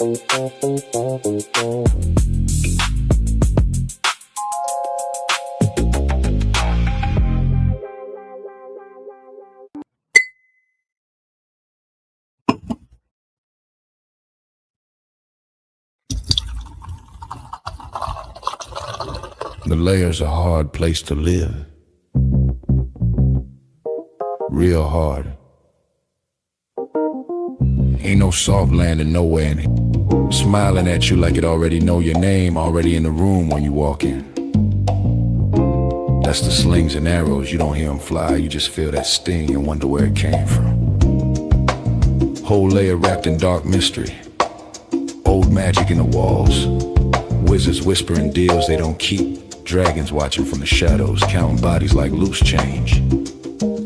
The Layer's a hard place to live. Real hard. Ain't no soft landing nowhere in here. Smiling at you like it already know your name, already in the room when you walk in. That's the slings and arrows, you don't hear them fly, you just feel that sting and wonder where it came from. Whole layer wrapped in dark mystery. Old magic in the walls. Wizards whispering deals they don't keep. Dragons watching from the shadows, counting bodies like loose change.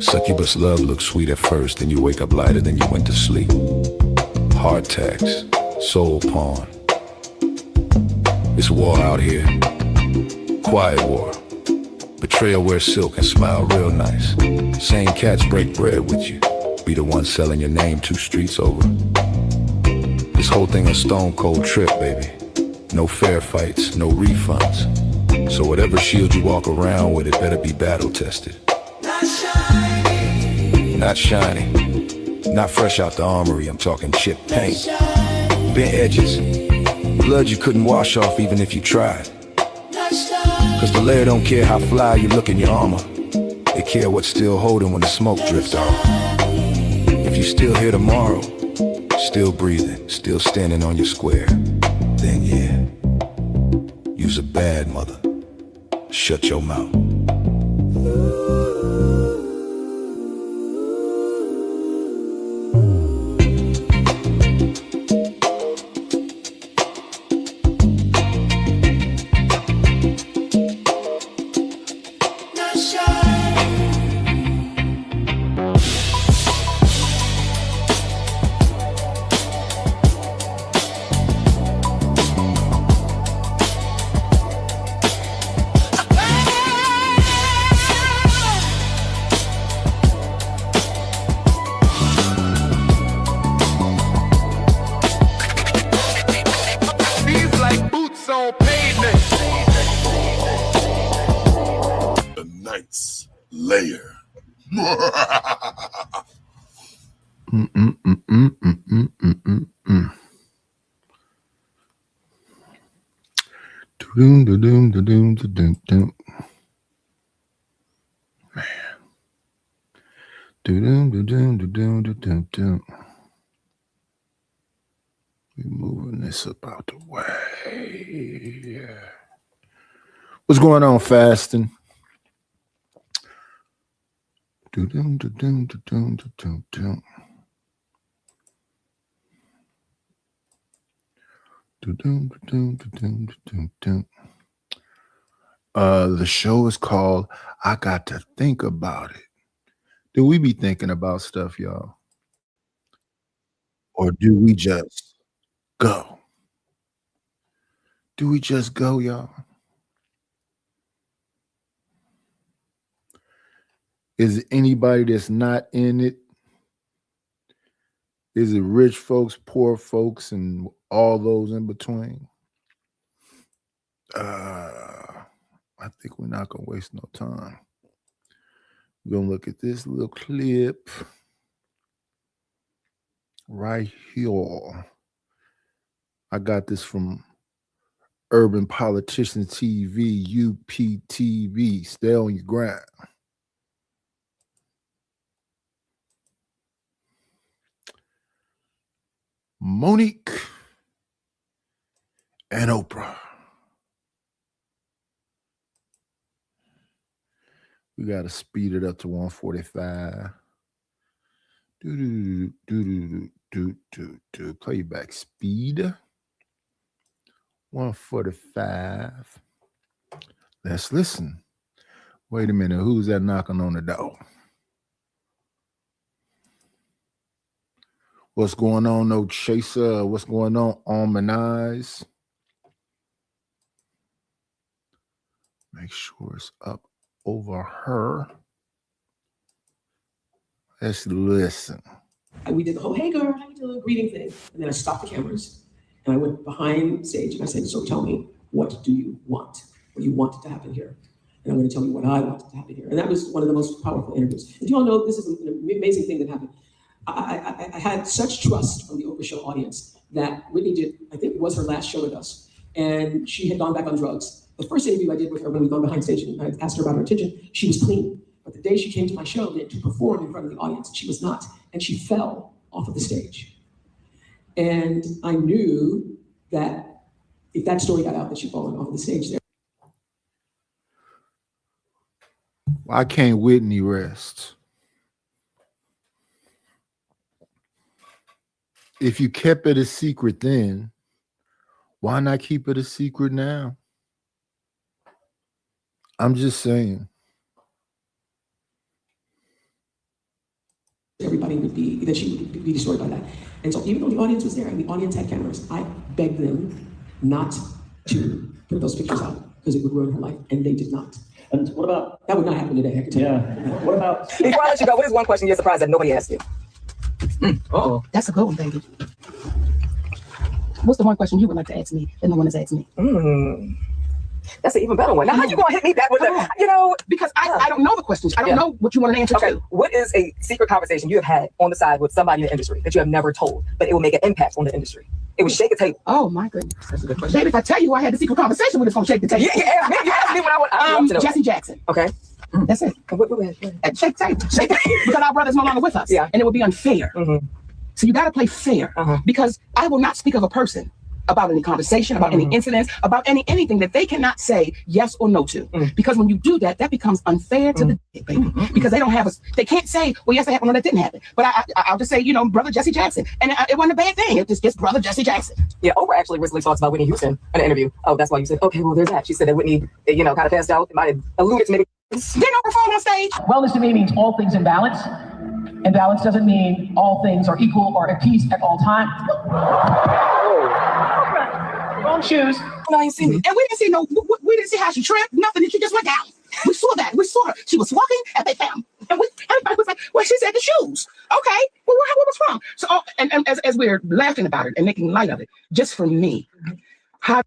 Succubus love looks sweet at first, then you wake up lighter than you went to sleep. Heart tax, soul pawn. It's war out here. Quiet war. Betrayal wear silk and smile real nice. Same cats break bread with you. Be the one selling your name 2 streets over. This whole thing a stone cold trip, baby. No fair fights, no refunds. So whatever shield you walk around with, it better be battle tested. Not shiny. Not shiny. Not fresh out the armory, I'm talking chip paint. Bent edges. Blood you couldn't wash off even if you tried. Cause the Layer don't care how fly you look in your armor. They care what's still holding when the smoke drifts off. If you still here tomorrow, still breathing, still standing on your square, then yeah, you's a bad mother. Shut your mouth. Layer. We moving this up out the way. Yeah. What's going on, fasting? The show is called I Got to Think About It. Do we be thinking about stuff, y'all? Or do we just go? Do we just go, y'all? Is it anybody that's not in it? Is it rich folks, poor folks, and all those in between? I think we're not going to waste no time. We're going to look at this little clip right here. I got this from Urban Politician TV, UPTV. Stay on your grind. Monique and Oprah. We got to speed it up to 145. Playback speed. 145. Let's listen. Wait a minute. Who's that knocking on the door? What's going on, no chaser? What's going on, Almond? Make sure it's up over her. Let's listen. And we did the whole, hey girl, how you doing? Greeting thing. And then I stopped the cameras. And I went behind stage and I said, so tell me, what do you want? What do you want to happen here? And I'm going to tell you what I wanted to happen here. And that was one of the most powerful interviews. And do you all know this is an amazing thing that happened? I had such trust from the Oprah show audience that Whitney did, I think it was her last show with us, and she had gone back on drugs. The first interview I did with her when we'd gone behind stage and I asked her about her attention, she was clean. But the day she came to my show to perform in front of the audience, she was not. And she fell off of the stage. And I knew that if that story got out that she'd fallen off of the stage there. Why can't Whitney rest? If you kept it a secret then, why not keep it a secret now? I'm just saying. Everybody would be, that she would be destroyed by that. And so even though the audience was there and the audience had cameras, I begged them not to put those pictures out because it would ruin her life, and they did not. And what about... That would not happen today, I can tell you. What about... Before I let you go, what is one question you're surprised that nobody asked you? Oh, that's a good one, baby. What's the one question you would like to ask me that no one has asked me? That's an even better one. Now, how you gonna hit me back with a, you know? Because I don't know the questions. I don't know what you want an answer Okay, to. what is a secret conversation you have had on the side with somebody in the industry that you have never told, but it will make an impact on the industry? It would shake a table. Oh my goodness, that's a good question. Baby, if I tell you I had a secret conversation with, it's gonna shake the table. You asked me when I want to know. Jesse Jackson. Okay. That's it. What? Shake the table. Shake the table. Because our brother's no longer with us. Yeah. And it would be unfair. So you got to play fair. Because I will not speak of a person about any conversation, about any incidents, about anything that they cannot say yes or no to. Because when you do that, that becomes unfair to the baby. Because they don't have they can't say, well, yes, that happened or that didn't happen. But I'll just say, you know, brother Jesse Jackson. And it wasn't a bad thing. It just brother Jesse Jackson. Yeah, Oprah actually recently talks about Whitney Houston in an interview. Oh, that's why you said, okay, well, there's that. She said that Whitney, you know, kind of passed out. It might have alluded to maybe. Didn't Oprah fall on stage? Wellness to me means all things in balance. And balance doesn't mean all things are equal or at peace at all times. Wrong shoes. No, you see me. And we didn't see we didn't see how she tripped, nothing. She just went down. We saw that. We saw her. She was walking and they found. And everybody was like, well, she said the shoes. Okay, well, what was wrong? So, and as we're laughing about it and making light of it, just for me, how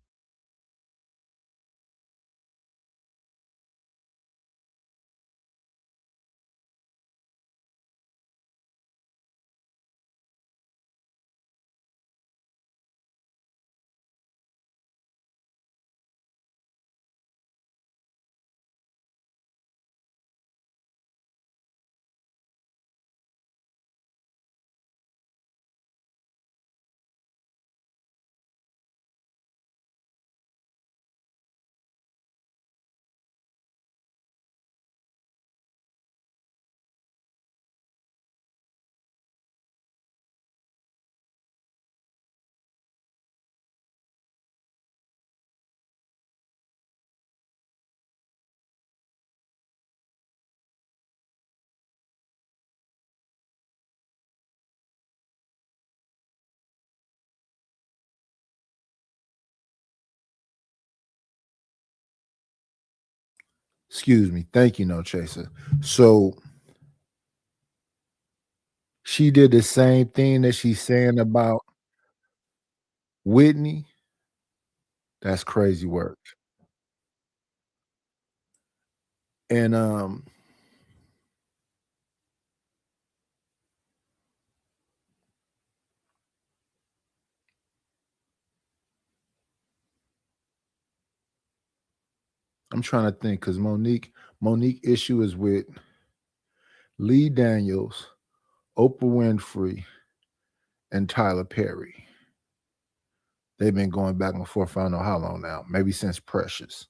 Excuse me. Thank you, No Chaser. So she did the same thing that she's saying about Whitney. That's crazy work. And I'm trying to think because Monique issue is with Lee Daniels, Oprah Winfrey, and Tyler Perry. They've been going back and forth. I don't know how long now. Maybe since Precious.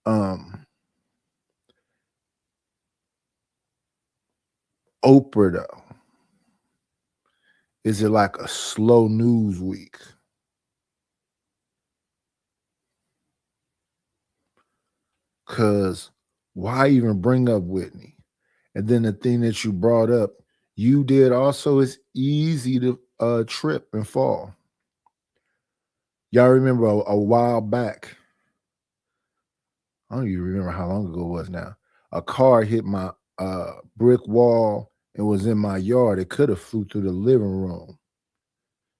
Oprah though, is it like a slow news week? Because why even bring up Whitney? And then the thing that you brought up, you did also, is easy to trip and fall. Y'all remember a while back, I don't even remember how long ago it was now, a car hit my brick wall and was in my yard. It could have flew through the living room.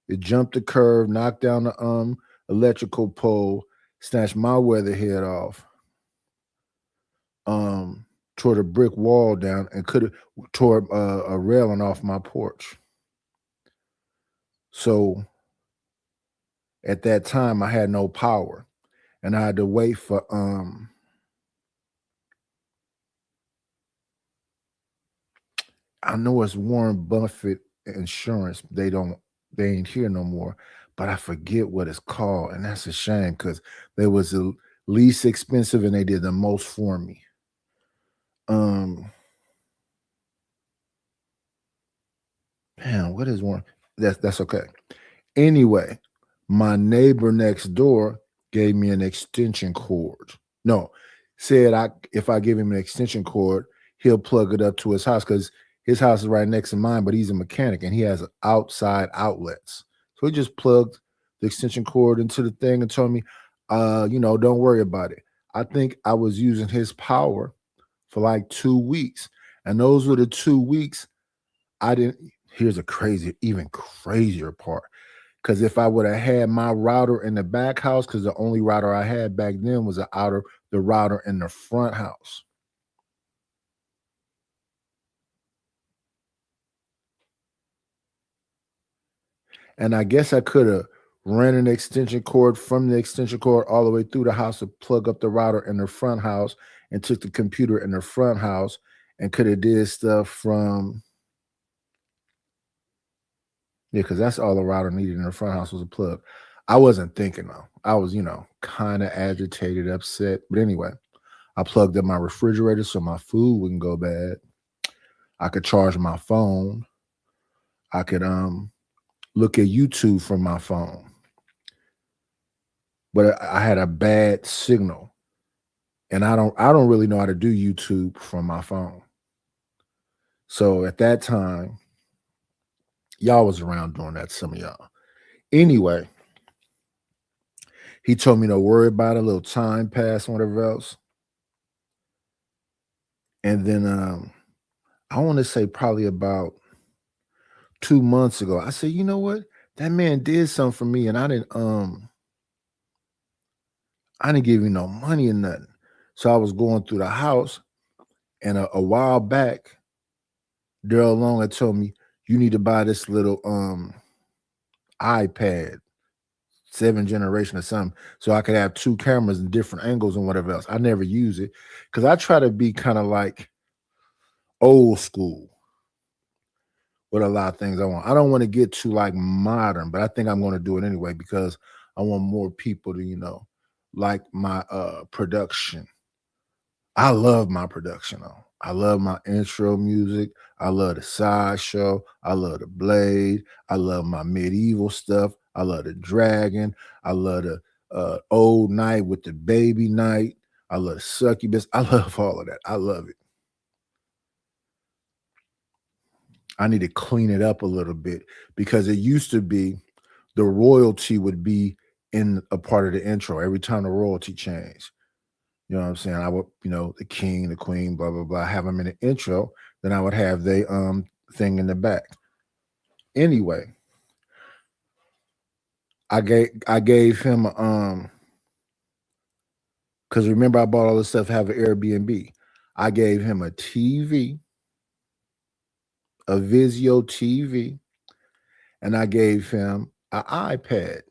It jumped the curve, knocked down the electrical pole, snatched my weather head off, tore the brick wall down, and could have tore a railing off my porch. So at that time, I had no power, and I had to wait for I know it's Warren Buffett insurance. They ain't here no more, but I forget what it's called, and that's a shame because they was the least expensive and they did the most for me. Man, what is one? That's okay. Anyway, my neighbor next door gave me an extension cord. No, said if I give him an extension cord, he'll plug it up to his house because his house is right next to mine, but he's a mechanic and he has outside outlets. So he just plugged the extension cord into the thing and told me, don't worry about it. I think I was using his power for like 2 weeks. And those were the 2 weeks I didn't. Here's even crazier part. Because if I would have had my router in the back house, because the only router I had back then was the router in the front house. And I guess I could have ran an extension cord from the extension cord all the way through the house to plug up the router in the front house and took the computer in the front house and could have did stuff from, because that's all the router needed in the front house was a plug. I wasn't thinking though. I was, kind of agitated, upset. But anyway, I plugged up my refrigerator so my food wouldn't go bad. I could charge my phone. I could look at YouTube from my phone. But I had a bad signal. And I don't really know how to do YouTube from my phone. So at that time, y'all was around doing that, some of y'all. Anyway, he told me don't worry about it, a little time passed, whatever else. And then I want to say probably about 2 months ago, I said, you know what? That man did something for me, and I didn't give him no money or nothing. So I was going through the house, and a while back, Daryl Long had told me, you need to buy this little iPad, 7th generation or something, so I could have 2 cameras in different angles and whatever else. I never use it because I try to be kind of like old school with a lot of things I want. I don't want to get too like modern, but I think I'm going to do it anyway because I want more people to, like my production. I love my production though. I love my intro music. I love the sideshow. I love the blade. I love my medieval stuff. I love the dragon. I love the old night with the baby night. I love the succubus. I love all of that. I love it. I need to clean it up a little bit because it used to be the royalty would be in a part of the intro every time the royalty changed. You know what I'm saying? I would, the king, the queen, blah, blah, blah, have them in the intro. Then I would have the thing in the back. Anyway, I gave him because remember I bought all this stuff, have an Airbnb. I gave him a TV, a Vizio TV, and I gave him an iPad.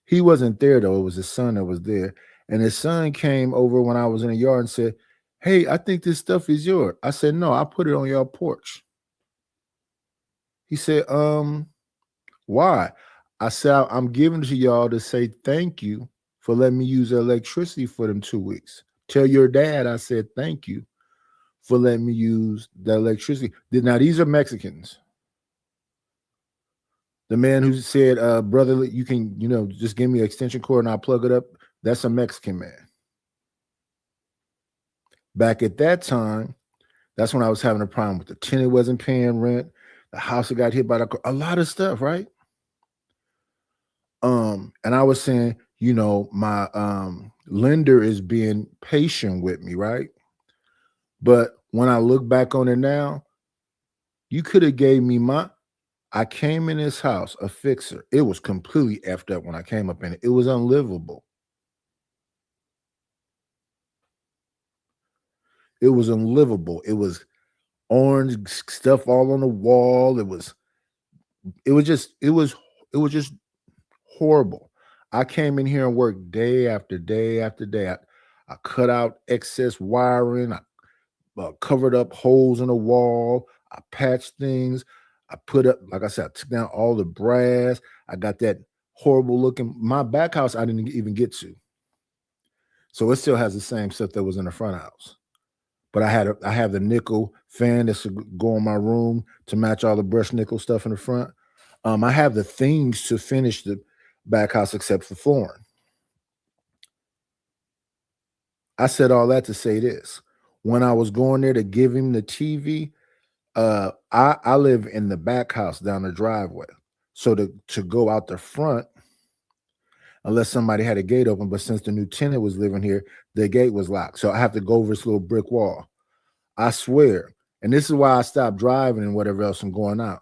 He wasn't there though. It was his son that was there. And his son came over when I was in the yard and said, hey, I think this stuff is yours. I said, no, I put it on your porch. He said, why? I said, I'm giving it to y'all to say thank you for letting me use the electricity for them 2 weeks. Tell your dad I said thank you for letting me use the electricity. Now, these are Mexicans. The man who said, brother, you can, just give me an extension cord and I'll plug it up. That's a Mexican man. Back at that time, that's when I was having a problem with the tenant wasn't paying rent. The house that got hit by a lot of stuff, right? And I was saying, my lender is being patient with me, right? But when I look back on it now, you could have gave me I came in this house, a fixer. It was completely effed up when I came up in it. It was unlivable. It was unlivable. It was orange stuff all on the wall. It was just horrible. I came in here and worked day after day after day. I cut out excess wiring. I covered up holes in the wall. I patched things. I put up, like I said, I took down all the brass. I got that horrible looking, my back house I didn't even get to. So it still has the same stuff that was in the front house. But I have the nickel fan that's go in my room to match all the brushed nickel stuff in the front. I have the things to finish the back house except for flooring. I said all that to say this. When I was going there to give him the TV, I live in the back house down the driveway. So to go out the front, unless somebody had a gate open, but since the new tenant was living here, the gate was locked. So I have to go over this little brick wall. I swear. And this is why I stopped driving and whatever else and going out.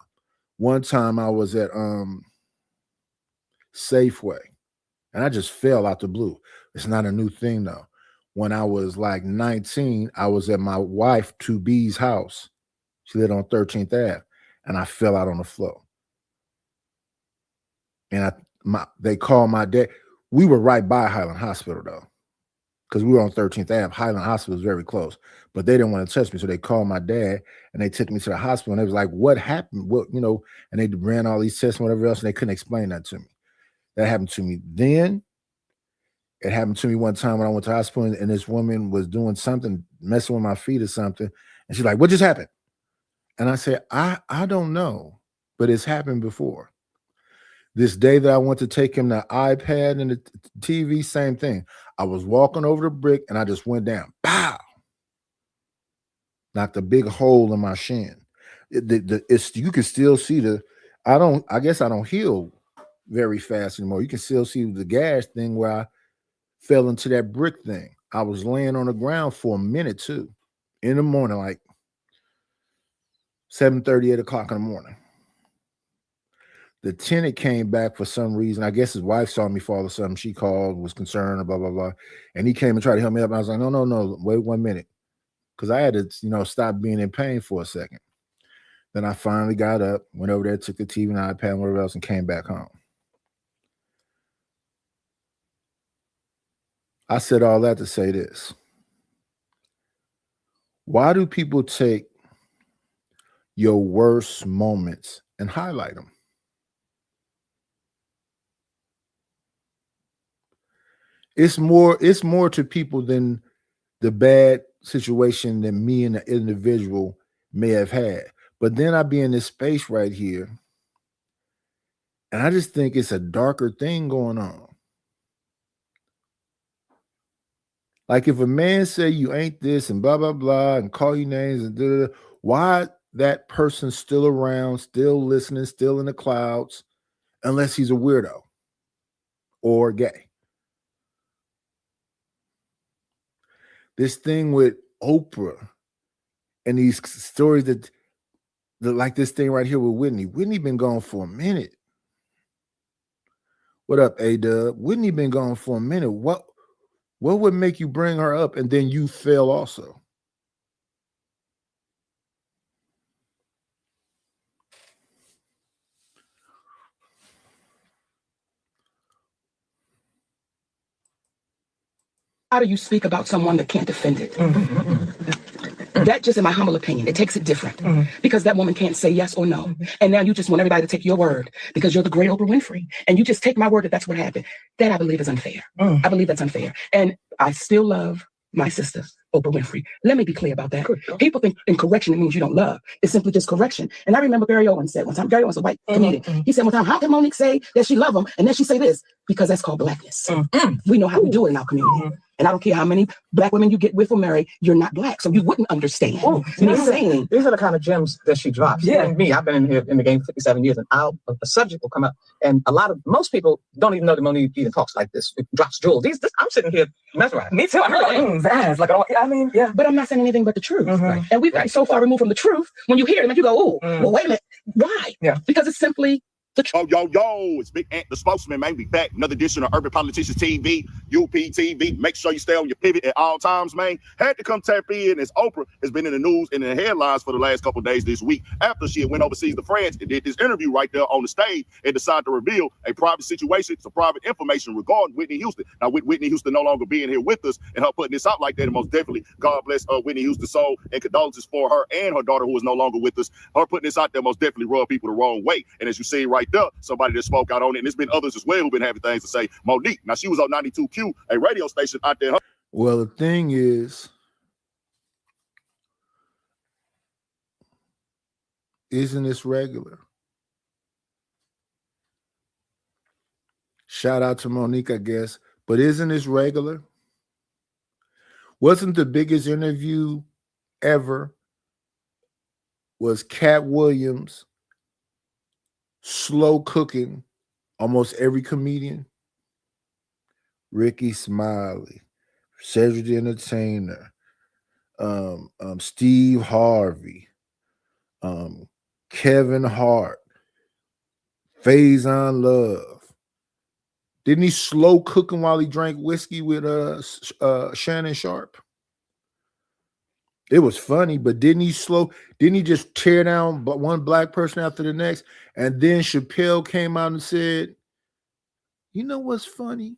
One time I was at Safeway and I just fell out the blue. It's not a new thing though. When I was like 19, I was at my wife 2B's house. She lived on 13th Ave, and I fell out on the floor. And they called my dad. We were right by Highland Hospital though, because we were on 13th Ave. Highland Hospital is very close, but they didn't want to touch me, so they called my dad and they took me to the hospital. And they was like, "What happened?" What And they ran all these tests and whatever else, and they couldn't explain that to me. That happened to me then. It happened to me one time when I went to the hospital, and this woman was doing something, messing with my feet or something, and she's like, "What just happened?" And I said, I don't know, but it's happened before. This day that I went to take him the iPad and the TV, same thing. I was walking over the brick and I just went down. Pow! Knocked a big hole in my shin. You can still see I guess I don't heal very fast anymore. You can still see the gash thing where I fell into that brick thing. I was laying on the ground for a minute too. In the morning, like 7:30, 8 o'clock in the morning. The tenant came back for some reason. I guess his wife saw me fall or something. She called, was concerned, blah, blah, blah. And he came and tried to help me up. I was like, no, wait 1 minute. Because I had to, stop being in pain for a second. Then I finally got up, went over there, took the TV and iPad and whatever else, and came back home. I said all that to say this. Why do people take your worst moments and highlight them? It's more to people than the bad situation that me and the individual may have had. But then I be in this space right here, and I just think it's a darker thing going on. Like if a man say you ain't this and blah, blah, blah, and call you names and da, da, da, why that person's still around, still listening, still in the clouds, unless he's a weirdo or gay. This thing with Oprah and these stories that like this thing right here with Whitney. Whitney been gone for a minute. What up, A-Dub? Whitney been gone for a minute. What would make you bring her up and then you fail also? How do you speak about someone that can't defend it? That just, in my humble opinion, it takes it different because that woman can't say yes or no. And now you just want everybody to take your word because you're the great Oprah Winfrey. And you just take my word that that's what happened. That I believe is unfair. I believe that's unfair. And I still love my sister, Oprah Winfrey. Let me be clear about that. People think in correction, it means you don't love. It's simply just correction. And I remember Barry Owens said one time, Barry Owens, a white comedian, he said one time, how can Monique say that she love him and then she say this? Because that's called blackness. We know how we do it in our community. And I don't care how many black women you get with or marry, you're not black. So you wouldn't understand. These are the kind of gems that she drops. Yeah. And me, I've been in here in the game for 57 years, and a subject will come up. And most people don't even know that Monique even talks like this. It drops jewels. I'm sitting here mesmerized. Me too. I'm like, I I mean, yeah. But I'm not saying anything but the truth. Mhm. And we've gotten so far removed from the truth. When you hear it, you go, oh, well, wait a minute. Why? Yeah. Because it's simply the truth. Yo, it's Big Ant, the spokesman, man. We back. Another edition of Urban Politicians TV, UPTV. Make sure you stay on your pivot at all times, man. Had to come tap in as Oprah has been in the news and in the headlines for the last couple of days this week after she went overseas to France and did this interview right there on the stage and decided to reveal a private situation, some private information regarding Whitney Houston. Now, with Whitney Houston no longer being here with us and her putting this out like that, and most definitely, God bless Whitney Houston's soul and condolences for her and her daughter who is no longer with us. Her putting this out there most definitely rubbed people the wrong way. And as you see right there, somebody that spoke out on it, and there's been others as well who've been having things to say. Monique, now she was on 92Q, a radio station out there. Well, the thing is, isn't this regular? Shout out to Monique, I guess, but isn't this regular? Wasn't the biggest interview ever was Cat Williams slow cooking almost every comedian? Ricky Smiley, Cedric the Entertainer, Steve Harvey, Kevin Hart, Faison Love. Didn't he slow cook him while he drank whiskey with Shannon Sharp? It was funny, but didn't he just tear down one black person after the next? And then Chappelle came out and said, you know what's funny?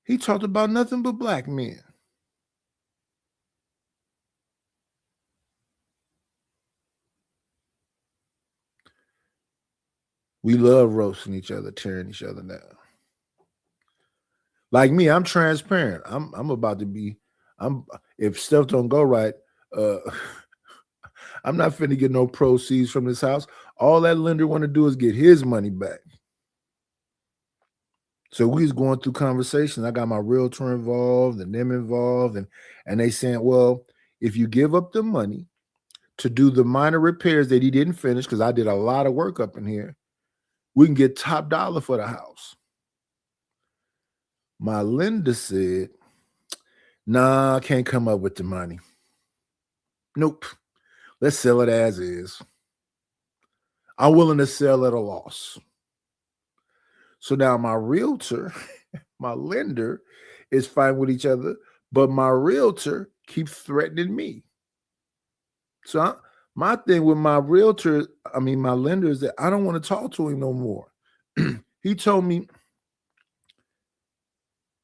He talked about nothing but black men. We love roasting each other, tearing each other down. Like me, I'm transparent. I'm about to be, if stuff don't go right, I'm not finna get no proceeds from this house. All that lender want to do is get his money back. So we was going through conversations. I got my realtor involved and them involved, and they saying, well, if you give up the money to do the minor repairs that he didn't finish, because I did a lot of work up in here, we can get top dollar for the house. My lender said, nah, I can't come up with the money. Nope. Let's sell it as is. I'm willing to sell at a loss. So now my realtor, my lender is fighting with each other, but my realtor keeps threatening me. So my thing with my realtor, my lender, is that I don't want to talk to him no more. He told me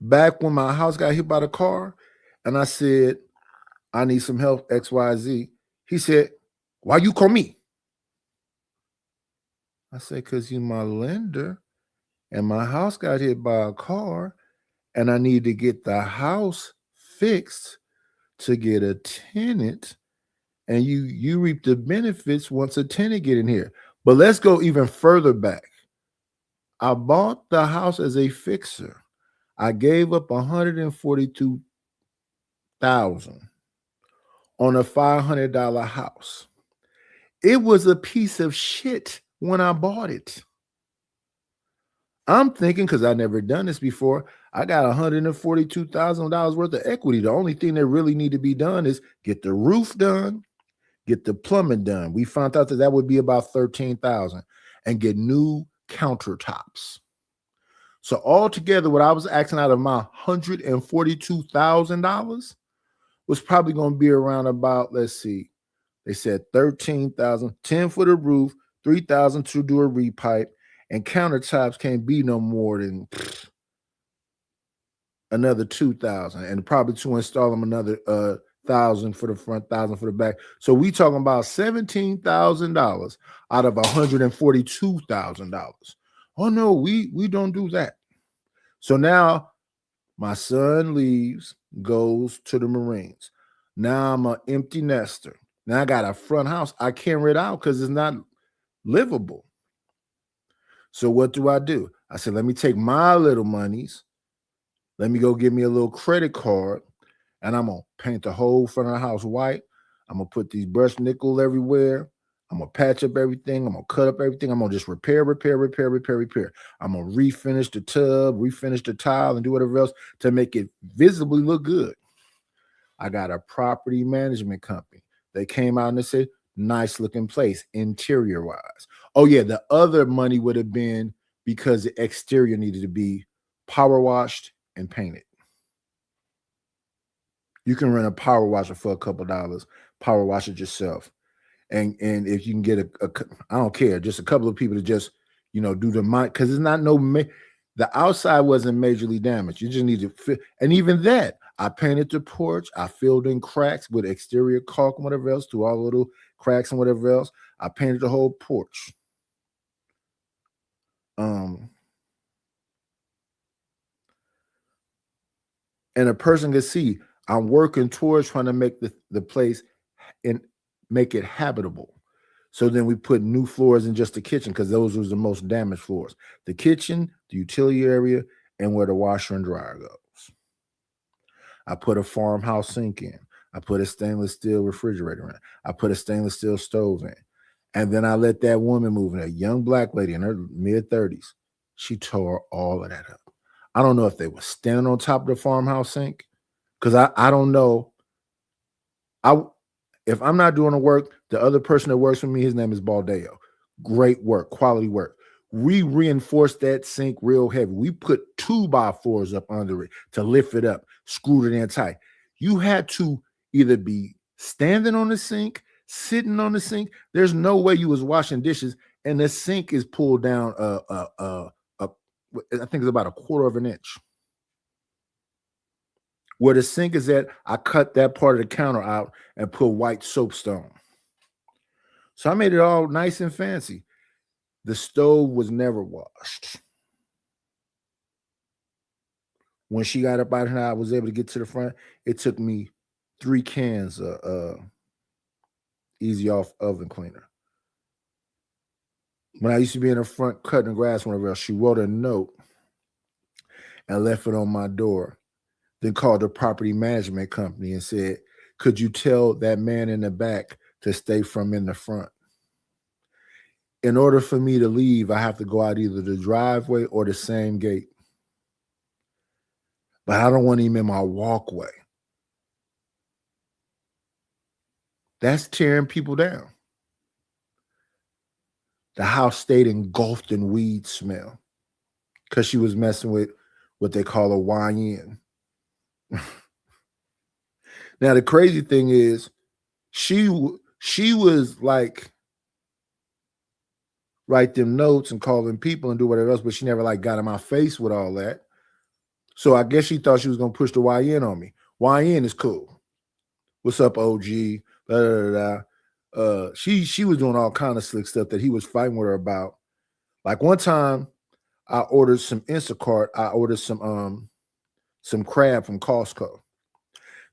back when my house got hit by the car and I said, I need some help, XYZ. He said, why you call me? I said, because you my lender and my house got hit by a car and I need to get the house fixed to get a tenant, and you reap the benefits once a tenant get in here. But let's go even further back. I bought the house as a fixer. I gave up $142,000 on a $500 house. It was a piece of shit when I bought it. I'm thinking, because I never done this before, I got $142,000 worth of equity. The only thing that really need to be done is get the roof done, get the plumbing done. We found out that would be about $13,000, and get new countertops. So altogether, what I was asking out of my $142,000 was probably going to be around about, let's see, they said $13,000, $10,000 for the roof, $3,000 to do a repipe, and countertops can't be no more than another $2,000, and probably to install them another $1,000 for the front, $1,000 for the back. So we talking about $17,000 out of $142,000. Oh no, we don't do that. So now my son leaves, goes to the Marines. Now I'm an empty nester. Now I got a front house I can't rent out because it's not livable. So what do? I said, let me take my little monies. Let me go get me a little credit card, and I'm going to paint the whole front of the house white. I'm going to put these brushed nickel everywhere. I'm going to patch up everything. I'm going to cut up everything. I'm going to just repair. I'm going to refinish the tub, refinish the tile, and do whatever else to make it visibly look good. I got a property management company. They came out and they said, nice looking place, interior wise. Oh, yeah, the other money would have been because the exterior needed to be power washed and painted. You can rent a power washer for a couple dollars, power wash it yourself. And if you can get I don't care, just a couple of people to just, do the mind, because it's not the outside wasn't majorly damaged. You just need to fit. And even that, I painted the porch. I filled in cracks with exterior caulk and whatever else, through all the little cracks and whatever else. I painted the whole porch. And a person can see I'm working towards trying to make the place and make it habitable. So then we put new floors in just the kitchen, because those was the most damaged floors. The kitchen, the utility area, and where the washer and dryer goes. I put a farmhouse sink in. I put a stainless steel refrigerator in. I put a stainless steel stove in. And then I let that woman move in, a young black lady in her mid-30s. She tore all of that up. I don't know if they were standing on top of the farmhouse sink, because I don't know. If I'm not doing the work, the other person that works for me, his name is Baldeo. Great work, quality work. We reinforced that sink real heavy. We put 2x4s up under it to lift it up, screwed it in tight. You had to either be standing on the sink, sitting on the sink. There's no way you was washing dishes and the sink is pulled down I think it's about 1/4 of an inch. Where the sink is at, I cut that part of the counter out and put white soapstone. So I made it all nice and fancy. The stove was never washed. When she got up out of here, I was able to get to the front. It took me 3 cans of Easy Off oven cleaner. When I used to be in the front cutting grass, whenever else, she wrote a note and left it on my door. Then called the property management company and said, could you tell that man in the back to stay from in the front? In order for me to leave, I have to go out either the driveway or the same gate. But I don't want him in my walkway. That's tearing people down. The house stayed engulfed in weed smell because she was messing with what they call a YN. Now, the crazy thing is she was like, write them notes and call them people and do whatever else, but she never like got in my face with all that. So I guess she thought she was going to push the YN on me. YN is cool. What's up, OG? Blah, blah, blah, blah. She was doing all kind of slick stuff that he was fighting with her about. Like one time I ordered some Instacart. I ordered some crab from Costco.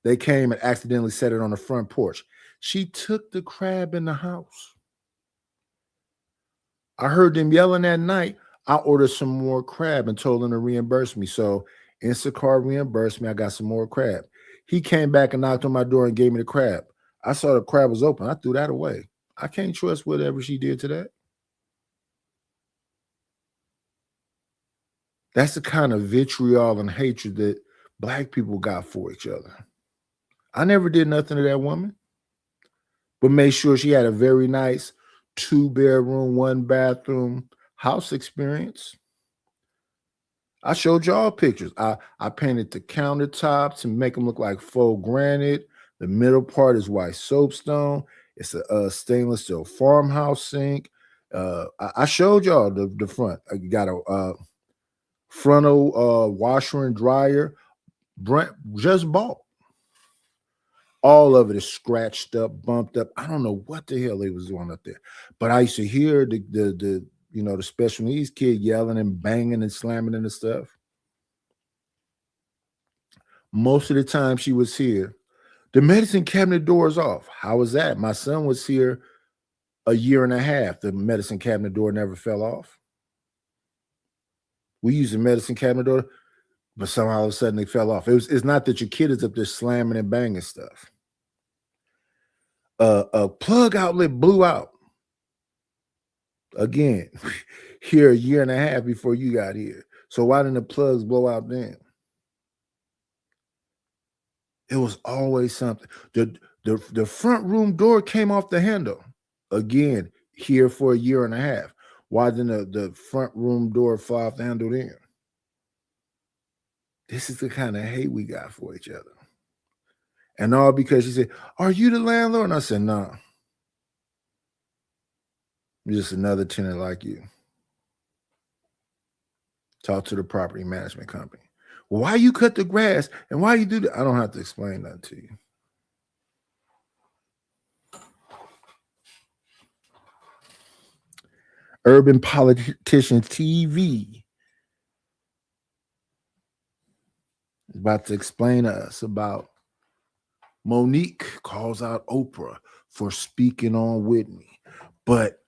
They came and accidentally set it on the front porch. She took the crab in the house. I heard them yelling that night. I ordered some more crab and told them to reimburse me. So Instacart reimbursed me. I got some more crab. He came back and knocked on my door and gave me the crab. I saw the crab was open. I threw that away. I can't trust whatever she did to that. That's the kind of vitriol and hatred that Black people got for each other. I never did nothing to that woman, but made sure she had a very nice 2-bedroom, 1-bathroom house experience. I showed y'all pictures. I painted the countertops and make them look like faux granite. The middle part is white soapstone. It's a stainless steel farmhouse sink. I showed y'all the front. I got a frontal washer and dryer. Brent just bought. All of it is scratched up, bumped up. I don't know what the hell they was doing up there, but I used to hear the special needs kid yelling and banging and slamming and stuff. Most of the time she was here, the medicine cabinet door is off. How was that? My son was here a year and a half. The medicine cabinet door never fell off. We used the medicine cabinet door, but somehow all of a sudden they fell off. It's not that your kid is up there slamming and banging stuff. A plug outlet blew out. Again, here a year and a half before you got here. So why didn't the plugs blow out then? It was always something. The front room door came off the handle. Again, here for a year and a half. Why didn't the front room door fly off the handle then? This is the kind of hate we got for each other. And all because she said, "Are you the landlord?" And I said, "No. Nah. I'm just another tenant like you. Talk to the property management company. Well, why you cut the grass and why you do that?" I don't have to explain that to you. Urban Politician TV is about to explain to us about Monique calls out Oprah for speaking on Whitney. But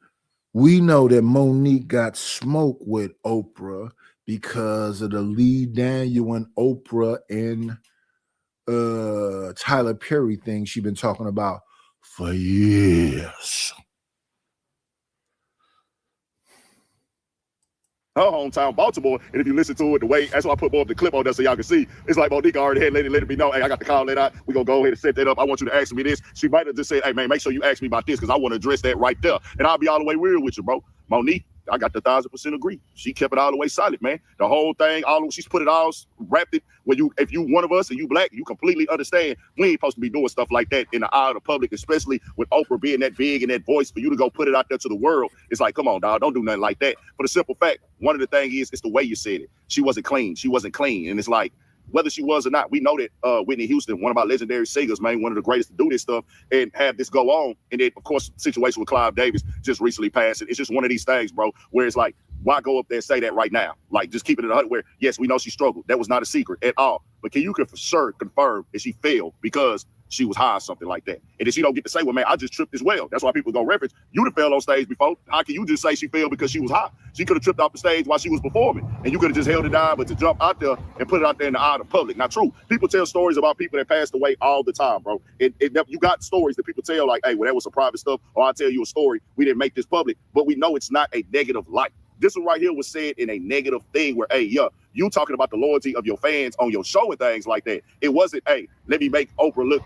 we know that Monique got smoke with Oprah because of the Lee Daniel and Oprah and Tyler Perry thing she's been talking about for years. Her hometown, Baltimore, and if you listen to it, the way, that's why I put more of the clip on there so y'all can see. It's like Monique already had let it be known, hey, I got the call that out. We're going to go ahead and set that up. I want you to ask me this. She might have just said, hey, man, make sure you ask me about this because I want to address that right there. And I'll be all the way real with you, bro. Monique, I got the 1,000% agree. She kept it all the way solid, man. The whole thing, she's put it all, wrapped it. If you one of us and you black, you completely understand we ain't supposed to be doing stuff like that in the eye of the public, especially with Oprah being that big and that voice for you to go put it out there to the world. It's like, come on, dog, don't do nothing like that. For the simple fact, one of the things is, it's the way you said it. She wasn't clean. She wasn't clean. And it's like, whether she was or not, we know that Whitney Houston, one of our legendary singers, man, one of the greatest to do this stuff and have this go on. And then, of course, the situation with Clive Davis just recently passed. It's just one of these things, bro, where it's like, why go up there and say that right now? Like, just keep it in the hut where, yes, we know she struggled. That was not a secret at all. But can you for sure confirm that she failed because she was high or something like that? And then she don't get to say, well, man, I just tripped as well. That's why people go reference, you'd have fell on stage before. How can you just say she failed because she was high? She could have tripped off the stage while she was performing. And you could have just held it down, but to jump out there and put it out there in the eye of the public. Not true. People tell stories about people that passed away all the time, bro. You got stories that people tell like, hey, well, that was some private stuff. Or I'll tell you a story. We didn't make this public. But we know it's not a negative light. This one right here was said in a negative thing where, hey, yeah, you talking about the loyalty of your fans on your show and things like that. It wasn't, hey, let me make Oprah look,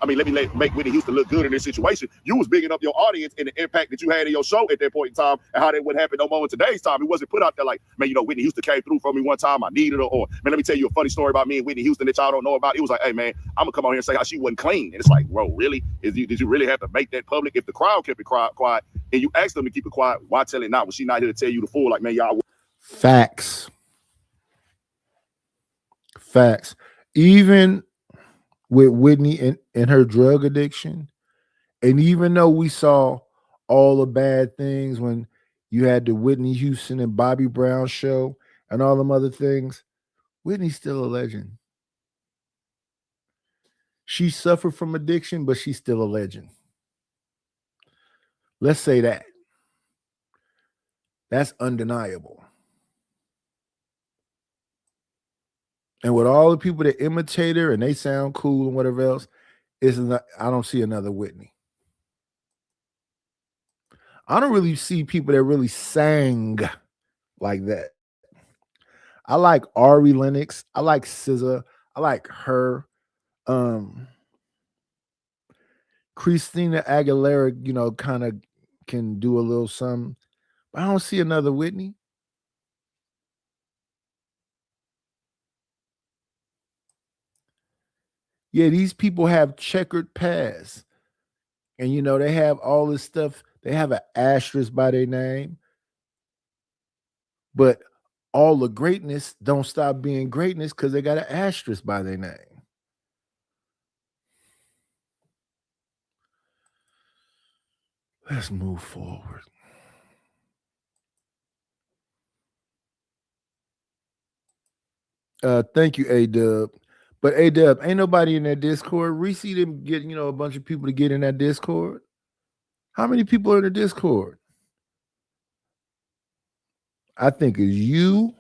make Whitney Houston look good in this situation. You was bigging up your audience and the impact that you had in your show at that point in time and how that wouldn't happen no more in today's time. It wasn't put out there like, man, Whitney Houston came through for me one time, I needed her, or, man, let me tell you a funny story about me and Whitney Houston that y'all don't know about. It was like, hey, man, I'm gonna come on here and say how she wasn't clean. And it's like, bro, really? Did you really have to make that public? If the crowd kept it quiet and you asked them to keep it quiet, why tell it now? Was she not here to tell you the full, like, man, y'all. Facts. Even with Whitney and her drug addiction, and even though we saw all the bad things when you had the Whitney Houston and Bobby Brown show and all them other things, Whitney's still a legend. She suffered from addiction, but she's still a legend. Let's say that. That's undeniable. And with all the people that imitate her and they sound cool and whatever else, I don't see another Whitney. I don't really see people that really sang like that. I like Ari Lennox. I like SZA. I like her. Christina Aguilera, kind of can do a little something. But I don't see another Whitney. Yeah, these people have checkered past. And, they have all this stuff. They have an asterisk by their name. But all the greatness don't stop being greatness because they got an asterisk by their name. Let's move forward. Thank you, A-Dub. But A-Dub, ain't nobody in that Discord. Reese didn't get, a bunch of people to get in that Discord. How many people are in the Discord? I think it's you,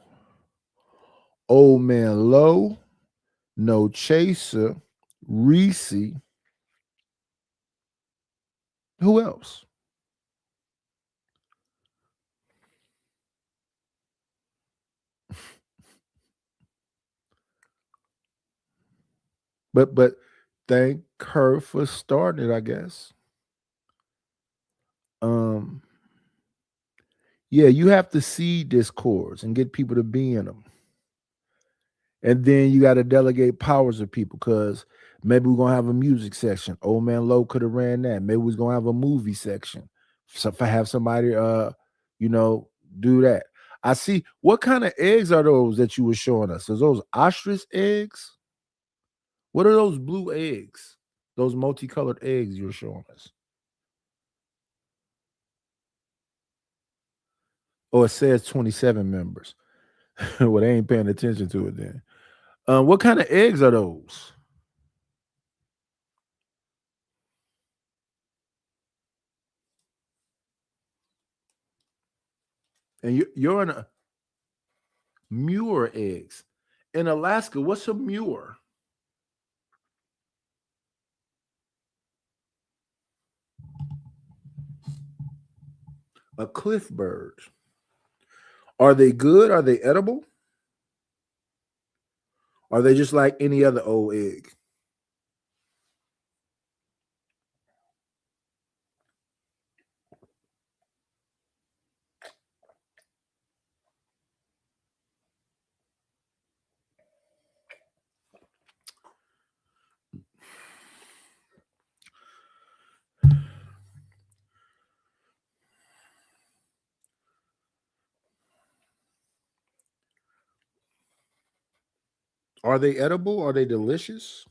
Old Man Low, No Chaser, Reese. Who else? But thank her for starting it, I guess. Yeah, you have to seed discords and get people to be in them. And then you got to delegate powers of people because maybe we're going to have a music section. Old Man Low could have ran that. Maybe we're going to have a movie section. So if I have somebody, do that. I see. What kind of eggs are those that you were showing us? Is those ostrich eggs? What are those blue eggs? Those multicolored eggs you were showing us? Oh, it says 27 members. Well, they ain't paying attention to it then. What kind of eggs are those? And you're in a Muir eggs. In Alaska, what's a Muir? A cliff bird. Are they good? Are they edible? Are they just like any other old egg? Are they edible? Are they delicious?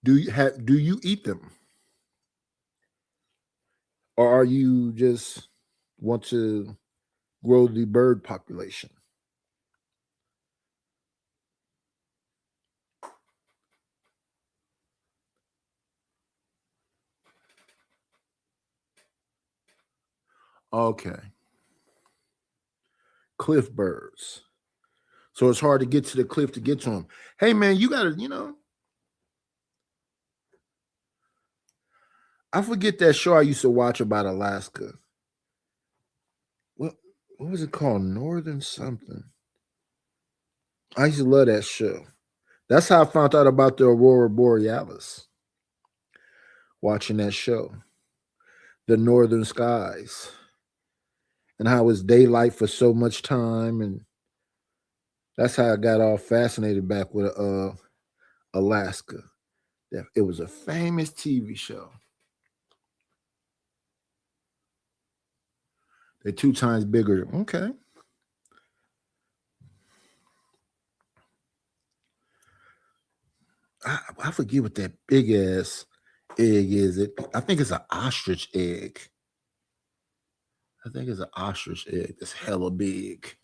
Do you eat them? Or are you just want to grow the bird population? Okay. Cliff birds. So it's hard to get to the cliff to get to them. Hey, man, you got to, I forget that show I used to watch about Alaska. What was it called? Northern something. I used to love that show. That's how I found out about the Aurora Borealis. Watching that show. The Northern Skies. And how it's daylight for so much time. And that's how I got all fascinated back with Alaska. It was a famous TV show. They're 2 times bigger. Okay. I forget what that big ass egg is. I think it's an ostrich egg. I think it's an ostrich egg. It's hella big.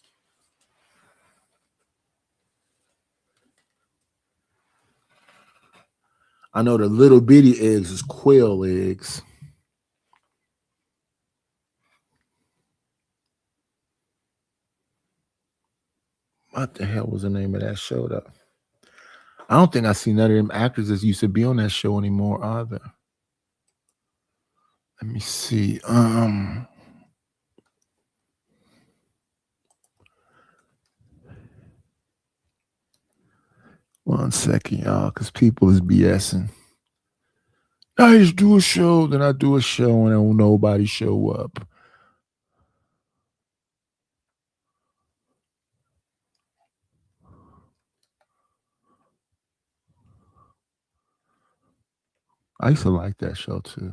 I know the little bitty eggs is quail eggs. What the hell was the name of that show, though? I don't think I see none of them actors that used to be on that show anymore either. Let me see. 1 second, y'all, because people is BSing. I just do a show, then I do a show, and then nobody show up. I used to like that show too.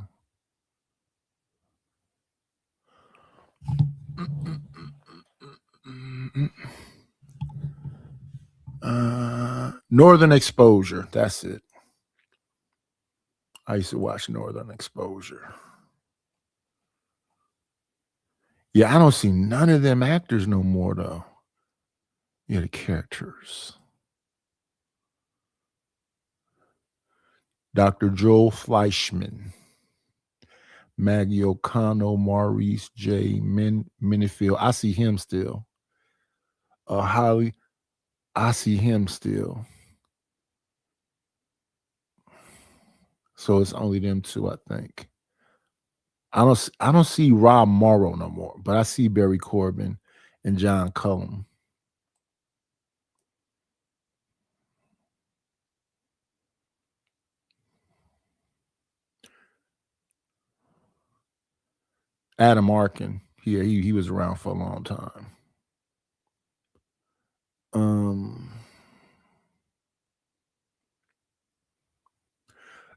Northern Exposure. That's it. I used to watch Northern Exposure. Yeah, I don't see none of them actors no more, though. Yeah, the characters. Dr. Joel Fleischman, Maggie O'Connell, Maurice J. Minifield. I see him still. Holly, I see him still. So it's only them 2, I think. I don't see Rob Morrow no more, but I see Barry Corbin and John Cullum. Adam Arkin. Yeah, he was around for a long time.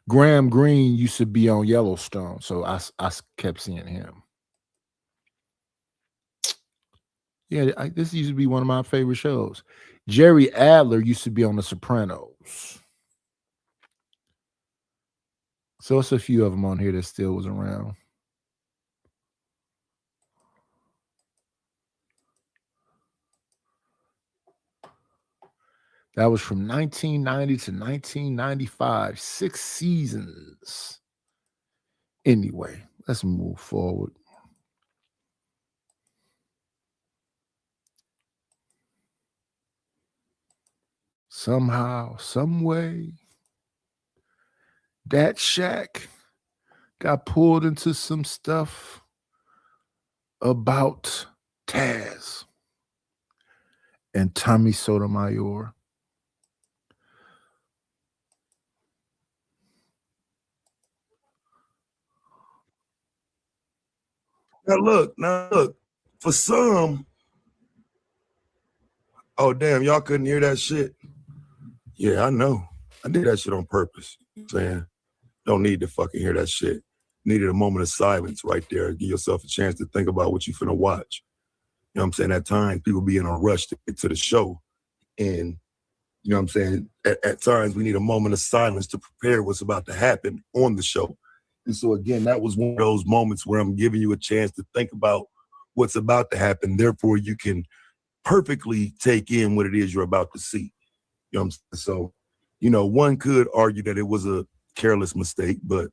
Graham Greene used to be on Yellowstone, so I kept seeing him. Yeah, this used to be one of my favorite shows. Jerry Adler used to be on The Sopranos. So it's a few of them on here that still was around. That was from 1990 to 1995, 6 seasons. Anyway, let's move forward. Somehow, some way, that Shaq got pulled into some stuff about Taz and Tommy Sotomayor. Now look, for some, oh damn, y'all couldn't hear that shit. Yeah, I know. I did that shit on purpose. Saying, don't need to fucking hear that shit. Needed a moment of silence right there. Give yourself a chance to think about what you finna watch. You know what I'm saying? At times, people be in a rush to get to the show. And, you know what I'm saying? At times, we need a moment of silence to prepare what's about to happen on the show. And so, again, that was one of those moments where I'm giving you a chance to think about what's about to happen. Therefore, you can perfectly take in what it is you're about to see. You know what I'm saying? So, you know, one could argue that it was a careless mistake, but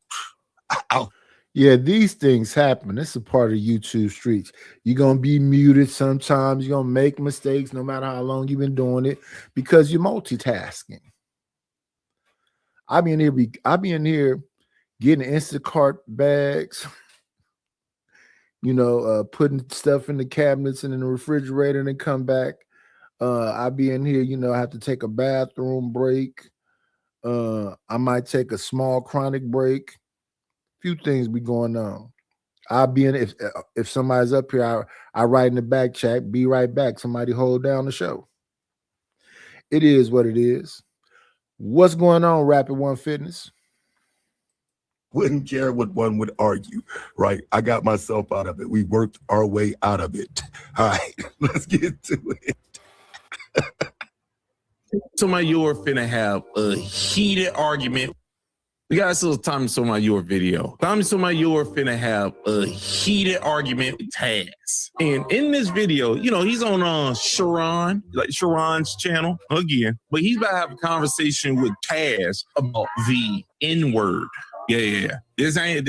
yeah, these things happen. It's a part of YouTube streets. You're going to be muted sometimes. You're going to make mistakes no matter how long you've been doing it because you're multitasking. I be in here getting Instacart bags, you know, putting stuff in the cabinets and in the refrigerator and then come back. I be in here, you know, I have to take a bathroom break. I might take a small chronic break. Few things be going on. I'll be in if somebody's up here, I write in the back chat, be right back. Somebody hold down the show. It is what it is. What's going on, Rapid One Fitness? Wouldn't care what one would argue, right? I got myself out of it. We worked our way out of it. All right, let's get to it. Sotomayor finna have a heated argument. We got still Tommy Sotomayor video. Tommy Sotomayor finna have a heated argument with Taz. And in this video, you know, he's on Sharon, like Sharon's channel again, but he's about to have a conversation with Taz about the N-word. Yeah. This ain't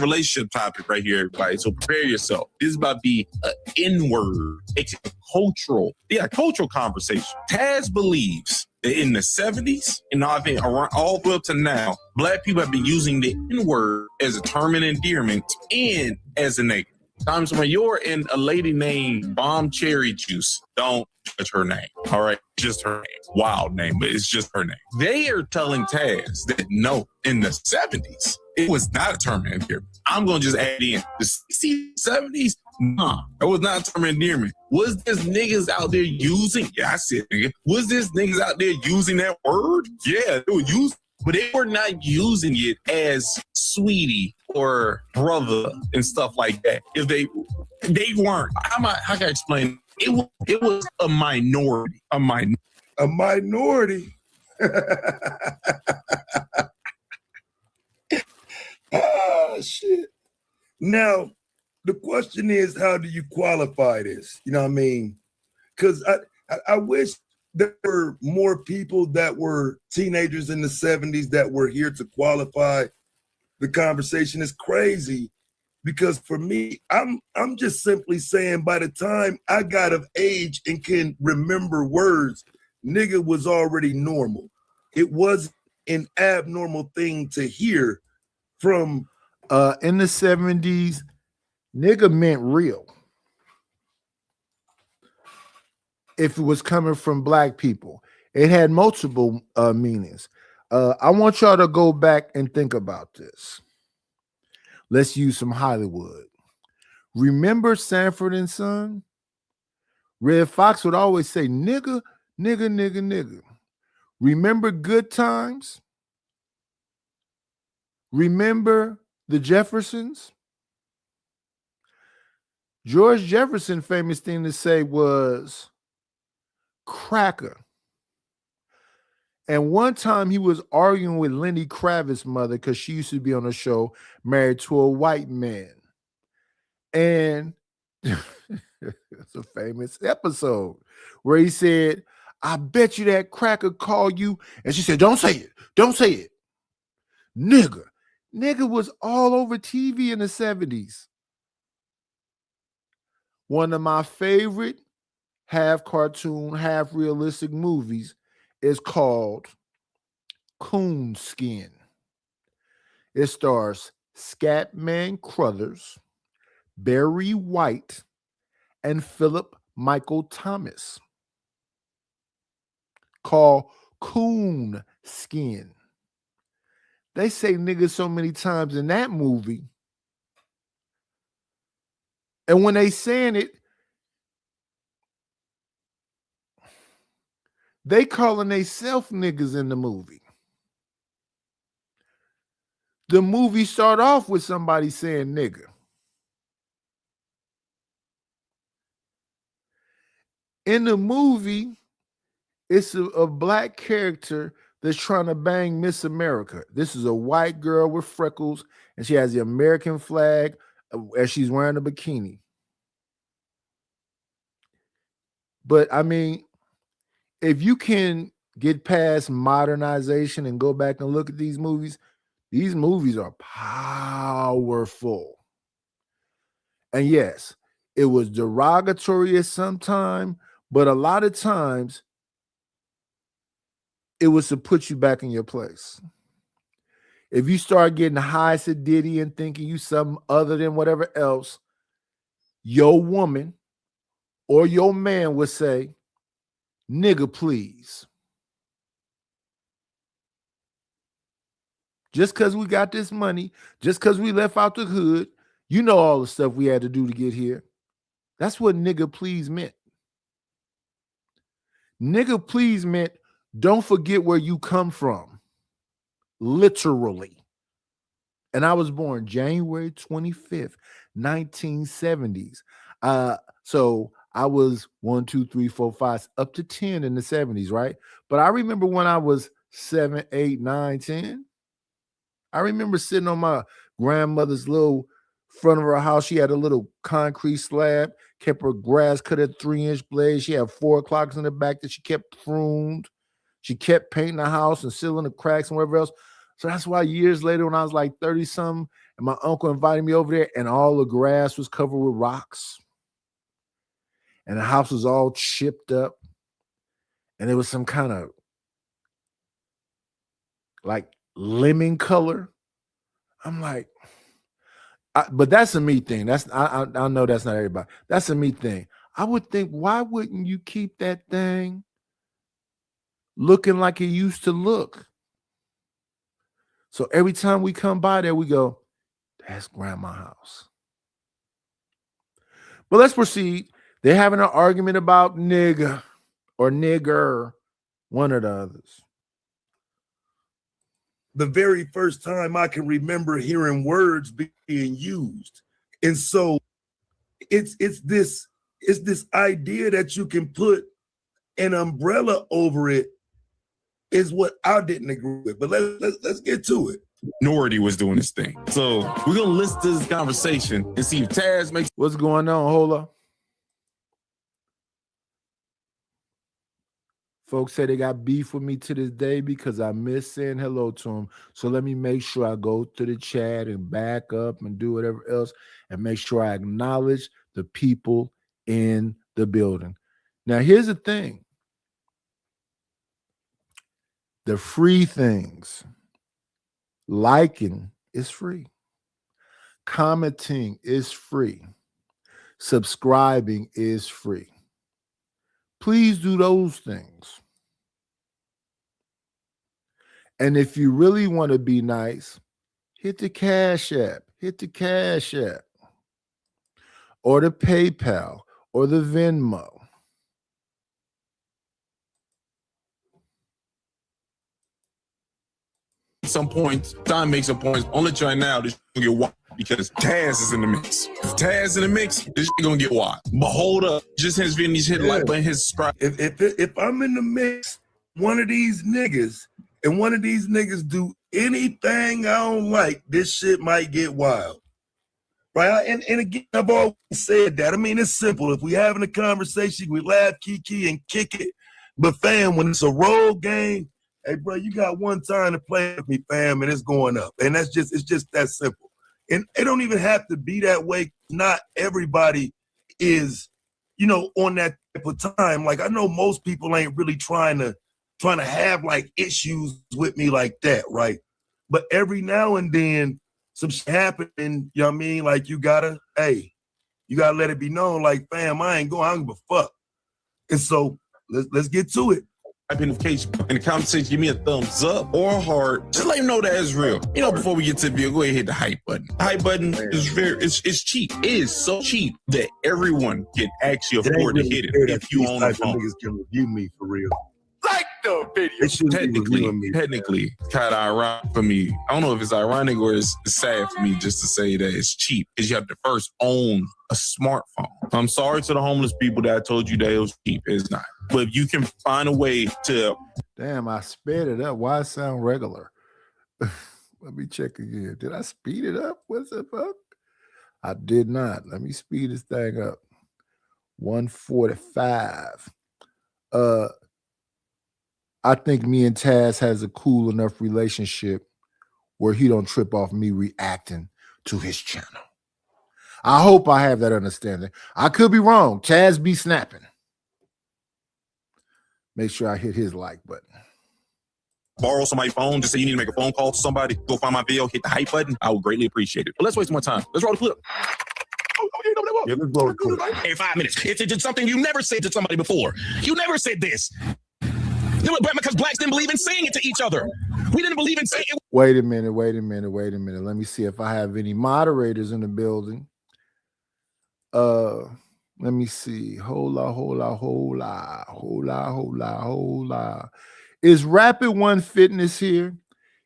relationship topic right here, everybody. So prepare yourself. This is about to be an N-word. It's a cultural conversation. Taz believes that in the 70s, and I think around all the way up to now, Black people have been using the N-word as a term of endearment and as a name. Tommy Sotomayor and a lady named Bomb Cherry Juice. Don't judge her name. All right, just her name. Wild name, but it's just her name. They are telling Taz that no, in the 70s, it was not a term of endearment. I'm going to just add in the 60s, 70s. Nah, it was not a term of endearment. Was this niggas out there using? Yeah, I said nigga. Was this niggas out there using that word? Yeah, they were using, but they were not using it as sweetie or brother and stuff like that. If they weren't, how can I explain? It was a minority. A minority. Ah, shit. Now, the question is, how do you qualify this? You know what I mean? Because I wish there were more people that were teenagers in the 70s that were here to qualify the conversation. Is crazy because for me, I'm just simply saying by the time I got of age and can remember words, nigga was already normal. It was an abnormal thing to hear from in the 70s. Nigga meant real. If it was coming from Black people, it had multiple meanings. I want y'all to go back and think about this. Let's use some Hollywood. Remember Sanford and Son? Red Fox would always say, nigga, nigga, nigga, nigga. Remember Good Times? Remember the Jeffersons? George Jefferson's famous thing to say was cracker. And one time he was arguing with Lenny Kravitz's mother because she used to be on a show Married to a White Man. And it's a famous episode where he said, I bet you that cracker called you. And she said, don't say it. Don't say it. Nigga. Nigga was all over TV in the 70s. One of my favorite half cartoon, half realistic movies is called Coonskin. It stars Scatman Crothers, Barry White, and Philip Michael Thomas. Called Coonskin. They say nigga so many times in that movie. And when they saying it, they calling they self niggas in the movie. The movie start off with somebody saying nigga. In the movie, it's a black character that's trying to bang Miss America. This is a white girl with freckles, and she has the American flag as she's wearing a bikini. But I mean, if you can get past modernization and go back and look at these movies are powerful. And yes, it was derogatory at some time, but a lot of times it was to put you back in your place. If you start getting high sedity and thinking you something other than whatever else, your woman or your man would say, nigga, please. Just because we got this money, just because we left out the hood, you know all the stuff we had to do to get here. That's what nigga please meant. Nigga please meant don't forget where you come from. Literally. And I was born January 25th, 1970s. So I was 1, 2, 3, 4, 5, up to 10 in the 70s, right? But I remember when I was 7, 8, 9, 10. I remember sitting on my grandmother's little front of her house. She had a little concrete slab, kept her grass cut at 3-inch blades. She had 4 o'clocks in the back that she kept pruned. She kept painting the house and sealing the cracks and whatever else. So that's why years later, when I was like 30-something, and my uncle invited me over there, and all the grass was covered with rocks. And the house was all chipped up. And there was some kind of like lemon color. I'm like, but that's a me thing. I know that's not everybody. That's a me thing. I would think, why wouldn't you keep that thing looking like it used to look? So every time we come by there, we go, that's grandma's house. But let's proceed. They're having an argument about nigga or nigger, one or the others. The very first time I can remember hearing words being used. And so it's this idea that you can put an umbrella over it is what I didn't agree with. But let's get to it. Minority was doing this thing. So we're gonna listen to this conversation and see if Taz makes. What's going on? Hold up. Folks say they got beef with me to this day because I miss saying hello to them. So let me make sure I go to the chat and back up and do whatever else and make sure I acknowledge the people in the building. Now, here's the thing. The free things. Liking is free. Commenting is free. Subscribing is free. Please do those things. And if you really want to be nice, hit the Cash App. Hit the Cash App. or the PayPal or the Venmo. Some points, time makes some points. Only try now, this gonna get wild because Taz is in the mix. If Taz in the mix, this gonna get wild. But hold up, just his videos, hit like button, hit subscribe. If I'm in the mix, one of these niggas do anything I don't like, this shit might get wild. Right? And again, I've always said that. I mean, it's simple. If we having a conversation, we laugh, kiki, and kick it. But fam, when it's a role game, hey, bro, you got one time to play with me, fam, and it's going up. And it's just that simple. And it don't even have to be that way. Not everybody is, on that type of time. Like, I know most people ain't really trying to have like issues with me like that, right? But every now and then some shit happening, you know what I mean? Like, you gotta let it be known, like, fam, I don't give a fuck. And so let's get to it. Notification in the comment section, give me a thumbs up or a heart. Just let you know that it's real. Before we get to the video, go ahead and hit the hype button. The hype button is it's cheap. It is so cheap that everyone can actually afford to hit it if you own a phone. Niggas can review me for real. Like the video. Technically, kind of ironic for me. I don't know if it's ironic or it's sad for me just to say that it's cheap because you have to first own a smartphone. I'm sorry to the homeless people that I told you that it was cheap. It's not. But if you can find a way to... Damn, I sped it up. Why it sound regular? Let me check again. Did I speed it up? What's the fuck? I did not. Let me speed this thing up. 145. I think me and Taz has a cool enough relationship where he don't trip off me reacting to his channel. I hope I have that understanding. I could be wrong. Taz be snapping. Make sure I hit his like button. Borrow somebody's phone, just say you need to make a phone call to somebody, go find my video, hit the hype button. I would greatly appreciate it. But let's waste more time. Let's roll the clip. Yeah, let's roll the clip. In 5 minutes. It's something you never said to somebody before. You never said this. Because blacks didn't believe in saying it to each other. We didn't believe in saying it. Wait a minute. Let me see if I have any moderators in the building. Let me see. Hola. Is Rapid One Fitness here?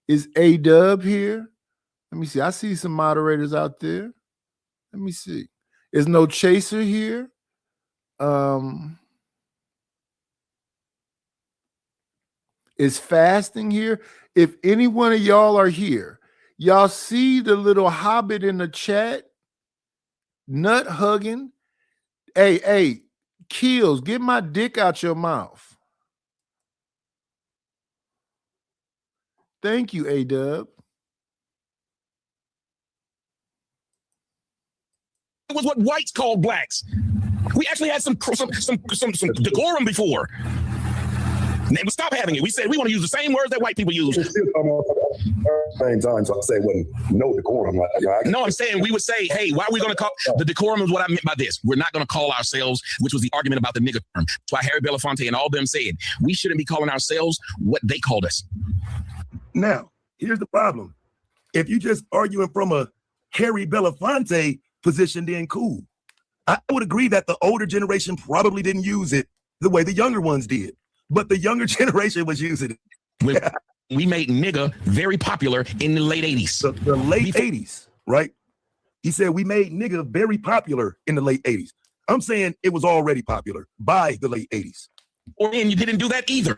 Is A-Dub here? Let me see. I see some moderators out there. Let me see. Is No Chaser here? Is Fasting here? If any one of y'all are here, y'all see the little hobbit in the chat? Nut hugging. Hey, Kills, get my dick out your mouth. Thank you, A-Dub. It was what whites called blacks. We actually had some decorum before. And they would stop having it. We said we want to use the same words that white people use. Same time, so I say wasn't no decorum. No, I'm saying we would say, hey, why are we going to call the decorum is what I meant by this. We're not going to call ourselves, which was the argument about the nigger term. That's why Harry Belafonte and all them said we shouldn't be calling ourselves what they called us. Now, here's the problem. If you just arguing from a Harry Belafonte position, then cool. I would agree that the older generation probably didn't use it the way the younger ones did. But the younger generation was using it. We made nigga very popular in the late 80s. The late 80s, right? He said we made nigga very popular in the late 80s. I'm saying it was already popular by the late 80s. Or then you didn't do that either.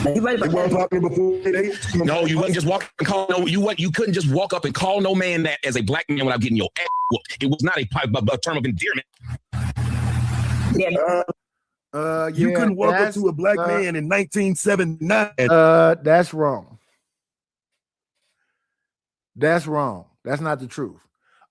It wasn't popular before the late 80s. No, you wouldn't just walk and call you couldn't just walk up and call no man that as a black man without getting your ass whooped. It was not a term of endearment. You couldn't walk up to a black man in 1979. That's wrong. That's wrong. That's not the truth.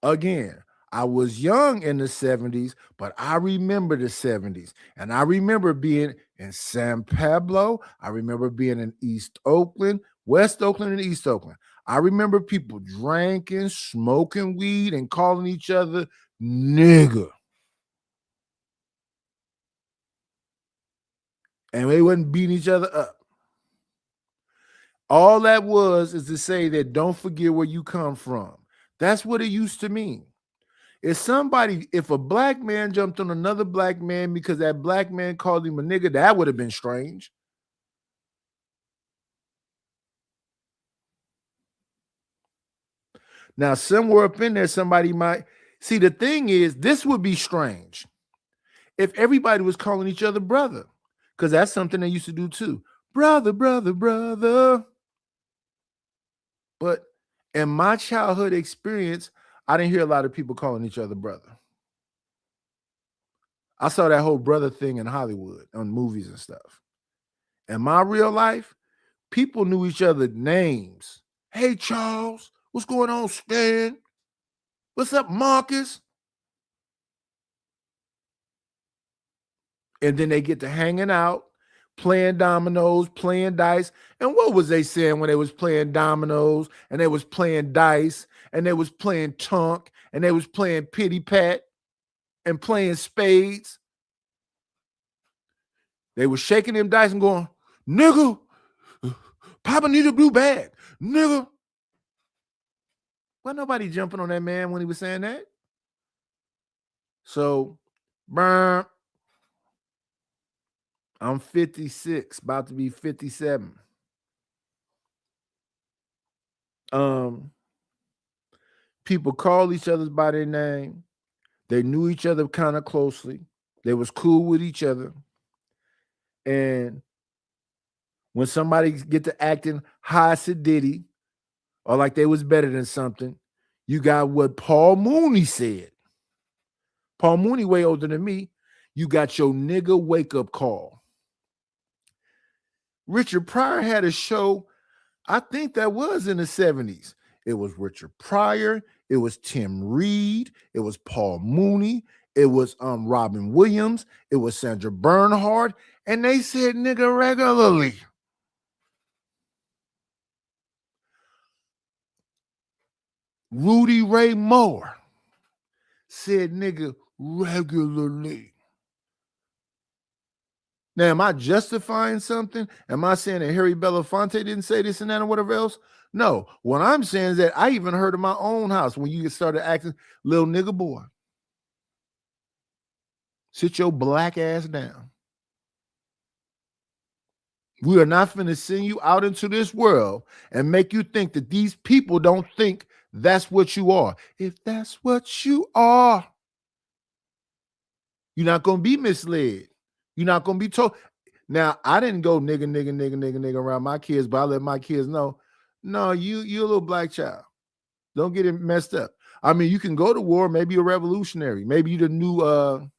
Again, I was young in the 70s, but I remember the 70s. And I remember being in San Pablo. I remember being in East Oakland, West Oakland and East Oakland. I remember people drinking, smoking weed, and calling each other nigga. And they wasn't beating each other up. All that is to say that don't forget where you come from. That's what it used to mean. If a black man jumped on another black man because that black man called him a nigga, that would have been strange. Now, somewhere up in there, somebody might see. The thing is, this would be strange if everybody was calling each other brother, because that's something they used to do too. Brother, brother, brother. But in my childhood experience, I didn't hear a lot of people calling each other brother. I saw that whole brother thing in Hollywood on movies and stuff. In my real life, people knew each other's names. Hey, Charles, what's going on, Stan? What's up, Marcus? And then they get to hanging out, playing dominoes, playing dice. And what was they saying when they was playing dominoes and they was playing dice and they was playing tunk and they was playing pity pat and playing spades? They was shaking them dice and going, nigga, Papa need a blue bag, nigga. Wasn't nobody jumping on that man when he was saying that. So, burn. I'm 56, about to be 57. People call each other by their name. They knew each other kind of closely. They was cool with each other. And when somebody get to acting high sedity or like they was better than something, you got what Paul Mooney said. Paul Mooney way older than me. You got your nigga wake up call. Richard Pryor had a show, I think that was in the 70s. It was Richard Pryor. It was Tim Reed. It was Paul Mooney. It was Robin Williams. It was Sandra Bernhard. And they said nigga regularly. Rudy Ray Moore said nigga regularly. Now, am I justifying something? Am I saying that Harry Belafonte didn't say this and that or whatever else? No. What I'm saying is that I even heard in my own house when you started acting little nigga boy. Sit your black ass down. We are not finna send you out into this world and make you think that these people don't think that's what you are. If that's what you are, you're not going to be misled. You're not going to be told. Now, I didn't go nigga around my kids, but I let my kids know, no, you're a little black child. Don't get it messed up. I mean, you can go to war, maybe a revolutionary. Maybe you're the new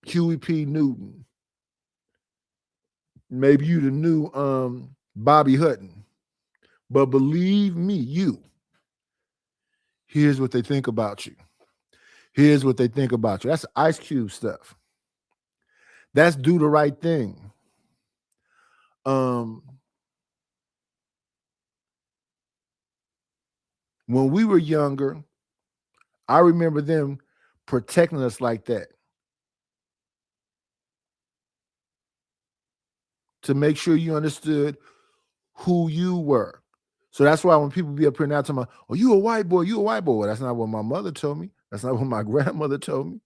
Huey P. Newton. Maybe you the new Bobby Hutton. But believe me, here's what they think about you. Here's what they think about you. That's Ice Cube stuff. That's do the right thing. When we were younger, I remember them protecting us like that. To make sure you understood who you were. So that's why when people be up here now talking about, oh, you a white boy, you a white boy. Well, that's not what my mother told me. That's not what my grandmother told me.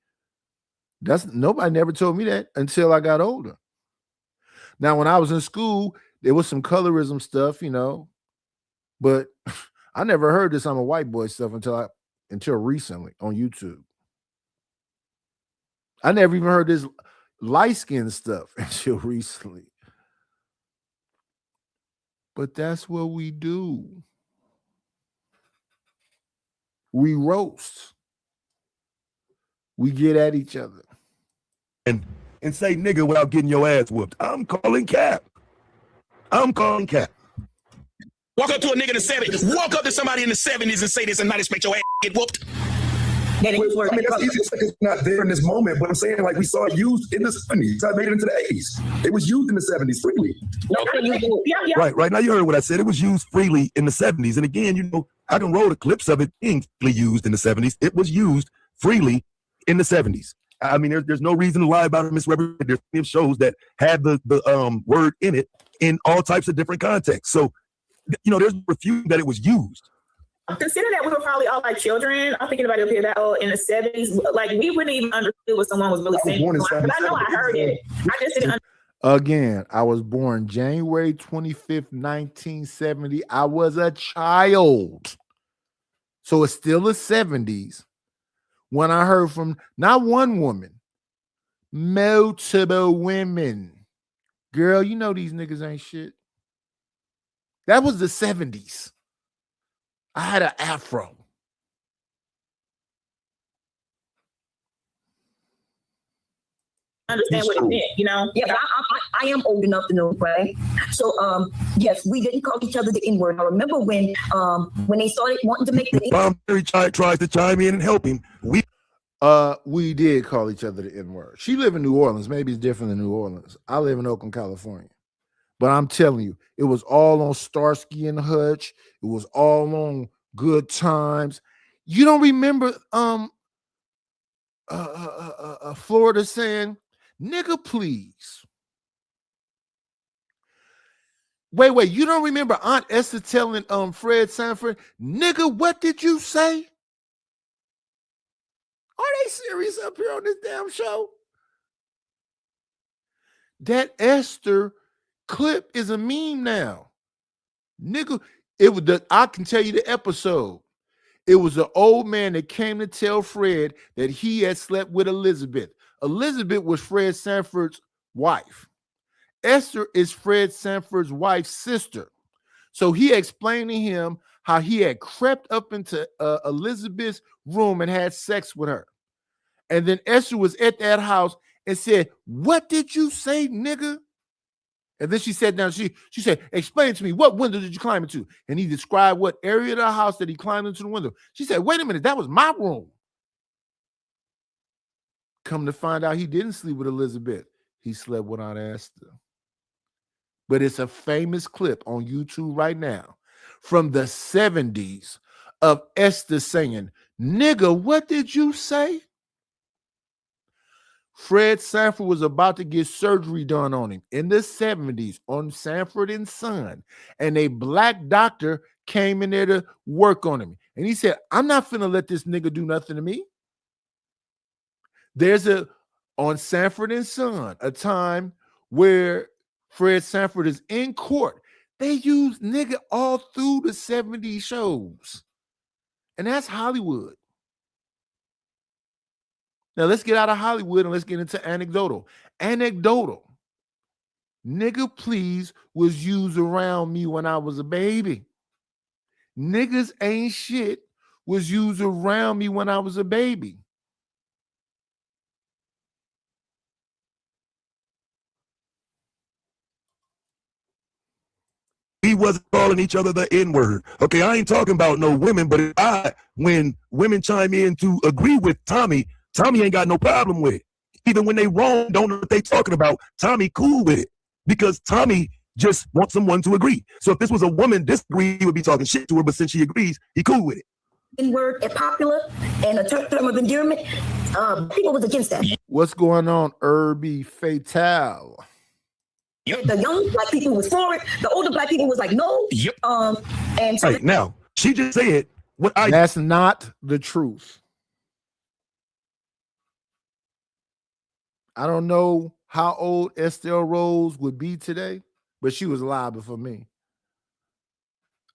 Nobody never told me that until I got older. Now, when I was in school, there was some colorism stuff, but I never heard this I'm a white boy stuff until recently on YouTube. I never even heard this light skin stuff until recently. But that's what we do. We roast. We get at each other. And say nigga without getting your ass whooped. I'm calling cap. Walk up to a nigga in the 70s. Walk up to somebody in the 70s and say this and not expect your ass to get whooped. I mean, that's easy to say it's not there in this moment, but I'm saying like we saw it used in the 70s. I made it into the 80s. It was used in the 70s freely. Right. Now you heard what I said. It was used freely in the 70s. And again, I can roll the clips of it being freely used in the 70s. It was used freely in the 70s. I mean, there's no reason to lie about it, misrepresent. There's plenty of shows that had the word in it in all types of different contexts. So, there's refuting that it was used. Consider that we were probably all like children. I'm thinking about it up here that old in the 70s. Like we wouldn't even understood what someone was really saying. But I know I heard it. I just didn't Again, I was born January 25th, 1970. I was a child. So it's still the 70s when I heard from not one woman, multiple women. Girl, you know these niggas ain't shit. That was the 70s. I had an afro. understand what it meant, you know? Yeah, but I am old enough to know, right? So, yes, we didn't call each other the N-word. I remember when they started wanting to make the Mom tries to chime in and help him. We did call each other the N-word. She lived in New Orleans. Maybe it's different than New Orleans. I live in Oakland, California. But I'm telling you, it was all on Starsky and Hutch. It was all on Good Times. You don't remember Florida saying, nigga, please. Wait, you don't remember Aunt Esther telling Fred Sanford, nigga, what did you say? Are they serious up here on this damn show? That Esther clip is a meme now. Nigga, I can tell you the episode. It was an old man that came to tell Fred that he had slept with Elizabeth. Elizabeth was Fred Sanford's wife. Esther is Fred Sanford's wife's sister. So he explained to him how he had crept up into Elizabeth's room and had sex with her. And then Esther was at that house and said, what did you say, nigga? And then she sat down. She said, explain to me, what window did you climb into? And he described what area of the house that he climbed into the window. She said, wait a minute, that was my room. Come to find out he didn't sleep with Elizabeth. He slept with Aunt Esther. But it's a famous clip on YouTube right now from the 70s of Esther saying, nigga, what did you say? Fred Sanford was about to get surgery done on him in the 70s on Sanford and Son. And a black doctor came in there to work on him. And he said, I'm not finna let this nigga do nothing to me. There's on Sanford and Son, a time where Fred Sanford is in court. They use nigga all through the 70s shows. And that's Hollywood. Now let's get out of Hollywood and let's get into anecdotal. Anecdotal. Nigga, please was used around me when I was a baby. Niggas ain't shit was used around me when I was a baby. We wasn't calling each other the N-word. Okay, I ain't talking about no women, but when women chime in to agree with Tommy ain't got no problem with it. Even when they wrong, don't know what they talking about, Tommy cool with it. Because Tommy just wants someone to agree. So if this was a woman disagree, he would be talking shit to her, but since she agrees, he cool with it. N-word is popular and a term of endearment. People was against that. What's going on, Irby Fatal? The young black people was for it. The older black people was like, no. Yep. And so right, now, she just said what I... That's not the truth. I don't know how old Estelle Rose would be today, but she was alive before me.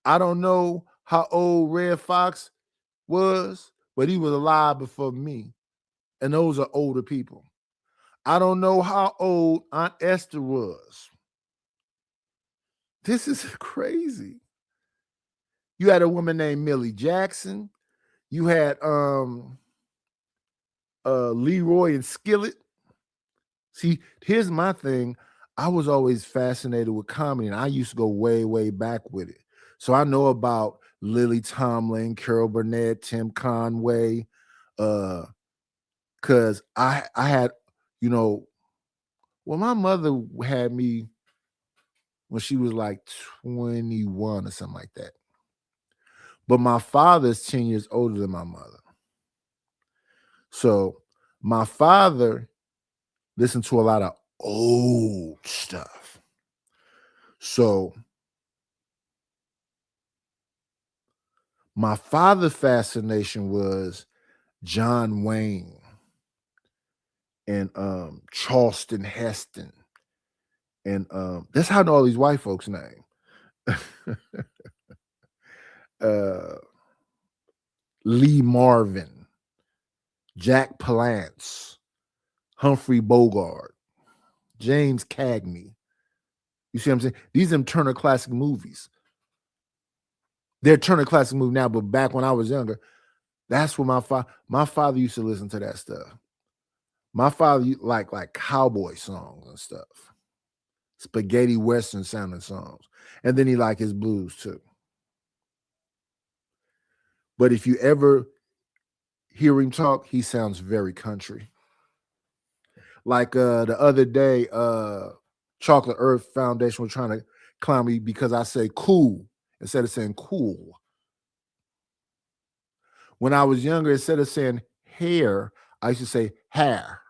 I don't know how old Red Fox was, but he was alive before me. And those are older people. I don't know how old Aunt Esther was. This is crazy. You had a woman named Millie Jackson. You had Leroy and Skillet. See, here's my thing. I was always fascinated with comedy, and I used to go way, way back with it. So I know about Lily Tomlin, Carol Burnett, Tim Conway, because I had, my mother had me when she was like 21 or something like that. But my father's 10 years older than my mother. So my father listened to a lot of old stuff. So My father's fascination was John Wayne and Charleston Heston. And that's how I know all these white folks' names. Lee Marvin, Jack Palance, Humphrey Bogart, James Cagney. You see what I'm saying? These are them Turner Classic Movies. They're Turner Classic Movies now, but back when I was younger, that's what my father used to listen to that stuff. My father like cowboy songs and stuff, spaghetti western sounding songs, and then he liked his blues too. But if you ever hear him talk, he sounds very country. Like the other day, Chocolate Earth Foundation was trying to clown me because I say cool instead of saying cool. When I was younger, instead of saying hair, I used to say hair.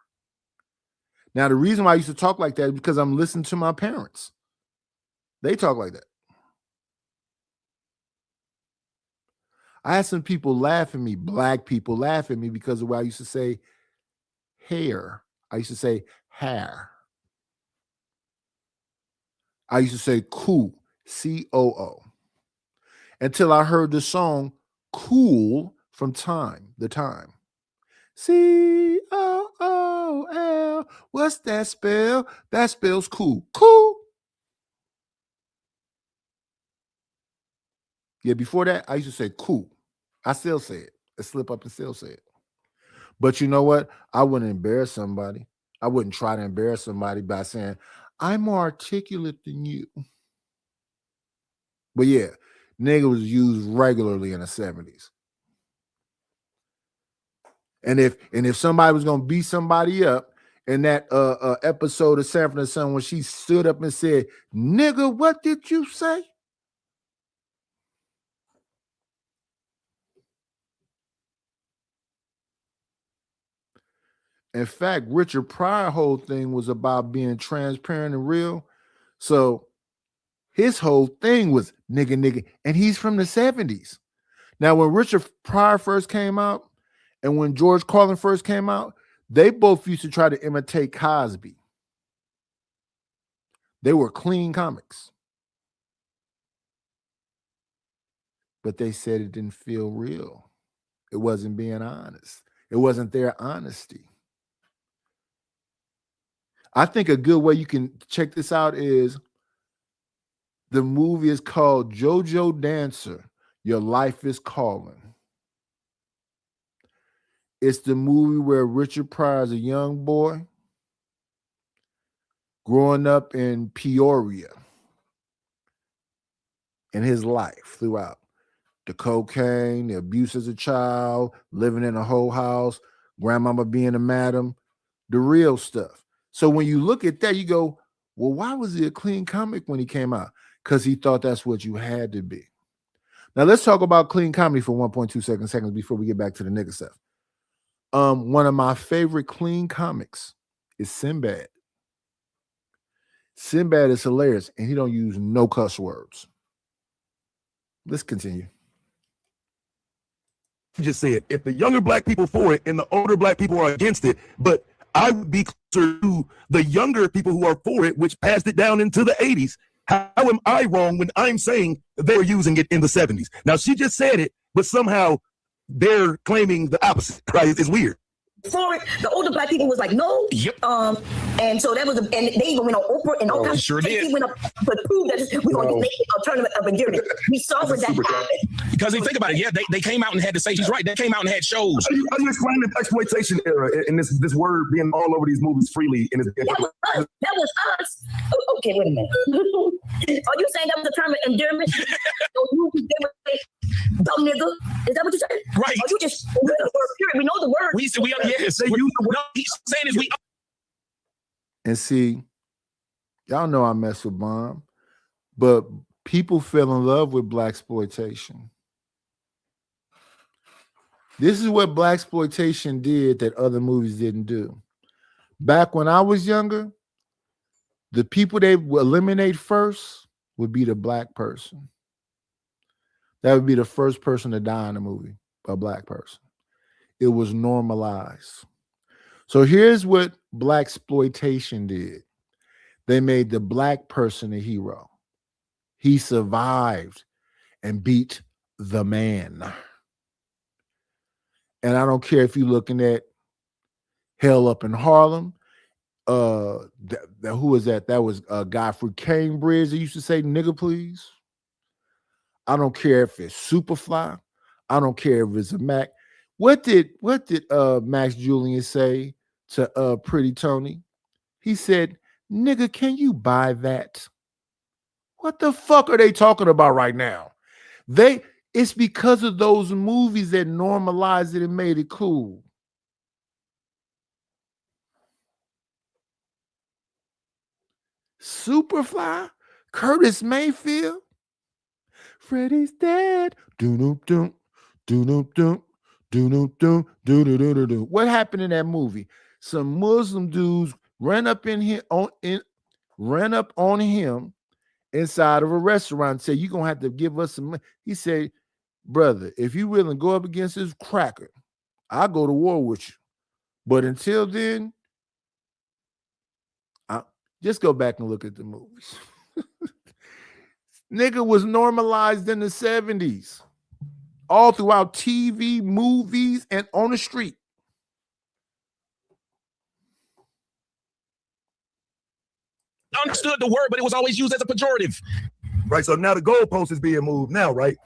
Now, the reason why I used to talk like that is because I'm listening to my parents. They talk like that. I had some people laugh at me, black people laugh at me because of why I used to say hair. I used to say hair. I used to say cool, C-O-O. Until I heard the song Cool from The Time. C-O-O-L. What's that spell? That spells cool. Cool. Yeah, before that, I used to say cool. I still say it. I slip up and still say it. But you know what? I wouldn't embarrass somebody. I wouldn't try to embarrass somebody by saying, I'm more articulate than you. But yeah, nigga was used regularly in the 70s. And if somebody was gonna beat somebody up in that episode of Sanford and Son when she stood up and said, nigga, what did you say? In fact, Richard Pryor's whole thing was about being transparent and real. So his whole thing was nigga, and he's from the 70s. Now, when Richard Pryor first came out and when George Carlin first came out, they both used to try to imitate Cosby. They were clean comics. But they said it didn't feel real. It wasn't being honest. It wasn't their honesty. I think a good way you can check this out is the movie is called JoJo Dancer, Your Life is Calling. It's the movie where Richard Pryor is a young boy growing up in Peoria in his life throughout. The cocaine, the abuse as a child, living in a whole house, grandmama being a madam, the real stuff. So when you look at that, you go, well, why was he a clean comic when he came out? Because he thought that's what you had to be. Now let's talk about clean comedy for 1.2 seconds before we get back to the nigga stuff. One of my favorite clean comics is Sinbad. Sinbad is hilarious, and he don't use no cuss words. Let's continue. Just said, if the younger black people for it and the older black people are against it, but I would be closer to the younger people who are for it, which passed it down into the 80s. How am I wrong when I'm saying they were using it in the 70s? Now, she just said it, but somehow they're claiming the opposite, right? It's weird. For it, the older black people was like, no. Yep. And so that was, and they even went on Oprah and all kinds of sure things. did. He went up to prove that we're going to make an alternative of endearment. We saw where that happened. Because they think about it, yeah, they came out and had to say, she's right, they came out and had shows. How do you explain the exploitation era and this word being all over these movies freely? That was us. Oh, okay, wait a minute. Are you saying that was a term of endearment? They would say, dumb nigga. Is that what you said? Right. Or you just know the word, period. We know the word. Yes, they use the word. No, he's saying is we. And see, y'all know I mess with Bomb, but people fell in love with blaxploitation. This is what blaxploitation did that other movies didn't do. Back when I was younger, the people they would eliminate first would be the black person. That would be the first person to die in the movie, a black person. It was normalized. So here's what blaxploitation did. They made the black person a hero. He survived and beat the man. And I don't care if you're looking at Hell Up in Harlem. Who was that? That was Godfrey Cambridge. They used to say, nigga, please. I don't care if it's Superfly. I don't care if it's a Mac. What did Max Julian say to Pretty Tony? He said, nigga, can you buy that? What the fuck are they talking about right now? It's because of those movies that normalized it and made it cool. Superfly, Curtis Mayfield, Freddie's dead. Do-do-do, do-do-do, do-do-do, do-do-do-do-do. What happened in that movie? Some Muslim dudes ran up on him inside of a restaurant and said, you're going to have to give us some money. He said, brother, if you willing to go up against this cracker, I'll go to war with you. But until then, just go back and look at the movies. Nigga was normalized in the 70s, all throughout TV, movies, and on the street. Understood the word, but it was always used as a pejorative. Right. So now the goalpost is being moved now, right?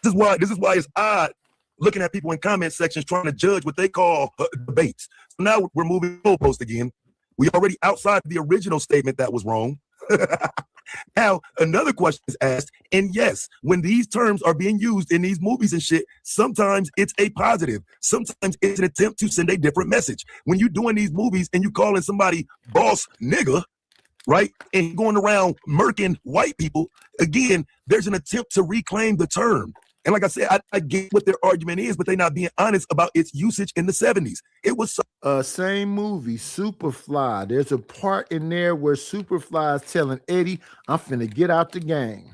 This is why it's odd looking at people in comment sections trying to judge what they call debates. So now we're moving the goalpost again. We already outside the original statement that was wrong. Now, another question is asked, and yes, when these terms are being used in these movies and shit, sometimes it's a positive. Sometimes it's an attempt to send a different message. When you're doing these movies and you calling somebody boss nigga, right, and going around murking white people, again, there's an attempt to reclaim the term. And like I said, I get what their argument is, but they're not being honest about its usage in the 70s. It was same movie, Superfly. There's a part in there where Superfly is telling Eddie, I'm finna get out the game.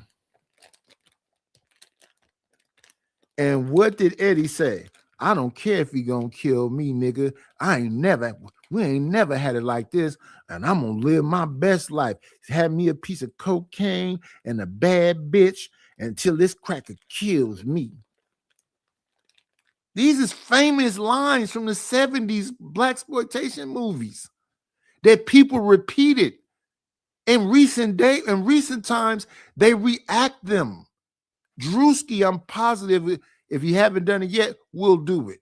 And what did Eddie say? I don't care if he gonna kill me, nigga. We ain't never had it like this, and I'm gonna live my best life. Have me a piece of cocaine and a bad bitch until this cracker kills me. These is famous lines from the 70s blaxploitation movies that people repeated. In recent times, they react them. Drewski, I'm positive if you haven't done it yet, we'll do it.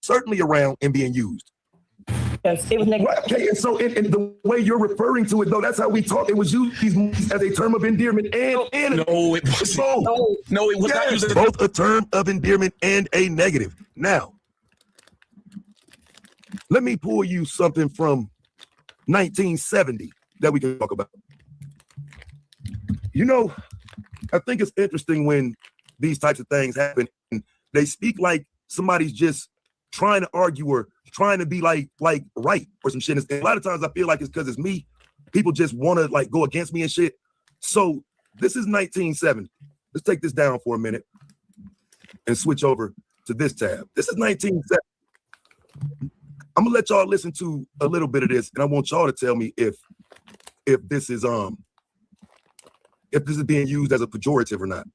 Certainly around and being used. Yes, it was negative. Okay, and so in the way you're referring to it, though, that's how we talk. It was used these movies as a term of endearment and no, it wasn't. No, it was not used as both a term of endearment and a negative. Now, let me pull you something from 1970 that we can talk about. You know, I think it's interesting when these types of things happen. They speak like somebody's just trying to argue or trying to be like right or some shit. And a lot of times I feel like it's because it's me. People just want to like go against me and shit. So this is 1970. Let's take this down for a minute and switch over to this tab. This is 1970. I'm gonna let y'all listen to a little bit of this, and I want y'all to tell me if this is being used as a pejorative or not.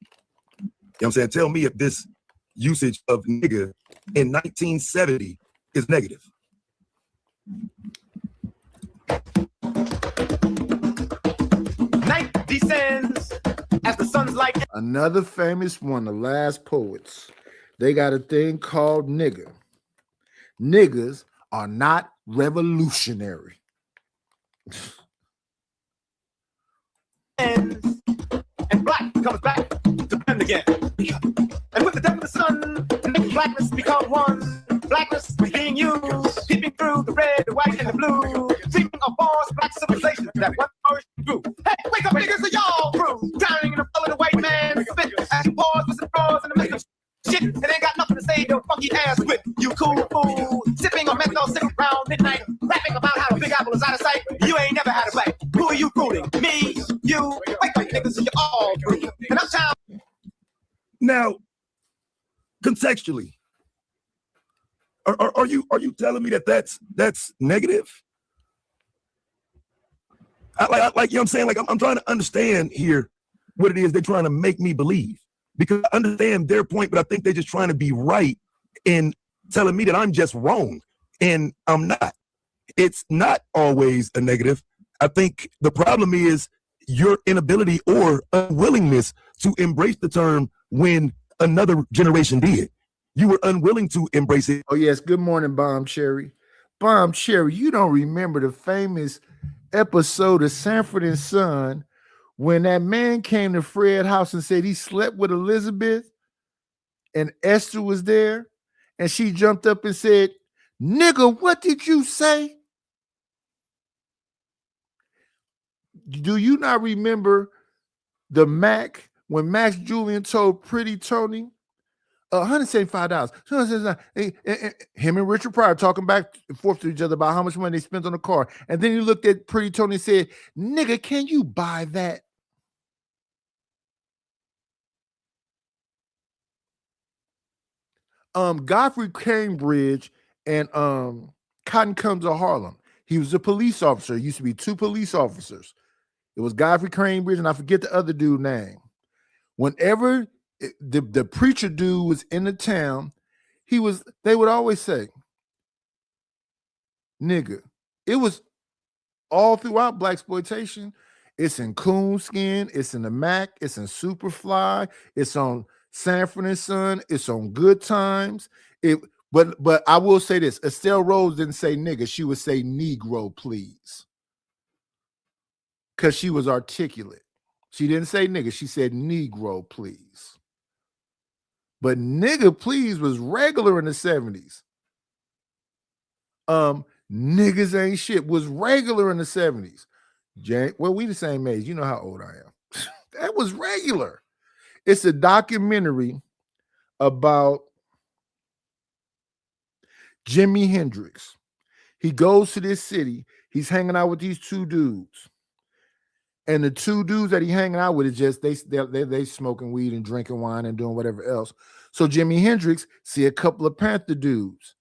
You know what I'm saying? Tell me if this usage of nigga in 1970 is negative. Night descends as the sun's light. Another famous one, the last poets. They got a thing called nigger. Niggas are not revolutionary. And black comes back to bend again. And with the death of the sun, blackness become one. Blackness being used, peeping through the red, the white, and the blue. Dreaming of false black civilization that one first grew. Hey, wake up, niggas, of y'all crew. Drowning in the flow of the white man's spit. As you pause with some drawers in the midst of shit. And ain't got nothing to say, your funky ass with. You cool fool. Sipping on menthol, sitting around midnight. Rapping about how the Big Apple is out of sight. You ain't never had a fight. Who are you fooling? Me? You? Wake up, niggas, of you all crew. And I'm tired. Now, contextually, are you telling me that that's negative? Like you know what I'm saying? Like I'm trying to understand here what it is they're trying to make me believe, because I understand their point, but I think they're just trying to be right in telling me that I'm just wrong, and I'm not. It's not always a negative. I think the problem is your inability or unwillingness to embrace the term when another generation did. You were unwilling to embrace it. Oh, yes. Good morning, Bomb Cherry. Bomb Cherry, you don't remember the famous episode of Sanford and Son when that man came to Fred's house and said he slept with Elizabeth and Esther was there, and she jumped up and said, "Nigga, what did you say?" Do you not remember the Mac when Max Julian told Pretty Tony $175? Him and Richard Pryor talking back and forth to each other about how much money they spent on the car. And then he looked at Pretty Tony and said, "Nigga, can you buy that?" Godfrey Cambridge and Cotton Comes to Harlem. He was a police officer. It used to be two police officers. It was Godfrey Cambridge, and I forget the other dude's name. Whenever the preacher dude was in the town, they would always say, "Nigga." It was all throughout blaxploitation. It's in Coonskin, it's in the Mac, it's in Superfly, it's on Sanford and Son, it's on Good Times. But I will say this: Estelle Rose didn't say nigga, she would say Negro, please. Because she was articulate. She didn't say nigga, she said Negro, please. But nigga, please was regular in the 70s. Niggas ain't shit was regular in the 70s. Well, we the same age. You know how old I am. That was regular. It's a documentary about Jimi Hendrix. He goes to this city. He's hanging out with these two dudes. And the two dudes that he hanging out with is just they smoking weed and drinking wine and doing whatever else. So Jimi Hendrix see a couple of Panther dudes,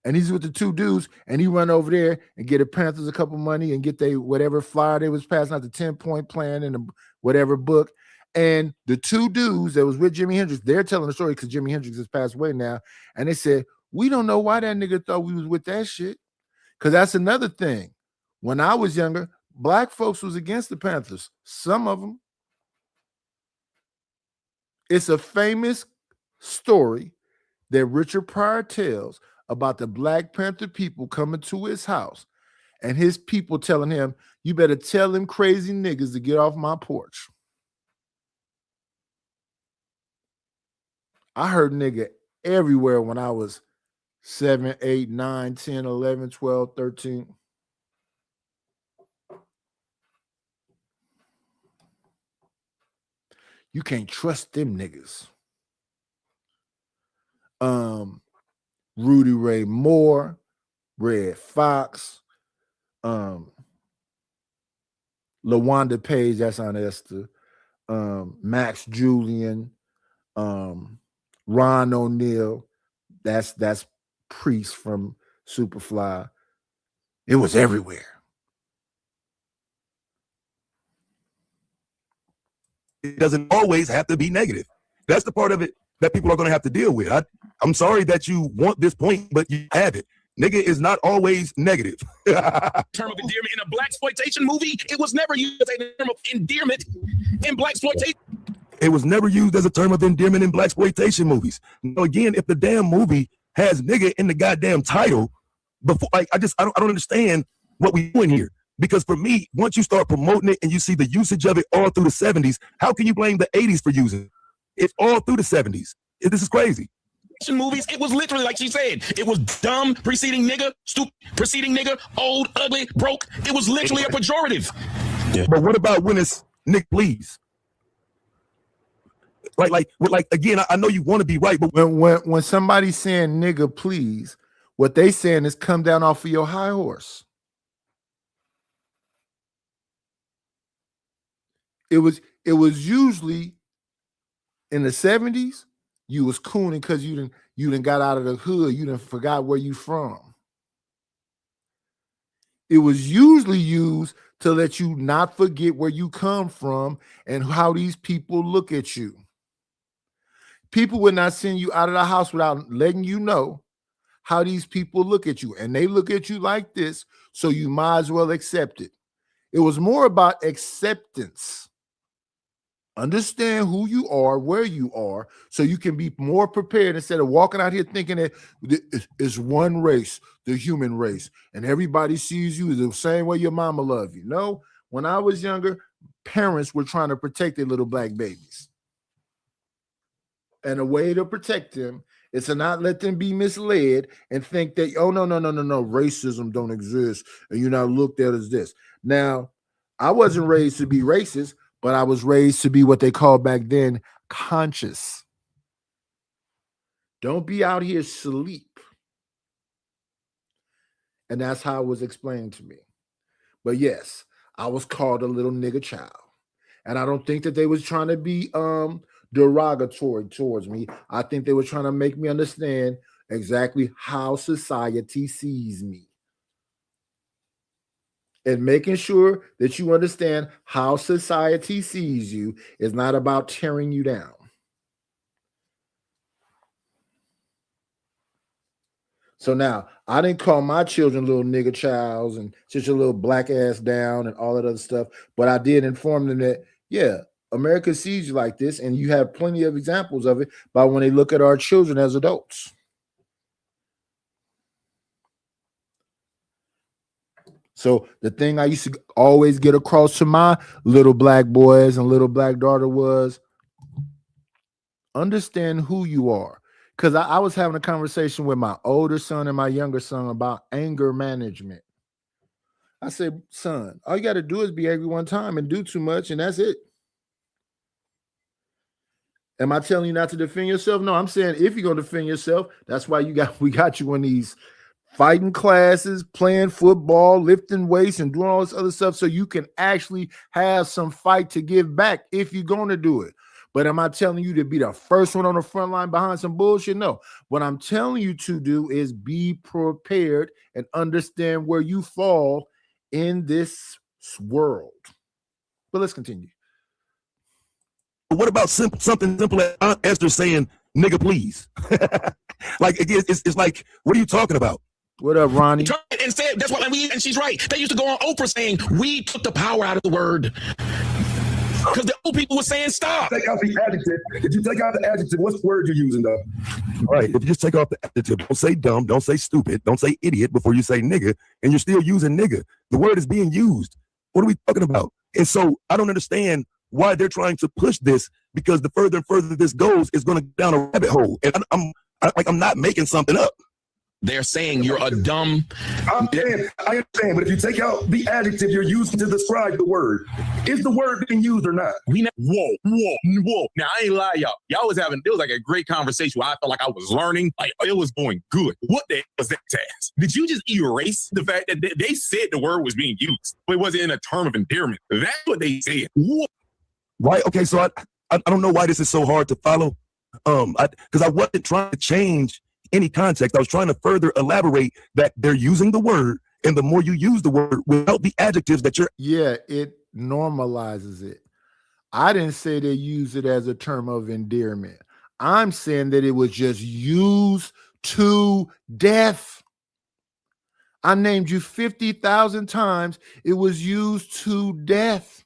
and he's with the two dudes, and he run over there and get the Panthers a couple money and get they whatever flyer they was passing out, the 10-point plan and the whatever book. And the two dudes that was with Jimi Hendrix, they're telling the story because Jimi Hendrix has passed away now, and they said, "We don't know why that nigga thought we was with that shit." Because that's another thing. When I was younger, black folks was against the Panthers. Some of them. It's a famous story that Richard Pryor tells about the Black Panther people coming to his house and his people telling him, "You better tell them crazy niggas to get off my porch." I heard nigga everywhere when I was 7, 8, 9, 10, 11, 12, 13. You can't trust them niggas. Rudy Ray Moore, Red Fox, LaWanda Page, that's Aunt Esther, Max Julian, Ron O'Neal, that's Priest from Superfly. It was everywhere. It doesn't always have to be negative. That's the part of it that people are going to have to deal with. I'm sorry that you want this point, but you have it. Nigga is not always negative. Term of endearment in a blaxploitation movie, it was never used as a term of endearment in blaxploitation. It was never used as a term of endearment in blaxploitation movies. Now, again, if the damn movie has nigga in the goddamn title, before I don't understand what we're doing here. Because for me, once you start promoting it and you see the usage of it all through the 70s, how can you blame the 80s for using it? It's all through the 70s. This is crazy. Movies, it was literally like she said, it was dumb, preceding nigga, stupid, preceding nigga, old, ugly, broke. It was literally a pejorative. Yeah. But what about when it's Nick, please? Like again, I know you want to be right, but when somebody's saying nigga, please, what they saying is come down off of your high horse. It was usually In the 70s, you was cooning because you didn't got out of the hood. You didn't forgot where you from. It was usually used to let you not forget where you come from and how these people look at you. People would not send you out of the house without letting you know how these people look at you. And they look at you like this, so you might as well accept it. It was more about acceptance. Understand who you are, where you are, so you can be more prepared instead of walking out here thinking that it's one race, the human race, and everybody sees you the same way your mama loved you. No, when I was younger, parents were trying to protect their little black babies. And a way to protect them is to not let them be misled and think that, oh, no, racism don't exist, and you're not looked at as this. Now, I wasn't raised to be racist, but I was raised to be what they called back then conscious. Don't be out here asleep. And that's how it was explained to me. But yes, I was called a little nigger child. And I don't think that they was trying to be derogatory towards me. I think they were trying to make me understand exactly how society sees me. And making sure that you understand how society sees you is not about tearing you down. So now, I didn't call my children little nigger childs and sit your little black ass down and all that other stuff, but I did inform them that, yeah, America sees you like this, and you have plenty of examples of it by when they look at our children as adults. So the thing I used to always get across to my little black boys and little black daughter was understand who you are. Because I was having a conversation with my older son and my younger son about anger management. I said, son, all you got to do is be angry one time and do too much, and that's it. Am I telling you not to defend yourself? No, I'm saying if you're going to defend yourself, that's why we got you in these fighting classes, playing football, lifting weights, and doing all this other stuff so you can actually have some fight to give back if you're going to do it. But am I telling you to be the first one on the front line behind some bullshit? No. What I'm telling you to do is be prepared and understand where you fall in this world. But let's continue. What about something simple as Aunt Esther saying, nigga, please? Like, it's like, what are you talking about? What up, Ronnie? And said, that's what and she's right. They used to go on Oprah saying, we took the power out of the word. Because the old people were saying stop. Take out the adjective. If you take out the adjective, what's the word you're using, though? All right, if you just take off the adjective, don't say dumb, don't say stupid, don't say idiot before you say nigga, and you're still using nigga. The word is being used. What are we talking about? And so I don't understand why they're trying to push this, because the further and further this goes, it's going to go down a rabbit hole. And I'm not making something up. They're saying you're a dumb. I understand, but if you take out the adjective you're using to describe the word, is the word being used or not? Whoa. Now, I ain't lie, y'all. Y'all was having, it was like a great conversation where I felt like I was learning. Like, it was going good. What the hell was that task? Did you just erase the fact that they said the word was being used, but it wasn't in a term of endearment? That's what they said. Whoa. Right, okay, so I don't know why this is so hard to follow. Because I wasn't trying to change any context. I was trying to further elaborate that they're using the word, and the more you use the word without the adjectives that you're... Yeah, it normalizes it. I didn't say they use it as a term of endearment. I'm saying that it was just used to death. I named you 50,000 times. It was used to death.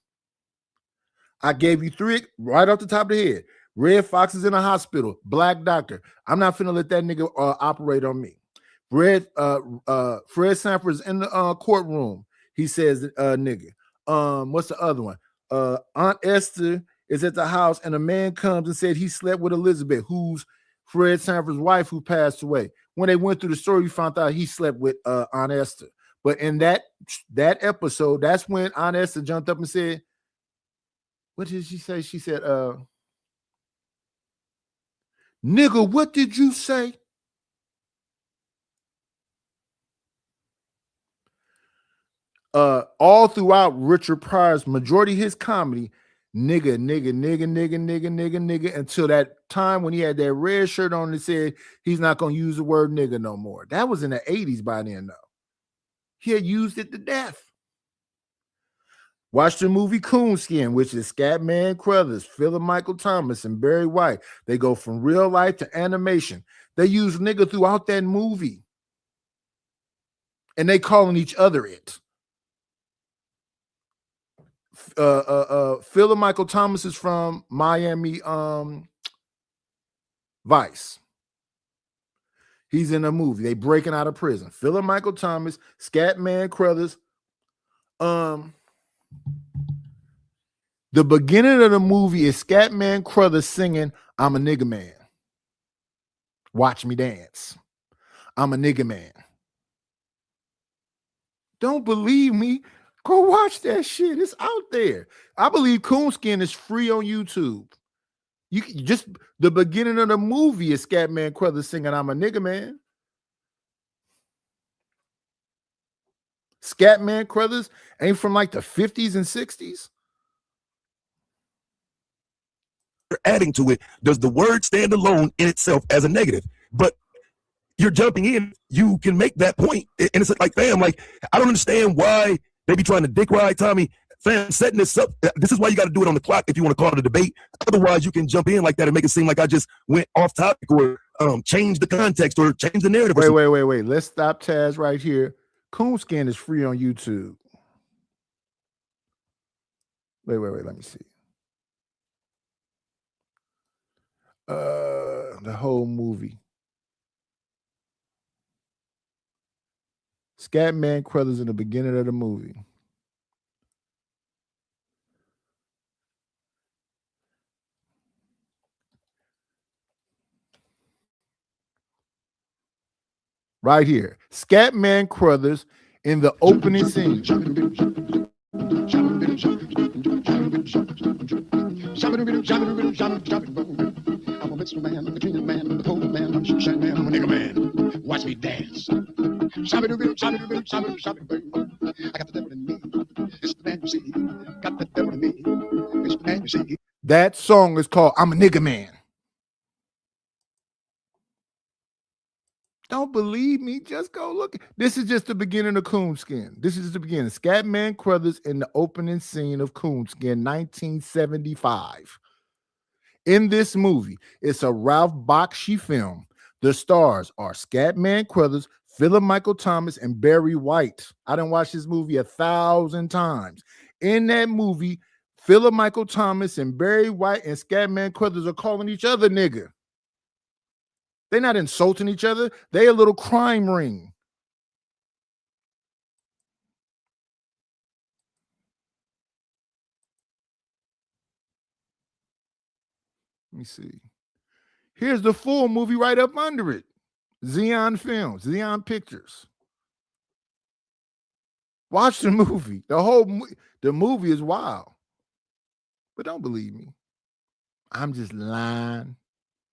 I gave you 3 right off the top of the head. Red Fox is in a hospital. Black doctor. I'm not finna let that nigga operate on me. Fred Sanford is in the courtroom. He says, nigga. What's the other one? Aunt Esther is at the house, and a man comes and said he slept with Elizabeth, who's Fred Sanford's wife, who passed away. When they went through the story, we found out he slept with Aunt Esther. But in that episode, that's when Aunt Esther jumped up and said, what did she say? She said, nigga, what did you say? All throughout Richard Pryor's majority of his comedy, nigga, until that time when he had that red shirt on and said he's not going to use the word nigga no more. That was in the 80s by then, though. He had used it to death. Watch the movie Coonskin, which is Scatman Crothers, Philip Michael Thomas, and Barry White. They go from real life to animation. They use nigga throughout that movie. And they calling each other it. Philip Michael Thomas is from Miami Vice. He's in a movie. They breaking out of prison. Philip Michael Thomas, Scatman Crothers. The beginning of the movie is Scatman Crothers singing, "I'm a nigga man. Watch me dance. I'm a nigga man." Don't believe me? Go watch that shit. It's out there. I believe Coonskin is free on YouTube. You can just the beginning of the movie is Scatman Crothers singing, "I'm a nigga man." Scatman Crothers ain't from like the 50s and 60s. Adding to it, does the word stand alone in itself as a negative? But you're jumping in, you can make that point. And it's like, fam, like, I don't understand why they be trying to dick ride Tommy. Fam, setting this up, this is why you got to do it on the clock if you want to call it a debate. Otherwise, you can jump in like that and make it seem like I just went off topic or change the context or change the narrative. Wait. Let's stop Taz right here. Coonskin is free on YouTube. Wait. Let me see. The whole movie. Scatman Crothers in the beginning of the movie. Right here. Scatman Crothers in the opening scene. I'm a Mr. Man, the king man, the poor man, I'm a shine man, I'm a nigga man. Watch me dance. I got the devil in me. It's the man you see. Got the devil in me. It's the man you see. That song is called "I'm a Nigga Man." Don't believe me? Just go look. This is just the beginning of Coonskin. This is the beginning. Scatman Crothers in the opening scene of Coonskin, 1975. In this movie, it's a Ralph Bakshi film. The stars are Scatman Crothers, Philip Michael Thomas, and Barry White. I done watched this movie 1,000 times. In that movie, Philip Michael Thomas and Barry White and Scatman Crothers are calling each other nigga. They're not insulting each other. They a little crime ring. Let me see. Here's the full movie right up under it. Xeon Films, Xeon Pictures. Watch the movie. The movie is wild. But don't believe me. I'm just lying.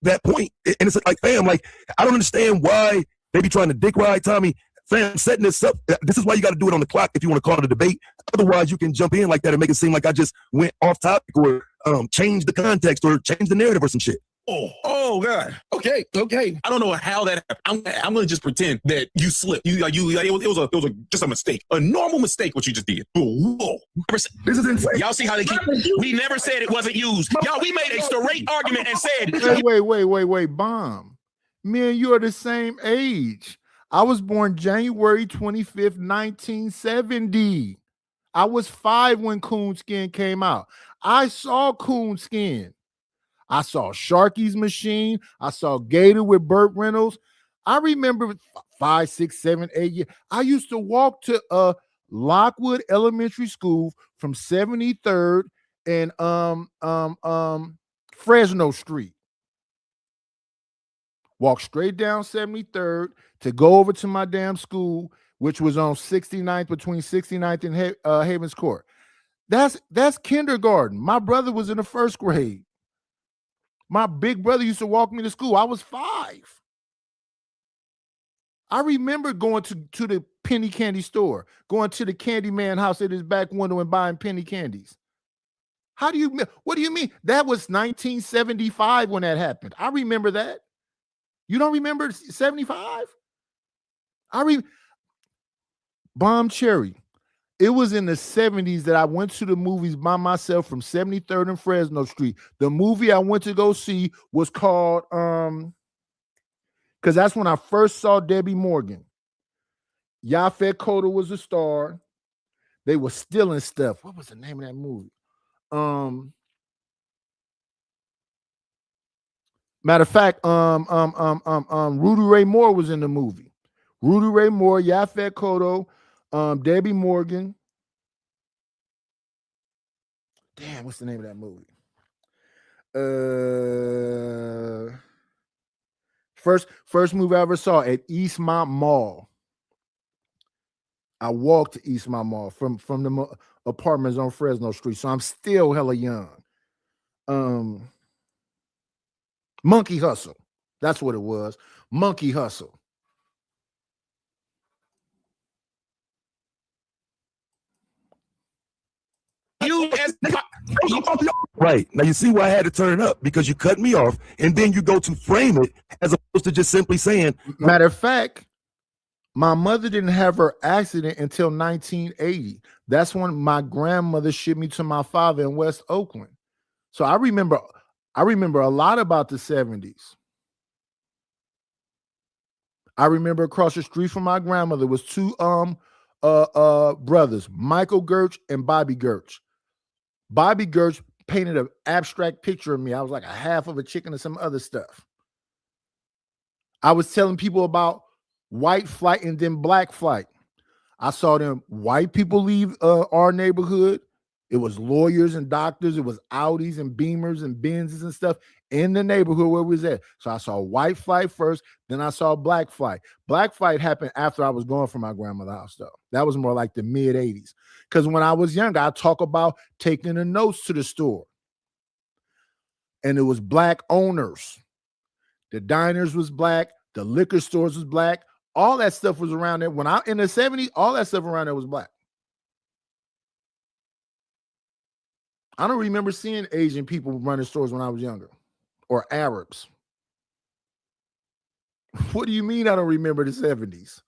That point, and it's like, fam, like, I don't understand why they be trying to dick ride Tommy. Fam, setting this up, this is why you got to do it on the clock if you want to call it a debate. Otherwise, you can jump in like that and make it seem like I just went off topic or change the context or change the narrative or some shit. Oh God. Okay. I don't know how that happened. I'm gonna just pretend that you slipped. It was just a mistake, a normal mistake. What you just did. Whoa. This is insane. Y'all see how they keep? We never said it wasn't used. Y'all, we made a straight argument and said. Wait, Bomb. Me and you are the same age. I was born January 25th, 1970. I was 5 when Coonskin came out. I saw Coonskin. I saw Sharky's Machine. I saw Gator with Burt Reynolds. I remember 5, 6, 7, 8 years. I used to walk to Lockwood Elementary School from 73rd and Fresno Street. Walk straight down 73rd to go over to my damn school, which was on 69th, between 69th and Havens Court. That's kindergarten. My brother was in the 1st grade. My big brother used to walk me to school. I was 5. I remember going to the penny candy store, going to the Candyman house at his back window and buying penny candies. What do you mean? That was 1975 when that happened. I remember that. You don't remember 75? Bomb Cherry. It was in the 70s that I went to the movies by myself from 73rd and Fresno Street. The movie I went to go see was called because that's when I first saw Debbie Morgan. Yaphet Kotto was a star. They were stealing stuff. What was the name of that movie? Matter of fact, Rudy Ray Moore was in the movie. Rudy Ray Moore, Yaphet Kotto, Debbie Morgan. Damn, what's the name of that movie? First movie I ever saw at Eastmont Mall. I walked to Eastmont Mall from the apartments on Fresno Street, so I'm still hella young. Monkey Hustle. That's what it was. Monkey Hustle. Right. Now you see why I had to turn it up, because you cut me off and then you go to frame it as opposed to just simply saying. Matter of fact, my mother didn't have her accident until 1980. That's when my grandmother shipped me to my father in West Oakland. So I remember a lot about the 70s. I remember across the street from my grandmother was two brothers, Michael Gertz and Bobby Gertz. Bobby Gertz painted an abstract picture of me. I was like a half of a chicken and some other stuff. I was telling people about white flight and then black flight. I saw them white people leave our neighborhood. It was lawyers and doctors. It was Audis and Beamers and Benzes and stuff in the neighborhood where we was at. So I saw white flight first, then I saw black flight. Black flight happened after I was going from my grandmother's house, though. That was more like the mid 80s. Because when I was younger, I talk about taking the notes to the store. And it was black owners. The diners was black. The liquor stores was black. All that stuff was around there. When I in the 70s, all that stuff around there was black. I don't remember seeing Asian people running stores when I was younger, or Arabs. What do you mean I don't remember the 70s?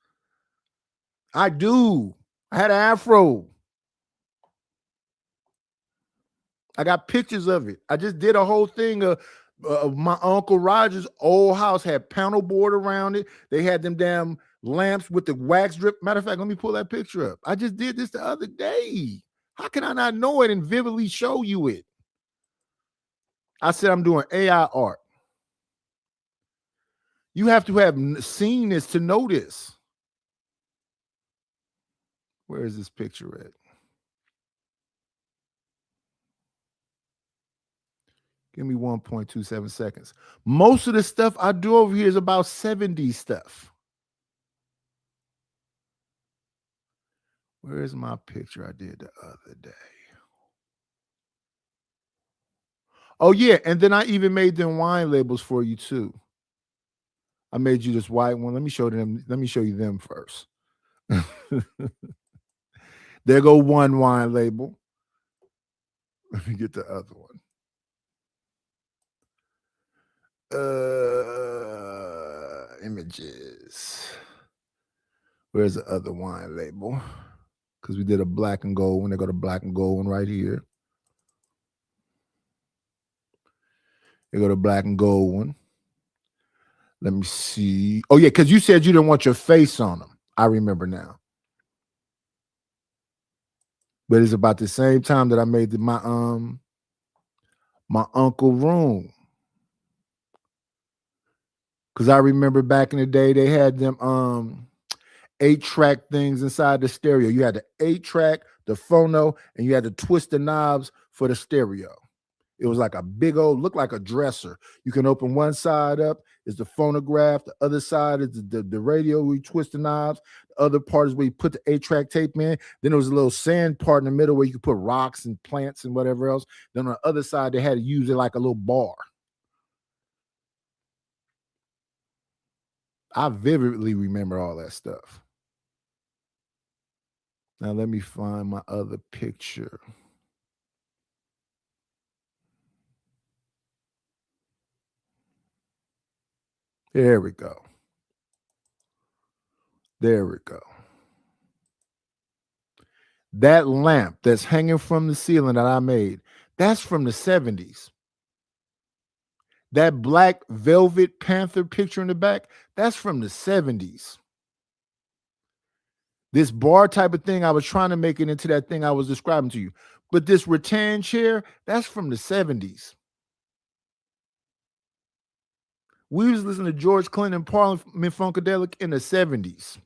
I do. I had an afro. I got pictures of it. I just did a whole thing of my Uncle Roger's old house had panel board around it. They had them damn lamps with the wax drip. Matter of fact, let me pull that picture up. I just did this the other day. How can I not know it and vividly show you it? I said I'm doing AI art. You have to have seen this to know this. Where is this picture at? Give me 1.27 seconds. Most of the stuff I do over here is about 70s stuff. Where is my picture I did the other day? Oh, yeah. And then I even made them wine labels for you, too. I made you this white one. Let me show them. Let me show you them first. There go one wine label. Let me get the other one. Images. Where's the other wine label? Because we did a black and gold one. They got a black and gold one right here. They got a black and gold one. Let me see. Oh, yeah, because you said you didn't want your face on them. I remember now. But it's about the same time that I made my uncle room. Because I remember back in the day, they had them 8-track things inside the stereo. You had the 8-track, the phono, and you had to twist the knobs for the stereo. It was like a big old, looked like a dresser. You can open one side up, is the phonograph. The other side is the radio where you twist the knobs. The other part is where you put the 8-track tape in. Then there was a little sand part in the middle where you could put rocks and plants and whatever else. Then on the other side, they had to use it like a little bar. I vividly remember all that stuff. Now let me find my other picture. There we go. There we go. That lamp that's hanging from the ceiling that I made, that's from the 70s. That black velvet panther picture in the back, that's from the 70s. This bar type of thing, I was trying to make it into that thing I was describing to you. But this rattan chair, that's from the 70s. We was listening to George Clinton, Parliament Funkadelic in the 70s.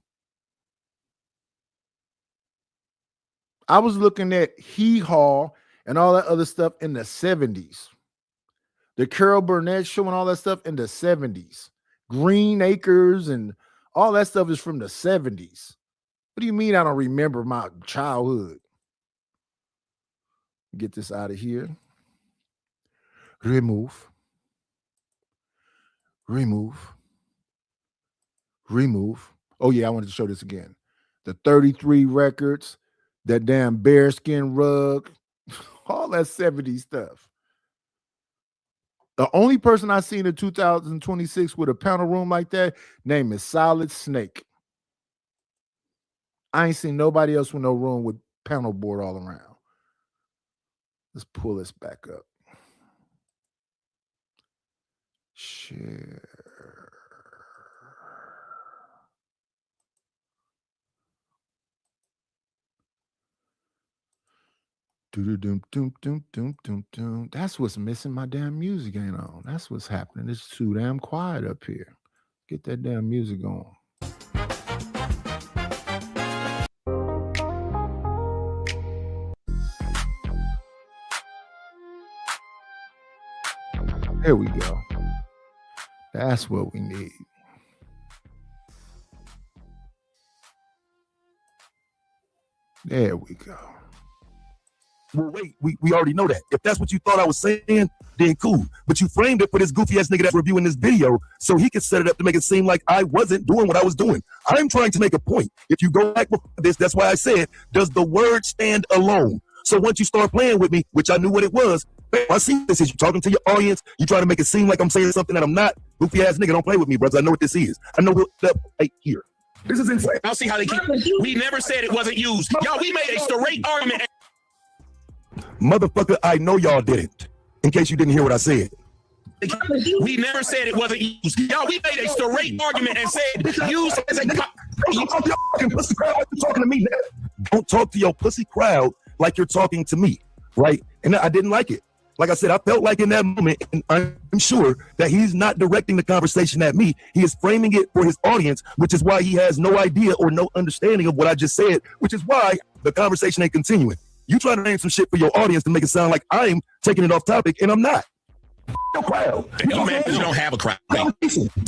I was looking at Hee Haw and all that other stuff in the 70s. The Carol Burnett show and all that stuff in the 70s. Green Acres and all that stuff is from the 70s. What do you mean I don't remember my childhood? Get this out of here. Remove. Oh, yeah, I wanted to show this again. The 33 records, that damn bearskin rug, all that 70s stuff. The only person I seen in 2026 with a panel room like that, name is Solid Snake. I ain't seen nobody else with no room with panel board all around. Let's pull this back up. Share. That's what's missing. My damn music ain't on. That's what's happening. It's too damn quiet up here. Get that damn music on. There we go. That's what we need. There we go. Well, wait, we already know that. If that's what you thought I was saying, then cool. But you framed it for this goofy ass nigga that's reviewing this video so he could set it up to make it seem like I wasn't doing what I was doing. I'm trying to make a point. If you go back before this, that's why I said, does the word stand alone? So once you start playing with me, which I knew what it was, I see this is you talking to your audience. You trying to make it seem like I'm saying something that I'm not. Goofy ass nigga, don't play with me, brothers. I know what this is. I know what right here. This is insane. I'll see how they keep. We never said it wasn't used. Y'all, we made a straight argument. Motherfucker, I know y'all didn't. In case you didn't hear what I said. We never said it wasn't used. Y'all, we made a straight argument and said use as a. Don't talk to your fucking pussy crowd like you're talking to me. Don't talk to your pussy crowd like you're talking to me, right? And I didn't like it. Like I said, I felt like in that moment, and I'm sure that he's not directing the conversation at me. He is framing it for his audience, which is why he has no idea or no understanding of what I just said, which is why the conversation ain't continuing. You trying to name some shit for your audience to make it sound like I'm taking it off topic, and I'm not. Your crowd. You're mad because you don't have a crowd.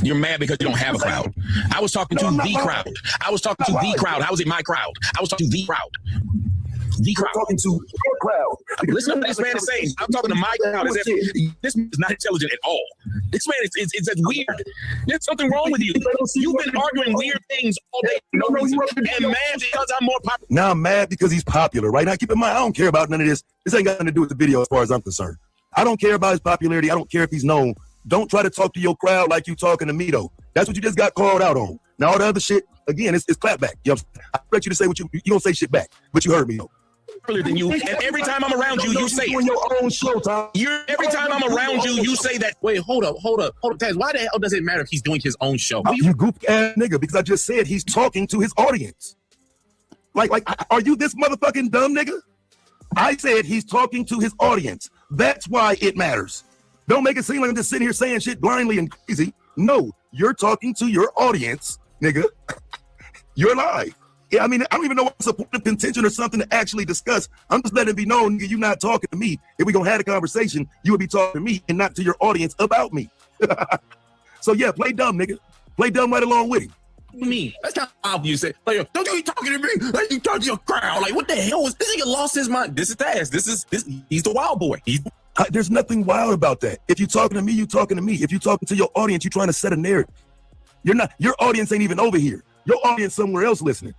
You're mad because you don't have a crowd. I was talking to the crowd. I was talking to the crowd. How was it my crowd? I was talking to the crowd. The crowd. Talking to your crowd. Listen to what this man is saying. I'm talking to my crowd as if this man is not intelligent at all. This man is it's weird. There's something wrong with you. You've been arguing weird things all day. And mad because I'm more popular. Now I'm mad because he's popular, right? Now keep in mind, I don't care about none of this. This ain't got nothing to do with the video as far as I'm concerned. I don't care about his popularity. I don't care if he's known. Don't try to talk to your crowd like you talking to me, though. That's what you just got called out on. Now all the other shit, again, it's clapback. You know, I expect you to say what you don't say shit back, but you heard me, though. Than you, and every time I'm around you, you say it. Your own show, Tom. Every time I'm around you, you say that. Wait, hold up, Taz. Why the hell does it matter if he's doing his own show? You goofy ass nigga, because I just said he's talking to his audience. Like, are you this motherfucking dumb nigga? I said he's talking to his audience. That's why it matters. Don't make it seem like I'm just sitting here saying shit blindly and crazy. No, you're talking to your audience, nigga. You're live. Yeah, I mean, I don't even know what's a point of contention or something to actually discuss. I'm just letting it be known, nigga, you're not talking to me. If we're going to have a conversation, you would be talking to me and not to your audience about me. So, yeah, play dumb, nigga. Play dumb right along with him. Me. That's not how you say, like, don't you be talking to me like you talk to your crowd. Like, what the hell is this nigga lost his mind? This is Taz. He's the wild boy. There's nothing wild about that. If you're talking to me, you talking to me. If you're talking to your audience, you're trying to set a narrative. You're not, your audience ain't even over here. Your audience somewhere else listening.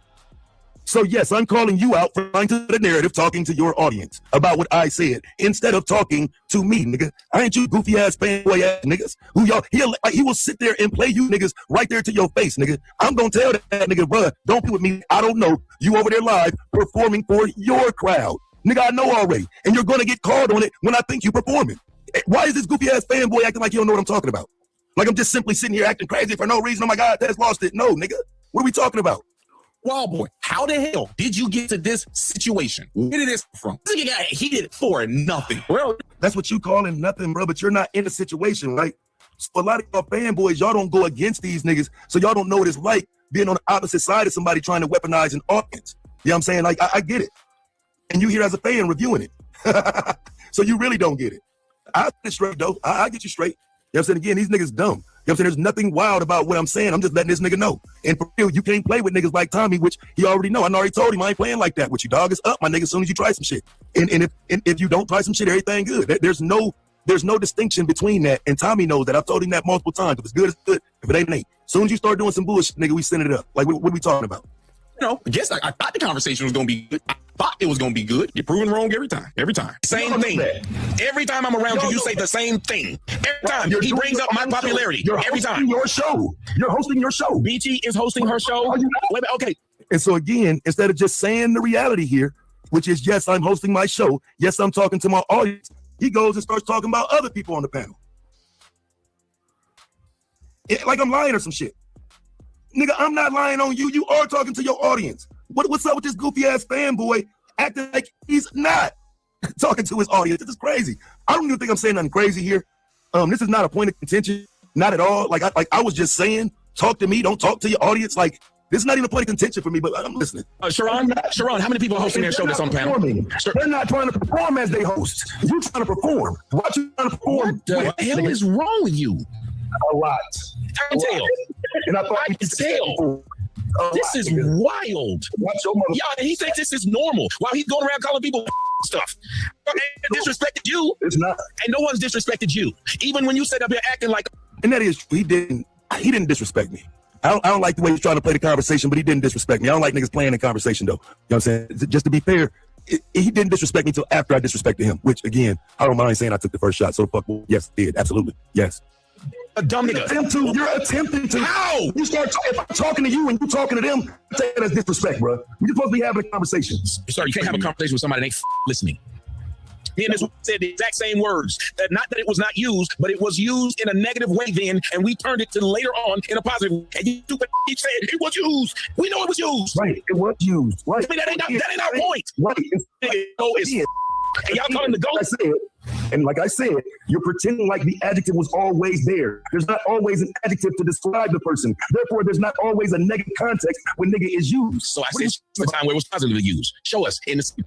So yes, I'm calling you out for trying to the narrative, talking to your audience about what I said instead of talking to me, nigga. I ain't you goofy ass fanboy ass niggas who he will sit there and play you niggas right there to your face, nigga. I'm gonna tell that nigga, bruh, don't be with me. I don't know. You over there live performing for your crowd, nigga. I know already, and you're gonna get called on it when I think you performing. Why is this goofy ass fanboy acting like you don't know what I'm talking about? Like I'm just simply sitting here acting crazy for no reason. Oh my God, Tez lost it. No, nigga. What are we talking about? Wild boy, how the hell did you get to this situation? Where did this come from? This nigga got heated for nothing. Well, that's what you calling nothing, bro, but you're not in a situation, right? So a lot of y'all fanboys, y'all don't go against these niggas, so y'all don't know what it's like being on the opposite side of somebody trying to weaponize an audience. You know what I'm saying? Like, I get it. And you here as a fan reviewing it. So you really don't get it. I get it straight, though. I get you straight. You know what I'm saying? Again, these niggas dumb. You know what I'm saying? There's nothing wild about what I'm saying. I'm just letting this nigga know. And for real, you can't play with niggas like Tommy, which he already know. I already told him I ain't playing like that with you, dog. It's up, my nigga, as soon as you try some shit. And if you don't try some shit, everything good. There's no distinction between that. And Tommy knows that. I've told him that multiple times. If it's good, it's good. If it ain't, it ain't. As soon as you start doing some bullshit, nigga, we send it up. Like, what are we talking about? You know, I guess I thought the conversation was going to be good. I thought it was going to be good. You're proven wrong every time. Every time. Same thing. Every time I'm around you, you say the same thing. Every time. He brings up my popularity. Every time. Your show. You're hosting your show. BG is hosting her show. Wait, okay. And so again, instead of just saying the reality here, which is, yes, I'm hosting my show. Yes, I'm talking to my audience. He goes and starts talking about other people on the panel. Like I'm lying or some shit. Nigga, I'm not lying on you. You are talking to your audience. What's up with this goofy ass fanboy acting like he's not talking to his audience? This is crazy. I don't even think I'm saying nothing crazy here. This is not a point of contention, not at all. Like I was just saying, talk to me, don't talk to your audience. Like this is not even a point of contention for me, but I'm listening. Sharon, how many people are hosting their show that's on panel? They're not trying to perform as they host. You're trying to perform. What you trying to perform? What the hell is wrong with you? A lot. Tell. And I thought I can tell. This is wild. Yeah, and he thinks this is normal while he's going around calling people stuff. And disrespected you. It's not. And no one's disrespected you. Even when you sit up here acting like. And that is, he didn't disrespect me. I don't like the way he's trying to play the conversation, but he didn't disrespect me. I don't like niggas playing the conversation though. You know what I'm saying? Just to be fair, he didn't disrespect me until after I disrespected him, which again, I don't mind saying I took the first shot. So fuck, yes, did. Absolutely. Yes. A dumb nigga. You're attempting to. How? You start if I'm talking to you and you talking to them, take that as disrespect, bro. You're supposed to be having a conversation. Sorry, you can't have a conversation with somebody that ain't listening. Me and this said the exact same words. Not that it was not used, but it was used in a negative way then, and we turned it to later on in a positive way. And you keep saying it was used. We know it was used. Right, it was used. Right. I mean, that ain't our point. Right. And y'all calling the GOAT? And like I said, you're pretending like the adjective was always there. There's not always an adjective to describe the person. Therefore, there's not always a negative context when nigga is used. So I said the time where it was positively used. Show us.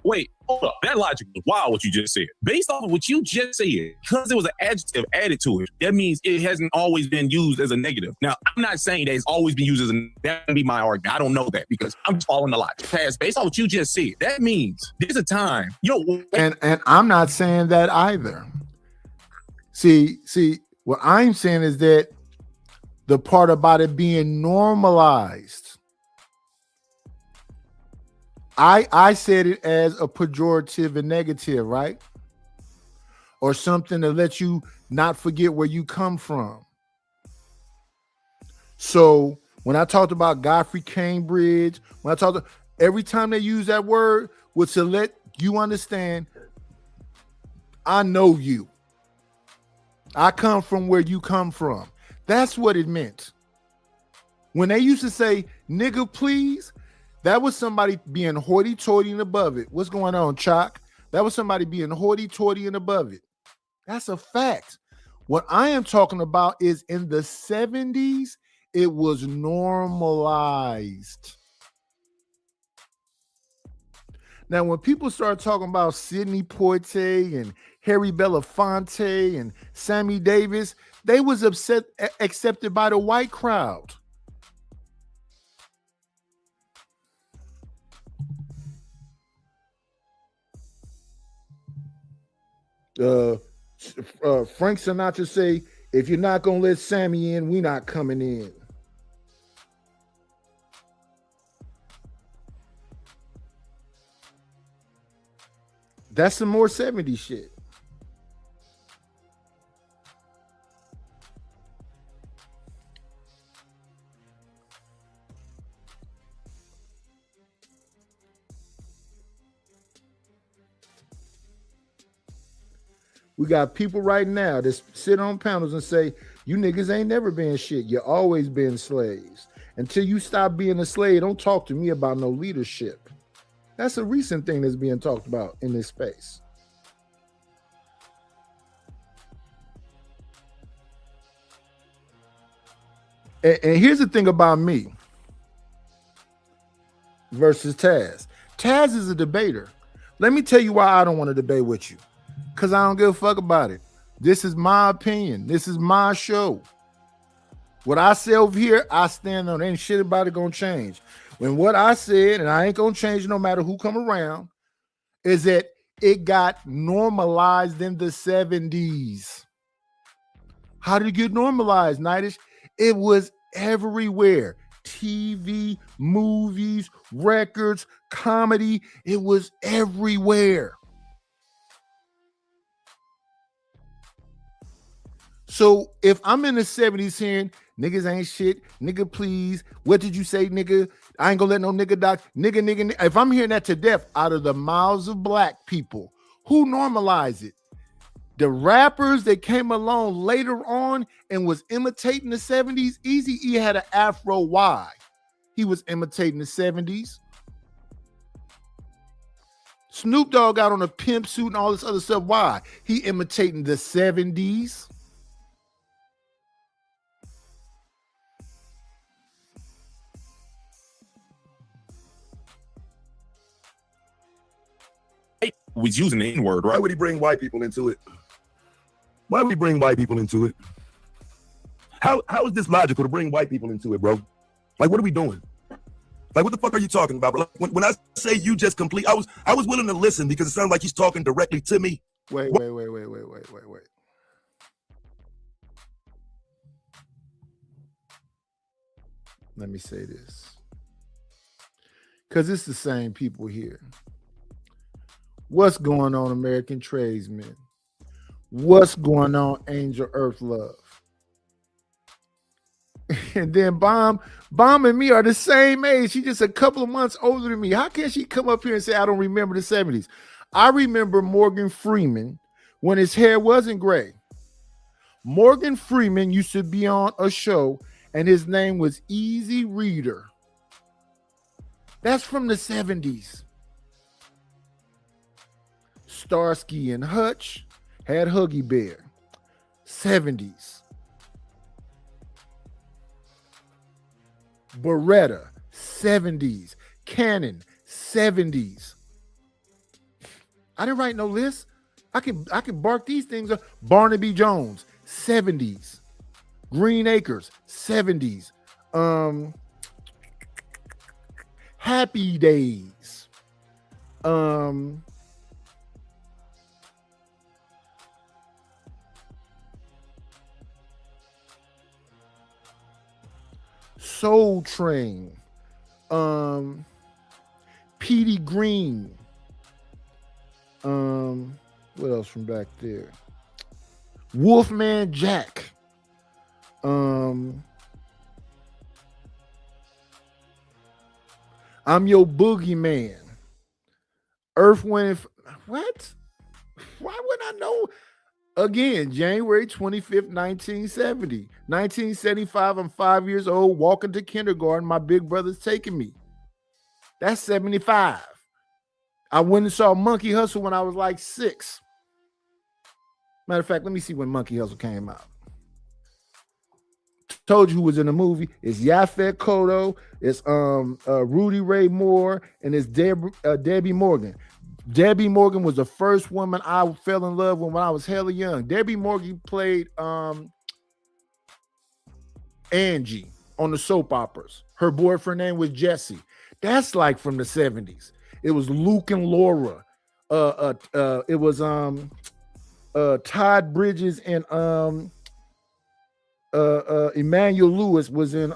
Wait, hold up. That logic was wild what you just said. Based off of what you just said, because there was an adjective added to it, that means it hasn't always been used as a negative. Now, I'm not saying that it's always been used as a negative. That would be my argument. I don't know that because I'm just following the logic. Based on what you just said, that means there's a time, and I'm not saying that either. See, what I'm saying is that the part about it being normalized, I said it as a pejorative and negative, right? Or something to let you not forget where you come from. So when I talked about Godfrey Cambridge, every time they use that word was to let you understand, I know you. I come from where you come from. That's what it meant. When they used to say, nigga, please, that was somebody being hoity-toity and above it. What's going on, Chalk? That was somebody being hoity-toity and above it. That's a fact. What I am talking about is in the 70s, it was normalized. Now, when people start talking about Sidney Poitier and Harry Belafonte and Sammy Davis, they was accepted by the white crowd. Frank Sinatra say, if you're not going to let Sammy in, we not coming in. That's some more 70s shit. We got people right now that sit on panels and say, you niggas ain't never been shit. You always been slaves. Until you stop being a slave, don't talk to me about no leadership. That's a recent thing that's being talked about in this space. And here's the thing about me versus Taz. Taz is a debater. Let me tell you why I don't want to debate with you. Because I don't give a fuck about it. This is my opinion. This is my show. What I say over here, I stand on. Ain't shit about it gonna change. When what I said, and I ain't gonna change no matter who come around, is that it got normalized in the 70s. How did it get normalized, Nightish? It was everywhere. TV, movies, records, comedy. It was everywhere. So if I'm in the 70s hearing niggas ain't shit, nigga please, what did you say, nigga? I ain't gonna let no nigga die, nigga. If I'm hearing that to death out of the mouths of black people, who normalized it? The rappers that came along later on and was imitating the 70s. Eazy-E had an afro. Why? He was imitating the 70s. Snoop Dogg got on a pimp suit and all this other stuff. Why? He imitating the 70s. Was using the N-word, right? Why would he bring white people into it? Why would he bring white people into it? How is this logical to bring white people into it, bro? Like, what are we doing? Like, what the fuck are you talking about, bro? When I say you just complete, I was willing to listen because it sounds like he's talking directly to me. Wait. Let me say this. Because it's the same people here. What's going on, American Tradesmen? What's going on, Angel Earth Love? And then Bomb and me are the same age. She's just a couple of months older than me. How can she come up here and say, I don't remember the 70s? I remember Morgan Freeman when his hair wasn't gray. Morgan Freeman used to be on a show and his name was Easy Reader. That's from the 70s. Starsky and Hutch had Huggy Bear. 70s. Beretta, 70s. Cannon, 70s. I didn't write no list. I can bark these things up. Barnaby Jones, 70s. Green Acres, 70s. Happy Days. Soul Train, Petey Green, what else from back there? Wolfman Jack, I'm Your Boogeyman, Earth, Wind, what? Why would I know? Again, January 25th, 1970. 1975, I'm 5 years old, walking to kindergarten. My big brother's taking me. That's 75. I went and saw Monkey Hustle when I was like 6. Matter of fact, let me see when Monkey Hustle came out. Told you who was in the movie. It's Yaphet Kotto, it's Rudy Ray Moore, and it's Debbie Morgan. Debbie Morgan was the first woman I fell in love with when I was hella young. Debbie Morgan played Angie on the soap operas. Her boyfriend name was Jesse. That's like from the 70s. It was Luke and Laura. It was Todd Bridges and Emmanuel Lewis was in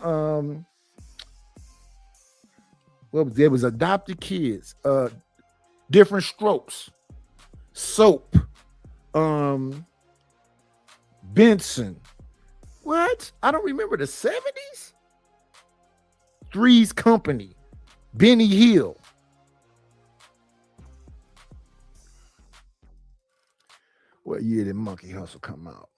what was there was Adopted Kids. Different Strokes. Soap, Benson. What? I don't remember the 70s. Three's Company, Benny Hill. What year did Monkey Hustle come out?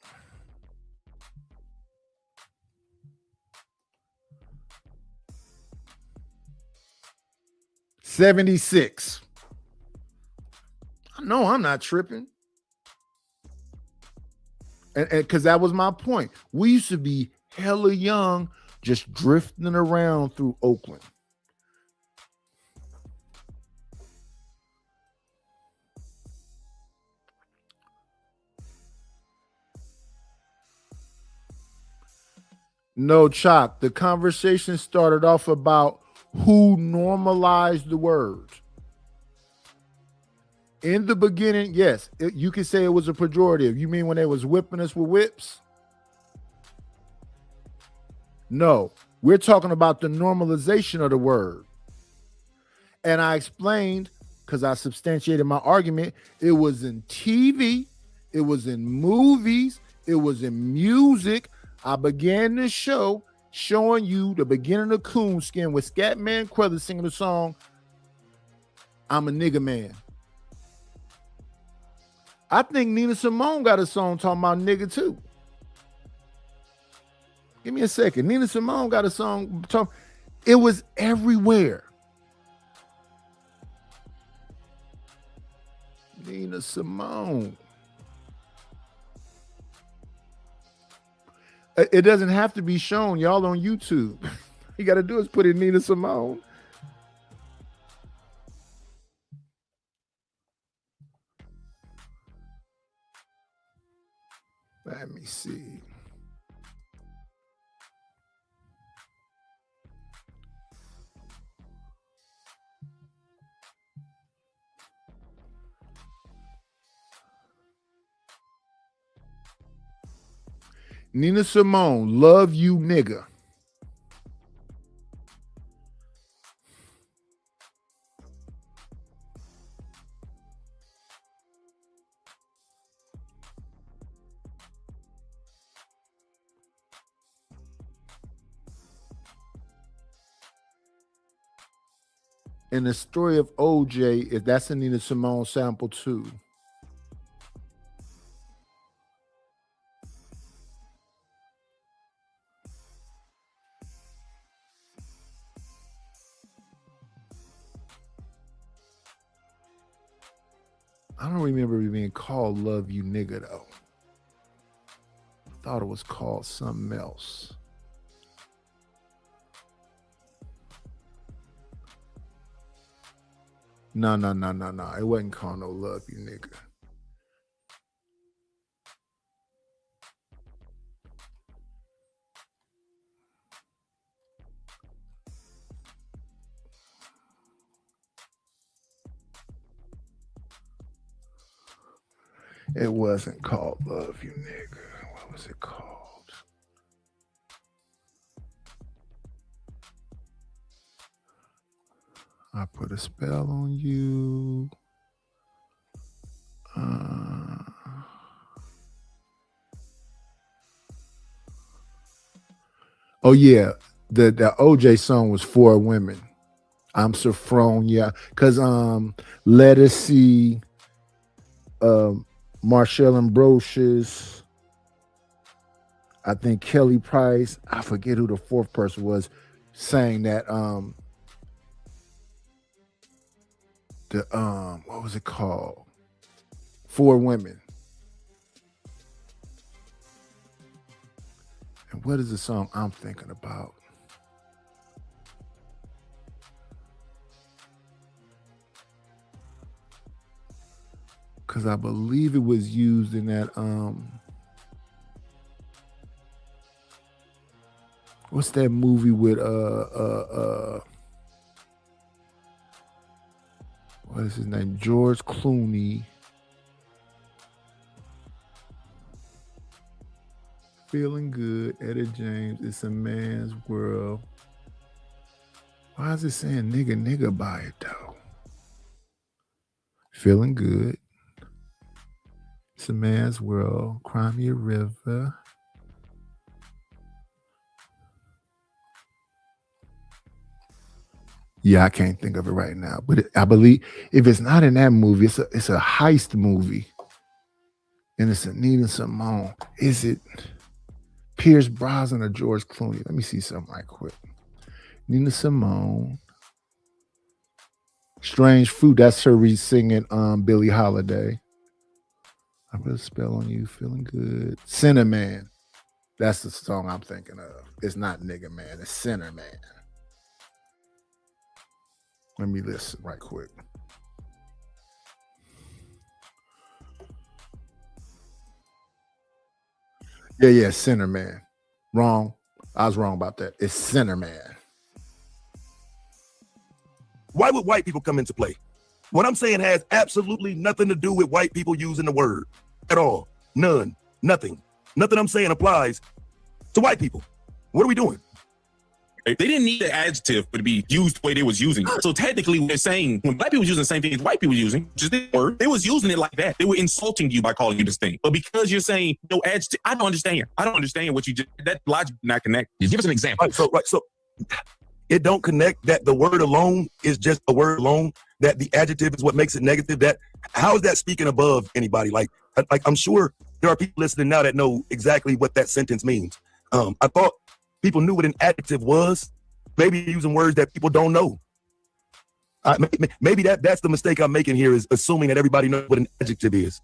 '76. I know I'm not tripping. And because that was my point. We used to be hella young, just drifting around through Oakland. No, Chop. The conversation started off about who normalized the word. In the beginning, yes, you could say it was a pejorative. You mean when they was whipping us with whips? No, we're talking about the normalization of the word. And I explained, because I substantiated my argument, it was in TV, it was in movies, it was in music. I began this show showing you the beginning of Coonskin with Scatman Crothers singing the song, I'm a Nigga Man. I think Nina Simone got a song talking about nigga too. Give me a second. Nina Simone got a song talking. It was everywhere. Nina Simone. It doesn't have to be shown. Y'all on YouTube. You got to do is put in Nina Simone. Let me see. Nina Simone, Love You Nigga. And the story of OJ, if that's a Nina Simone sample too. I don't remember it being called Love You Nigga though. I thought it was called something else. No. It wasn't called no Love You Nigga. It wasn't called Love You Nigga. What was it called? I put a spell on you. Oh yeah, the OJ song was For Women. I'm Sophronia, cause Let Us See, Marshall Ambrosius, I think Kelly Price, I forget who the fourth person was, sang that what was it called? For Women. And what is the song I'm thinking about? Because I believe it was used in that what's that movie with what is his name? George Clooney. Feeling Good, Etta James, It's a Man's World. Why is it saying nigga by it though? Feeling Good. It's a Man's World, Crimea River. Yeah, I can't think of it right now, but I believe if it's not in that movie, it's a heist movie, and it's a Nina Simone. Is it Pierce Brosnan or George Clooney? Let me see something right quick. Nina Simone, Strange Fruit. That's her singing Billie Holiday. I put a spell on you, feeling good. Sinner Man. That's the song I'm thinking of. It's not Nigga Man. It's Sinner Man. Let me listen right quick. Yeah, Sinner Man. Wrong. I was wrong about that. It's Sinner Man. Why would white people come into play? What I'm saying has absolutely nothing to do with white people using the word at all. None. Nothing. Nothing I'm saying applies to white people. What are we doing? They didn't need the adjective to be used the way they was using it. So technically, they're saying when black people was using the same thing as white people using, just the word, they was using it like that. They were insulting you by calling you this thing. But because you're saying no adjective, I don't understand. I don't understand what you just, that logic did not connect. Give us an example. So it don't connect that the word alone is just a word alone, that the adjective is what makes it negative. That how is that speaking above anybody? Like I'm sure there are people listening now that know exactly what that sentence means. I thought people knew what an adjective was. Maybe using words that people don't know. Maybe that's the mistake I'm making here, is assuming that everybody knows what an adjective is.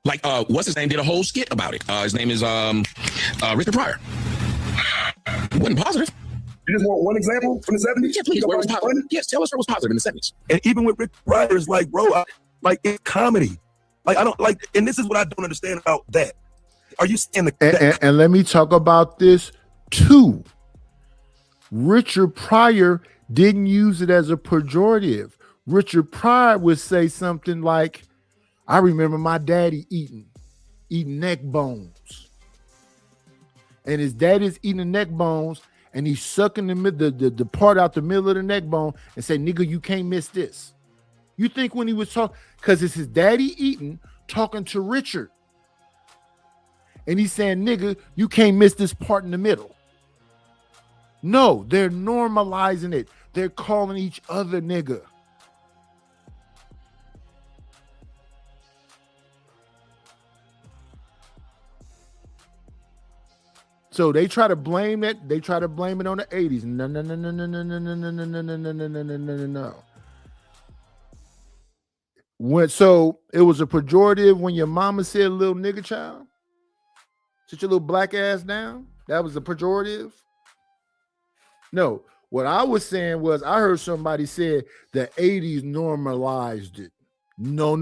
Like, what's his name did a whole skit about it. His name is Richard Pryor. It wasn't positive. You just want one example from the 70s? Yeah, please. Where was positive? Yes, tell us where it was positive in the 70s. And even with Richard Pryor, it's like, bro, it's comedy. Like, I don't like, and this is what I don't understand about that. Are you saying and let me talk about this too. Richard Pryor didn't use it as a pejorative. Richard Pryor would say something like, I remember my daddy eating neck bones. And his daddy's eating the neck bones, and he's sucking the part out the middle of the neck bone and say, nigga, you can't miss this. You think when he was talking, because it's his daddy eating, talking to Richard. And he's saying, nigga, you can't miss this part in the middle. No, they're normalizing it. They're calling each other nigga. So they try to blame it. They try to blame it on the 80s. No. So it was a pejorative when your mama said little nigga child? Sit your little black ass down? That was a pejorative? No, what I was saying was I heard somebody say the 80s normalized it. No.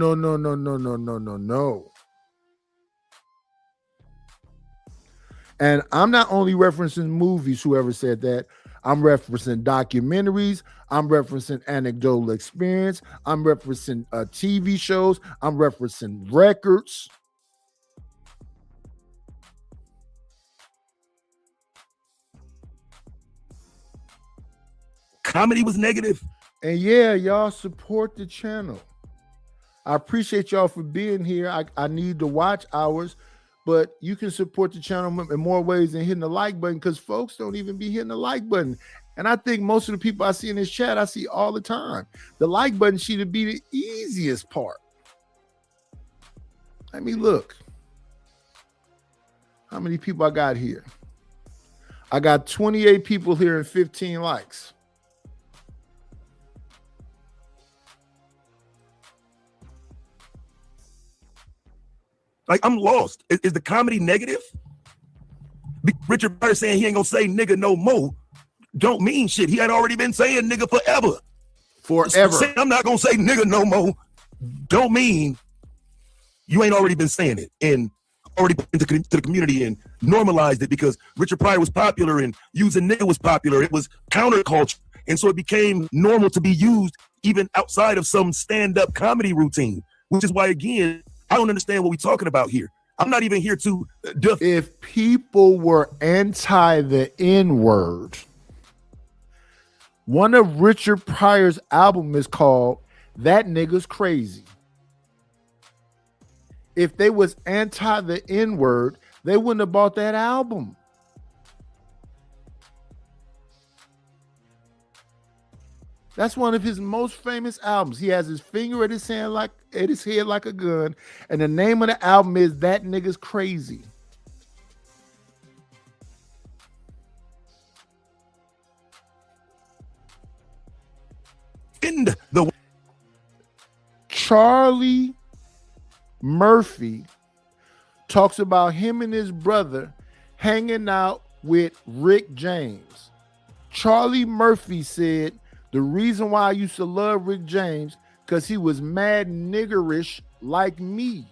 And I'm not only referencing movies, whoever said that, I'm referencing documentaries, I'm referencing anecdotal experience, I'm referencing TV shows, I'm referencing records. Comedy was negative. And yeah, y'all support the channel. I appreciate y'all for being here. I need the watch hours, but you can support the channel in more ways than hitting the like button, because folks don't even be hitting the like button. And I think most of the people I see in this chat, I see all the time. The like button should be the easiest part. Let me look. How many people I got here? I got 28 people here and 15 likes. Like, I'm lost. Is the comedy negative? Richard Pryor saying he ain't gonna say nigga no more don't mean shit. He had already been saying nigga forever. Forever. So I'm not gonna say nigga no more don't mean you ain't already been saying it and already put into the community and normalized it, because Richard Pryor was popular and using nigga was popular. It was counterculture. And so it became normal to be used even outside of some stand-up comedy routine, which is why, again, I don't understand what we're talking about here. I'm not even here to if people were anti the N-word, one of Richard Pryor's album is called That Nigga's Crazy. if they was anti the N-word, they wouldn't have bought that album. That's one of his most famous albums. He has his finger at his hand like at his head like a gun, and the name of the album is That Nigga's Crazy. In the Charlie Murphy talks about him and his brother hanging out with Rick James. Charlie Murphy said, the reason why I used to love Rick James, because he was mad niggerish like me.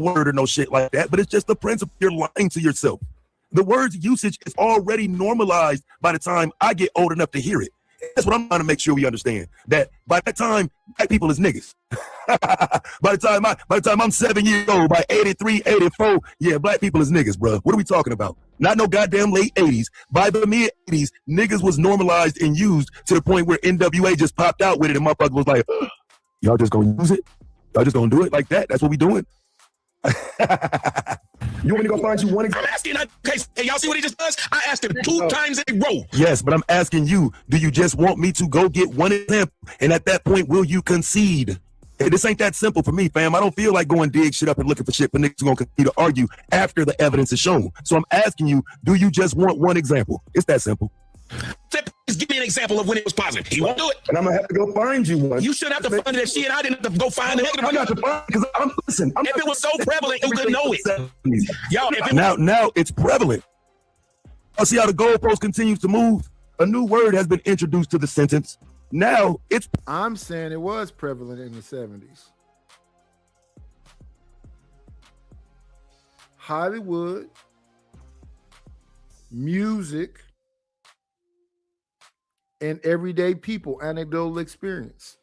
word or no shit like that, but it's just the principle. You're lying to yourself. The word's usage is already normalized by the time I get old enough to hear it. That's what I'm trying to make sure we understand. That by that time, black people is niggas. by the time I'm 7 years old, by 83, 84, yeah, black people is niggas, bro. What are we talking about? Not no goddamn late 80s. By the mid 80s, niggas was normalized and used to the point where NWA just popped out with it and motherfucker was like, y'all just gonna use it? Y'all just gonna do it like that? That's what we doing? You want me to go find you one example? I'm asking, okay, hey, y'all see what he just does? I asked him 2 times in a row. Yes, but I'm asking you, do you just want me to go get one example? And at that point, will you concede? Hey, this ain't that simple for me, fam. I don't feel like going dig shit up and looking for shit, but niggas are going to continue to argue after the evidence is shown. So I'm asking you, do you just want one example? It's that simple. Just give me an example of when it was positive. He won't do it. And I'm going to have to go find you one. You shouldn't have to find that shit. I didn't have to go find it. I got to find because if it was so prevalent, you could know it. Y'all, if it now it's prevalent. I see how the goalpost continues to move. A new word has been introduced to the sentence. Now it's. I'm saying it was prevalent in the 70s. Hollywood, music, and everyday people, anecdotal experience.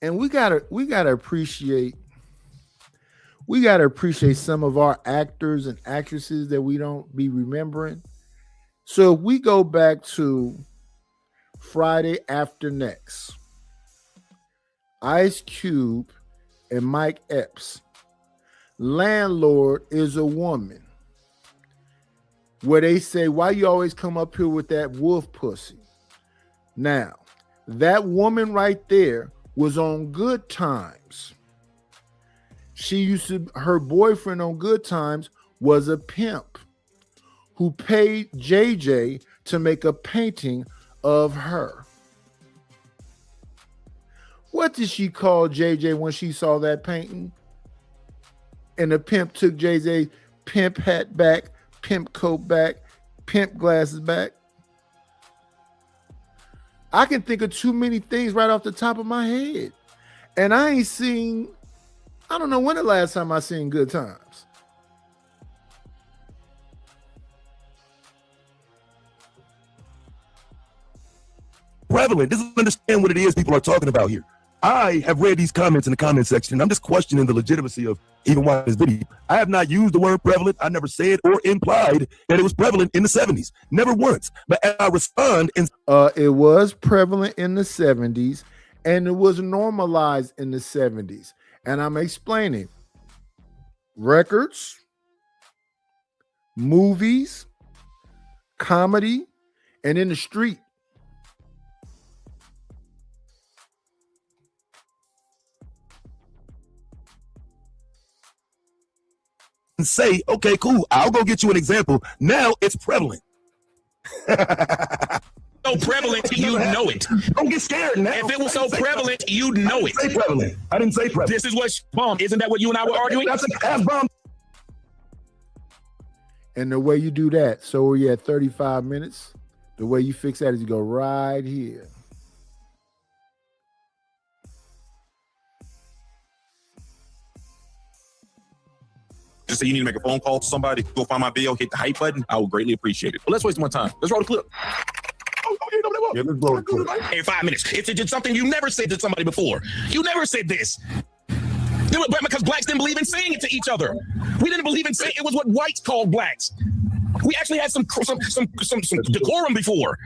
And we gotta appreciate some of our actors and actresses that we don't be remembering. So if we go back to Friday After Next, Ice Cube and Mike Epps, Landlord is a Woman, where they say, why you always come up here with that wolf pussy? Now, that woman right there was on Good Times. Her boyfriend on Good Times was a pimp who paid JJ to make a painting of her. What did she call JJ when she saw that painting? And the pimp took JJ's pimp hat back, pimp coat back, pimp glasses back. I can think of too many things right off the top of my head. And I don't know when the last time I seen Good Times. Prevalent. Just understand what it is people are talking about here. I have read these comments in the comment section, and I'm just questioning the legitimacy of even watching this video. I have not used the word prevalent. I never said or implied that it was prevalent in the 70s. Never once. But as I respond, it was prevalent in the 70s, and it was normalized in the 70s. And I'm explaining records, movies, comedy, and in the street. and say, okay, cool, I'll go get you an example. Now it's prevalent. So prevalent, you know it. Don't get scared now. If it was so prevalent, you know it. I didn't say prevalent. I didn't say prevalent. This is what bomb. Isn't that what you and I were arguing? That's a bomb. And the way you do that, so we're at 35 minutes. The way you fix that is you go right here. Just say you need to make a phone call to somebody, go find my video, hit the hype button. I would greatly appreciate it. But let's waste more time. Let's roll the clip. Yeah, let's blow the clip. In 5 minutes. If it did something you never said to somebody before. You never said this. Because blacks didn't believe in saying it to each other. We didn't believe in saying it was what whites called blacks. We actually had some decorum before.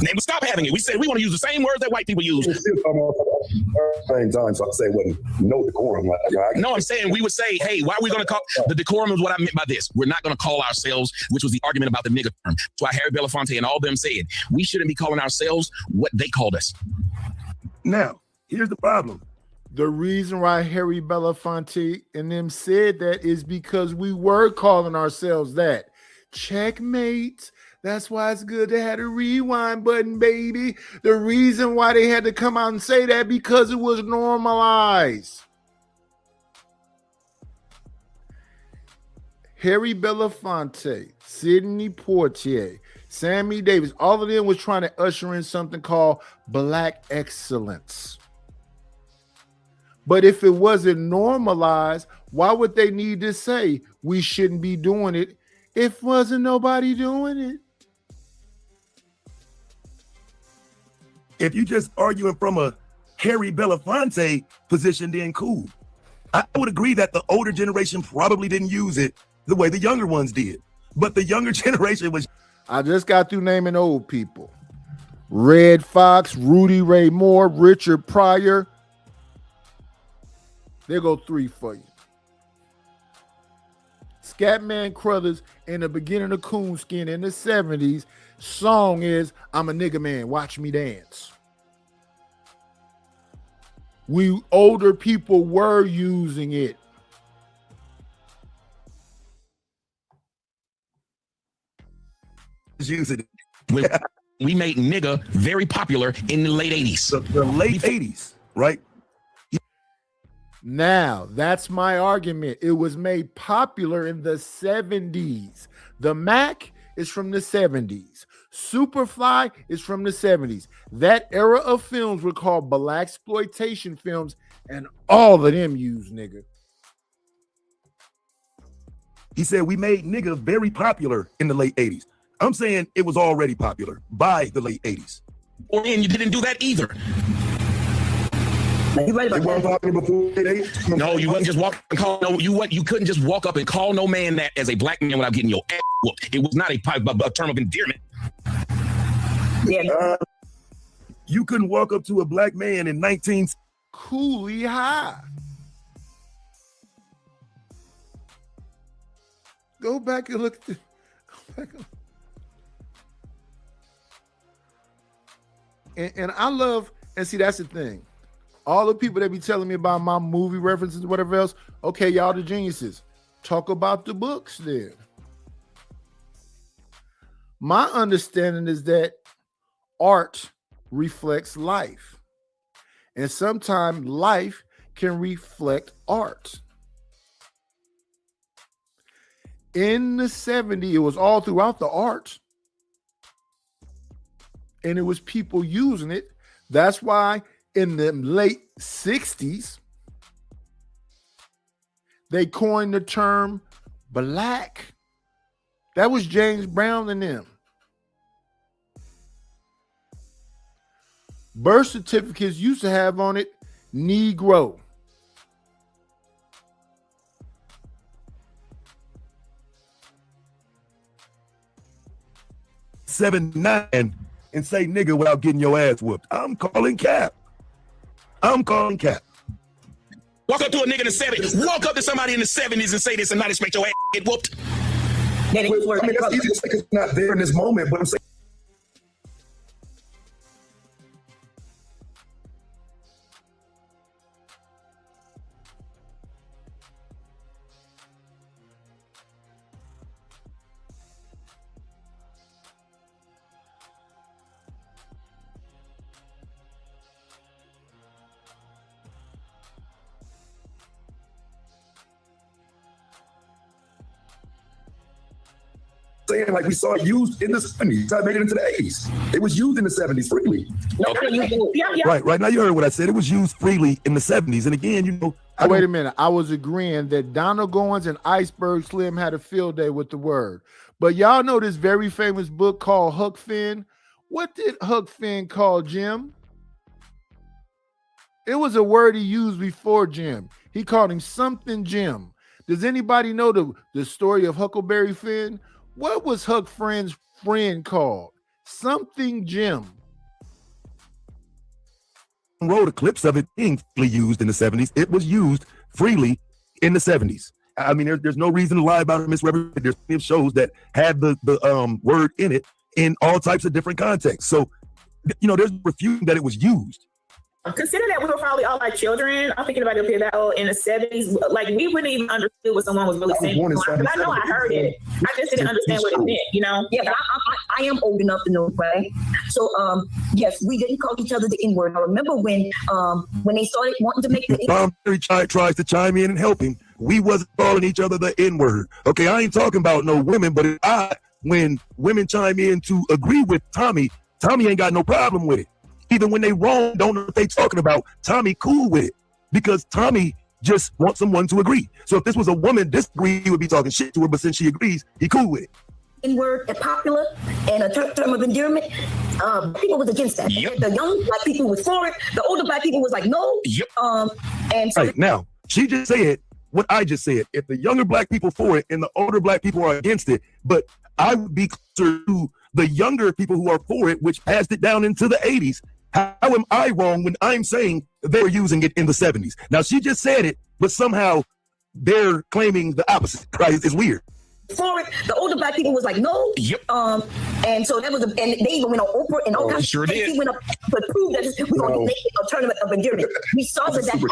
And we stopped having it. We said we want to use the same words that white people use. Same time, so I say it wasn't no decorum. No, I'm saying we would say, hey, why are we going to call the decorum is what I meant by this. We're not going to call ourselves, which was the argument about the nigger term. That's why Harry Belafonte and all of them said we shouldn't be calling ourselves what they called us. Now, here's the problem. The reason why Harry Belafonte and them said that is because we were calling ourselves that. Checkmate. That's why it's good to have a rewind button, baby. The reason why they had to come out and say that because it was normalized. Harry Belafonte, Sidney Poitier, Sammy Davis, all of them was trying to usher in something called black excellence. But if it wasn't normalized, why would they need to say we shouldn't be doing it if wasn't nobody doing it? If you just arguing from a Harry Belafonte position, then cool. I would agree that the older generation probably didn't use it the way the younger ones did. But the younger generation was... I just got through naming old people. Red Fox, Rudy Ray Moore, Richard Pryor. There go 3 for you. Scatman Crothers in the beginning of Coonskin in the 70s. Song is I'm a nigga man, watch me dance. We older people were using it. Using it. We made nigga very popular in the late 80s. The late 80s, right? Now, that's my argument. It was made popular in the 70s. The Mac is from the 70s. Superfly is from the 70s. That era of films were called blaxploitation films, and all of them used nigga. He said we made nigga very popular in the late 80s. I'm saying it was already popular by the late 80s. And you didn't do that either. You weren't popular before the 80s? No, you wouldn't just walk and call you couldn't just walk up and call no man that as a black man without getting your ass whooped. It was not a term of endearment. Yeah. You couldn't walk up to a black man in 19 Coolie High. Go back and look at and I love, and see, that's the thing. All the people that be telling me about my movie references, whatever else, okay, y'all the geniuses. Talk about the books then. My understanding is that art reflects life. And sometimes life can reflect art. In the 70s, it was all throughout the art. And it was people using it. That's why in the late 60s, they coined the term black. That was James Brown and them. Birth certificates used to have on it Negro. $7.9 and say nigga without getting your ass whooped. I'm calling cap. I'm calling cap. Walk up to a nigga in the 70s. Walk up to somebody in the 70s and say this and not expect your ass to get whooped. I mean, that's easy to say because it's not there in this moment, but I'm saying. Saying like we saw it used in the 70s, I made it into the 80s. It was used in the 70s freely. Yeah. Right now you heard what I said. It was used freely in the 70s. And again, you know, Wait a minute. I was agreeing that Donald Goins and Iceberg Slim had a field day with the word. But y'all know this very famous book called Huck Finn. What did Huck Finn call Jim? It was a word he used before Jim. He called him something Jim. Does anybody know the story of Huckleberry Finn? What was Huck Finn's friend called? Something Jim. Wrote clips of it being freely used in the 70s. It was used freely in the 70s. I mean, there's no reason to lie about it, misrepresent. There's plenty of shows that had the word in it in all types of different contexts. So, you know, there's refuting that it was used. Consider that we were probably all like children. I'm thinking about it that in the 70s. Like, we wouldn't even understood what someone was really saying. Because I know I heard it. I just didn't understand what it meant, you know? Yeah, but I am old enough to know, right? So, yes, we didn't call each other the N-word. I remember when they started wanting to make the Tom Perry tries to chime in and help him. We wasn't calling each other the N-word. Okay, I ain't talking about no women, but when women chime in to agree with Tommy ain't got no problem with it. Even when they wrong, don't know what they talking about. Tommy cool with it because Tommy just wants someone to agree. So if this was a woman disagree, he would be talking shit to her, but since she agrees, he cool with it. N-word popular and a term of endearment, people was against that. Yep. The young black people was for it. The older black people was like, no. Yep. And so right now, she just said what I just said. If the younger black people for it and the older black people are against it, but I would be closer to the younger people who are for it, which passed it down into the 80s. How am I wrong when I'm saying they were using it in the 70s? Now, she just said it, but somehow they're claiming the opposite, right? It's weird. For it, the older black people was like, no. Yep. And so that was, and they even went on Oprah and all kinds sure of things. did. He went up to prove that we're going to make it a tournament of endearment. We saw that happened.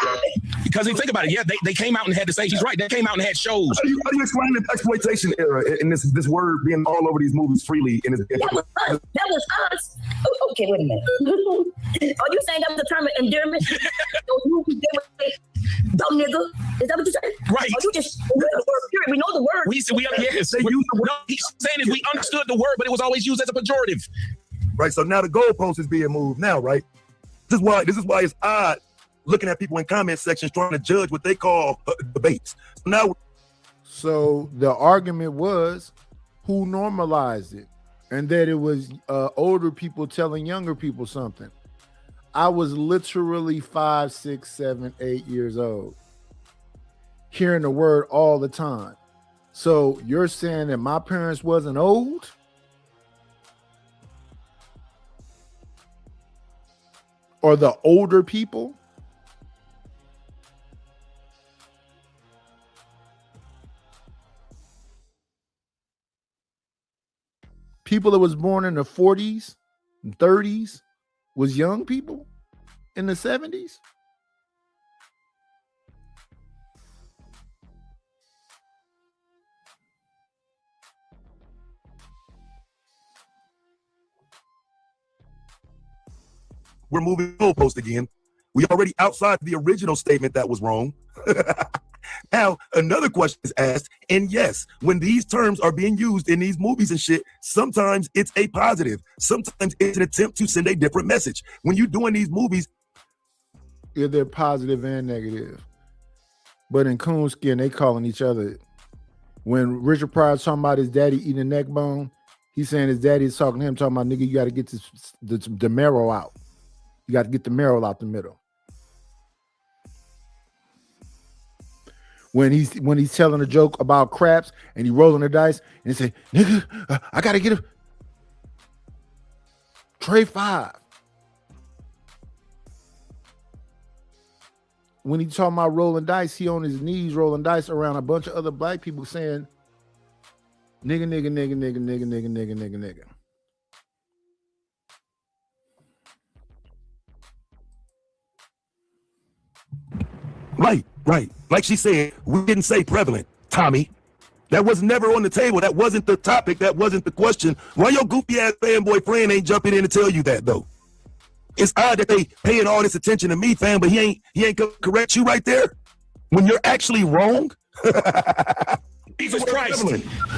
Because if you think about it, yeah, they came out and had to say, he's right, they came out and had shows. How do you explain the exploitation era in this word being all over these movies freely? That was us. Oh, okay, wait a minute. Are you saying that was a term of endearment? Those movies, they would say, dumb nigga. Is that what you said? Right. Or you just know the word, period. We know the word. Yes. No, he's saying is we understood the word, but it was always used as a pejorative. Right. So now the goalpost is being moved now, right? This is why it's odd looking at people in comment sections trying to judge what they call debates. So the argument was who normalized it, and that it was older people telling younger people something. I was literally 5, 6, 7, 8 years old, hearing the word all the time. So you're saying that my parents wasn't old? Or the older people? People that was born in the 40s and 30s was young people in the 70s? We're moving goalpost again. We already outside the original statement that was wrong. Now, another question is asked, and yes, when these terms are being used in these movies and shit, sometimes it's a positive. Sometimes it's an attempt to send a different message. When you're doing these movies, yeah, they're positive and negative. But in Coonskin, they calling each other. When Richard Pryor's talking about his daddy eating a neck bone, he's saying his daddy's talking to him, talking about, nigga, you got to get the marrow out. You got to get the marrow out the middle. When he's telling a joke about craps and he rolling the dice and he say, nigga, I got to get a tray 5. When he talking about rolling dice, he on his knees rolling dice around a bunch of other black people saying, nigga, nigga, nigga, nigga, nigga, nigga, nigga, nigga, nigga. Right. Like she said, we didn't say prevalent, Tommy. That was never on the table. That wasn't the topic. That wasn't the question. Why your goofy ass fanboy friend ain't jumping in to tell you that though? It's odd that they paying all this attention to me, fam, but he ain't gonna correct you right there when you're actually wrong. Jesus Christ.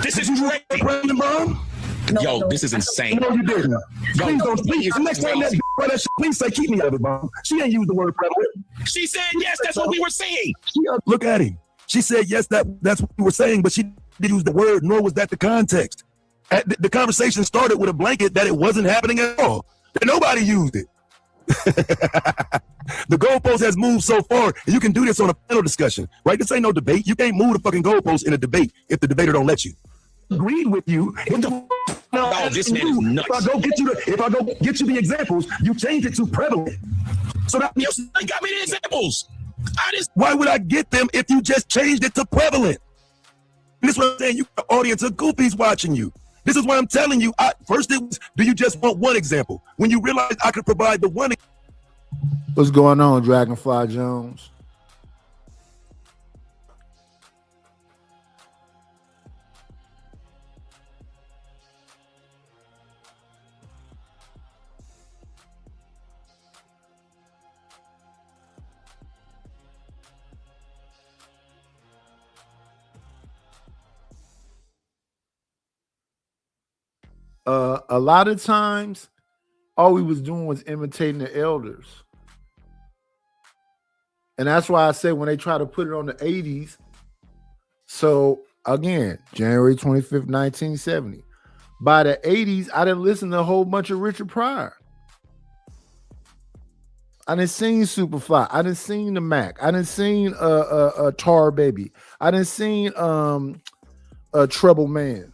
This is crazy. Mom? Yo, this is insane. No, you didn't. Yo, Please don't. Please. The next time that Brother, please say keep me out of it, Mom. She ain't used the word prevalent. She said yes, that's what we were saying. Look at him. She said yes, that's what we were saying, but she didn't use the word, nor was that the context. The conversation started with a blanket that it wasn't happening at all. And nobody used it. The goalpost has moved so far, and you can do this on a panel discussion, right? This ain't no debate. You can't move the fucking goalpost in a debate if the debater don't let you. Agreed with you. No, this man is nuts. If I go get you the examples, you change it to prevalent. So that You got me the examples. Why would I get them if you just changed it to prevalent? This is what I'm saying. You got an audience of goofies watching you. This is why I'm telling you. First it was, do you just want one example? When you realize I could provide the one. What's going on, Dragonfly Jones? A lot of times, all we was doing was imitating the elders. And that's why I say when they try to put it on the 80s. So again, January 25th, 1970. By the 80s, I didn't listen to a whole bunch of Richard Pryor. I didn't sing Superfly. I didn't sing the Mac. I didn't sing Tar Baby. I didn't sing Trouble Man.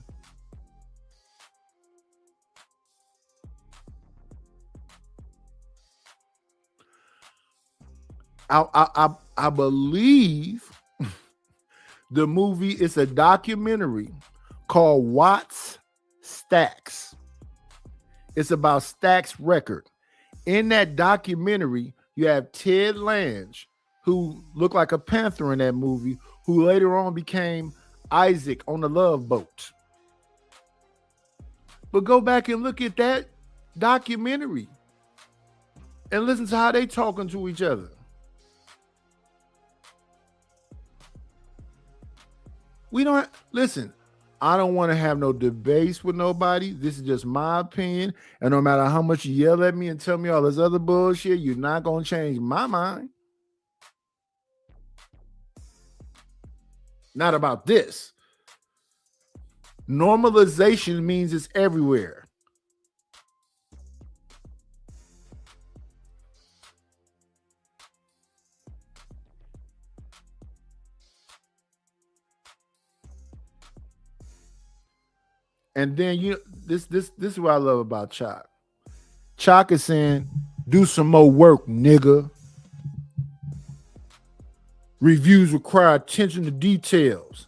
I believe the movie is a documentary called Watts Stax. It's about Stax record. In that documentary, you have Ted Lange, who looked like a panther in that movie, who later on became Isaac on the Love Boat. But go back and look at that documentary and listen to how they talking to each other. We don't listen. I don't want to have no debates with nobody. This is just my opinion. And no matter how much you yell at me and tell me all this other bullshit, you're not going to change my mind. Not about this. Normalization means it's everywhere. And then this is what I love about Chalk. Chalk is saying, do some more work, nigga. Reviews require attention to details.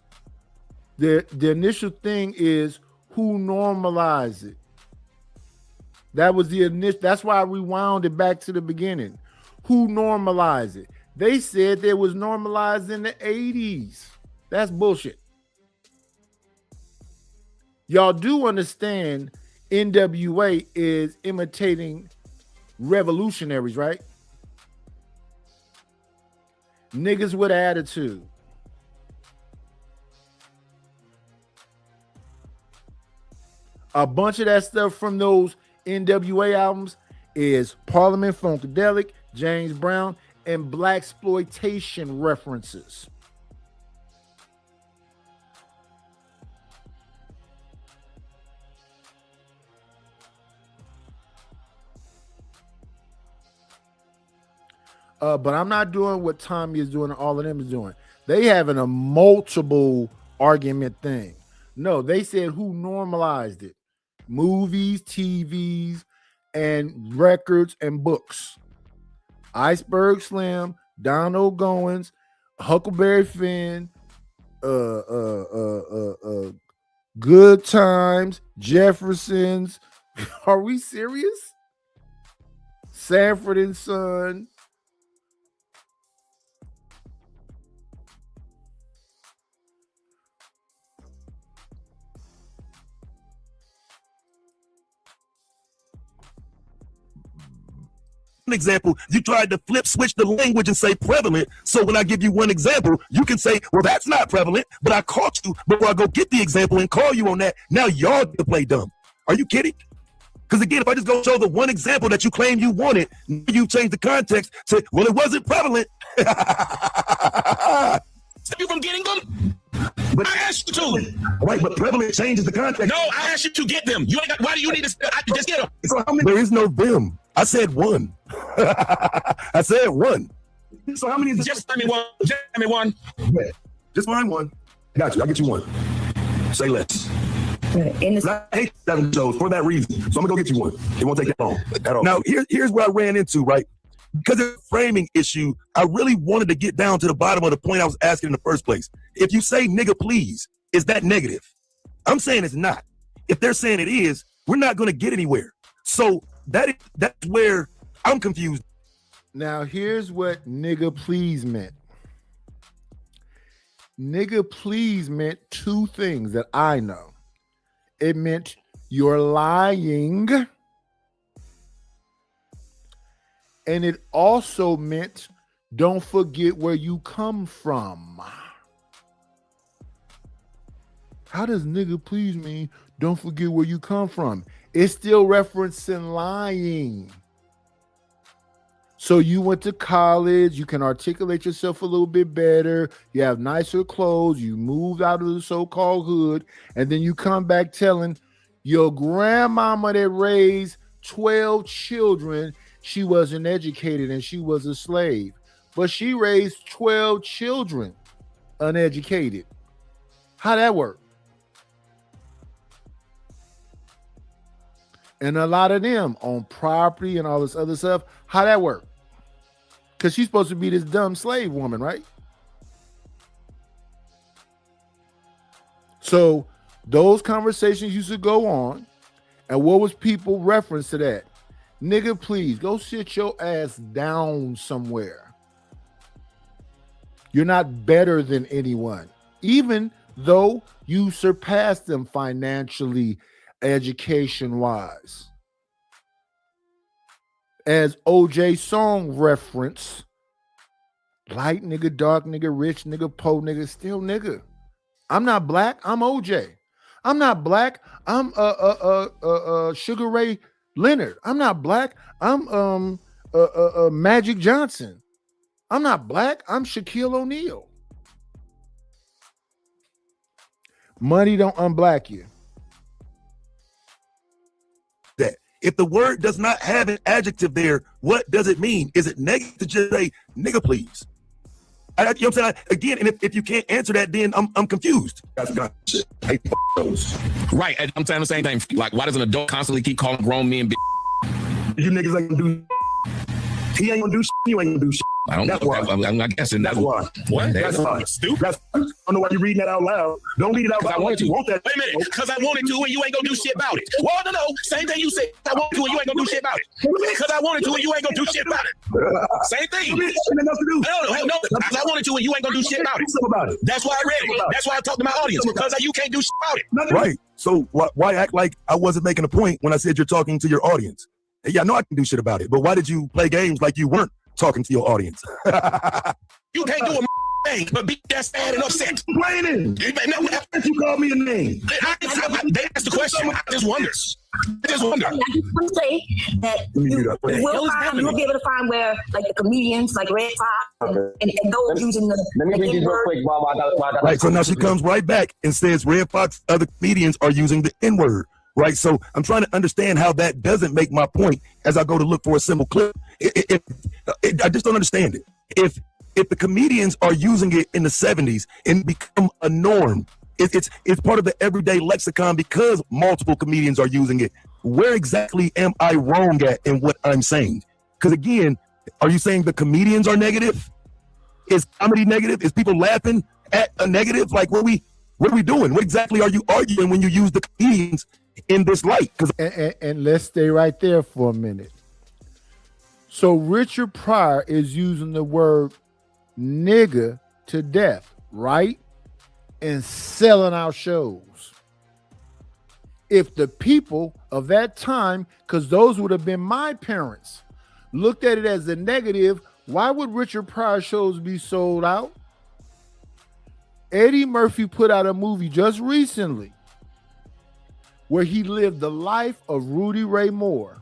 The initial thing is who normalized it. That was the initial. That's why I rewound it back to the beginning. Who normalized it? They said it was normalized in the 80s. That's bullshit. Y'all do understand NWA is imitating revolutionaries, right? Niggas with attitude. A bunch of that stuff from those NWA albums is Parliament Funkadelic, James Brown, and blaxploitation references. But I'm not doing what Tommy is doing and all of them is doing. They having a multiple argument thing. No, they said who normalized it. Movies, TVs, and records and books. Iceberg Slim, Donald Goins, Huckleberry Finn, Good Times, Jeffersons. Are we serious? Sanford and Son. Example, you tried to flip switch the language and say prevalent. So when I give you one example, you can say, well, that's not prevalent, but I caught you before I go get the example and call you on that. Now y'all get to play dumb. Are you kidding? Because again, if I just go show the one example that you claim you wanted, you change the context to, well, it wasn't prevalent. Stop you from getting them? But I asked you to. Right, but prevalent changes the context. No, I asked you to get them. You ain't got, why do you need to just get them? So how many? There is no them. I said one. I said one. So how many is Just let me one. Just let me one. Yeah. Just find one. Got you. I'll get you one. Say less. I hate 7 shows for that reason. So I'm gonna go get you one. It won't take that long at all. Now, here's where I ran into, right? Because of the framing issue, I really wanted to get down to the bottom of the point I was asking in the first place. If you say nigga please, is that negative? I'm saying it's not. If they're saying it is, we're not gonna get anywhere. So that's where I'm confused. Now, here's what nigga please meant. Nigga please meant 2 things that I know. It meant you're lying. And it also meant don't forget where you come from. How does nigga please mean don't forget where you come from? It's still referencing lying. So you went to college, you can articulate yourself a little bit better, you have nicer clothes, you moved out of the so-called hood, and then you come back telling your grandmama that raised 12 children, she wasn't educated and she was a slave. But she raised 12 children uneducated. How that work? And a lot of them on property and all this other stuff, how that work? Because she's supposed to be this dumb slave woman, right? So those conversations used to go on. And what was people reference to that? Nigga, please go sit your ass down somewhere. You're not better than anyone, even though you surpass them financially, education-wise. As OJ song reference, light nigga, dark nigga, rich nigga, poor nigga, still nigga. I'm not black, I'm OJ. I'm not black, I'm Sugar Ray Leonard. I'm not black, I'm Magic Johnson. I'm not black, I'm Shaquille O'Neal. Money don't unblack you. That if the word does not have an adjective there, what does it mean? Is it negative to just say nigga please? You know what I'm saying? Again, and if you can't answer that, then I'm confused. That's got shit. I hate those. Right. I'm saying the same thing. Like, why does an adult constantly keep calling grown men? You niggas ain't gonna do. He ain't gonna do shit. You ain't gonna do shit. I don't That's know. why. I'm guessing That's why. What? That's why. Stupid. That's, I don't know why you're reading that out loud. Don't read it out loud. I wanted to. You want that? Wait a minute. Because I wanted to, and you ain't gonna do shit about it. Well, no. Same thing you said. I wanted to, and you ain't gonna do shit about it. Because I wanted to, and you ain't gonna do shit about it. Same thing. No. Because I wanted to, and you ain't gonna do shit about it. That's why I read it. That's why I talked to my audience. Because you can't do shit about it. Right. So why act like I wasn't making a point when I said you're talking to your audience? Yeah, I know I can do shit about it, but why did you play games like you weren't talking to your audience? You can't do a thing, but be that sad and upset. Complaining. You called me a name. They asked the question. I just wonder. I just want to say that you'll be able to find where, like, the comedians, like Red Fox, and those using the. Let me read this real quick while I got. Right. So now she comes right back and says Red Fox, other comedians are using the N-word. Right. So I'm trying to understand how that doesn't make my point as I go to look for a simple clip. I just don't understand it. If the comedians are using it in the 70s and become a norm, it's part of the everyday lexicon because multiple comedians are using it. Where exactly am I wrong at in what I'm saying? Because again, are you saying the comedians are negative? Is comedy negative? Is people laughing at a negative? Like what are we doing? What exactly are you arguing when you use the comedians in this light? And let's stay right there for a minute. So Richard Pryor is using the word nigga to death, right? And selling our shows. If the people of that time, because those would have been my parents, looked at it as a negative, why would Richard Pryor shows be sold out? Eddie Murphy put out a movie just recently where he lived the life of Rudy Ray Moore.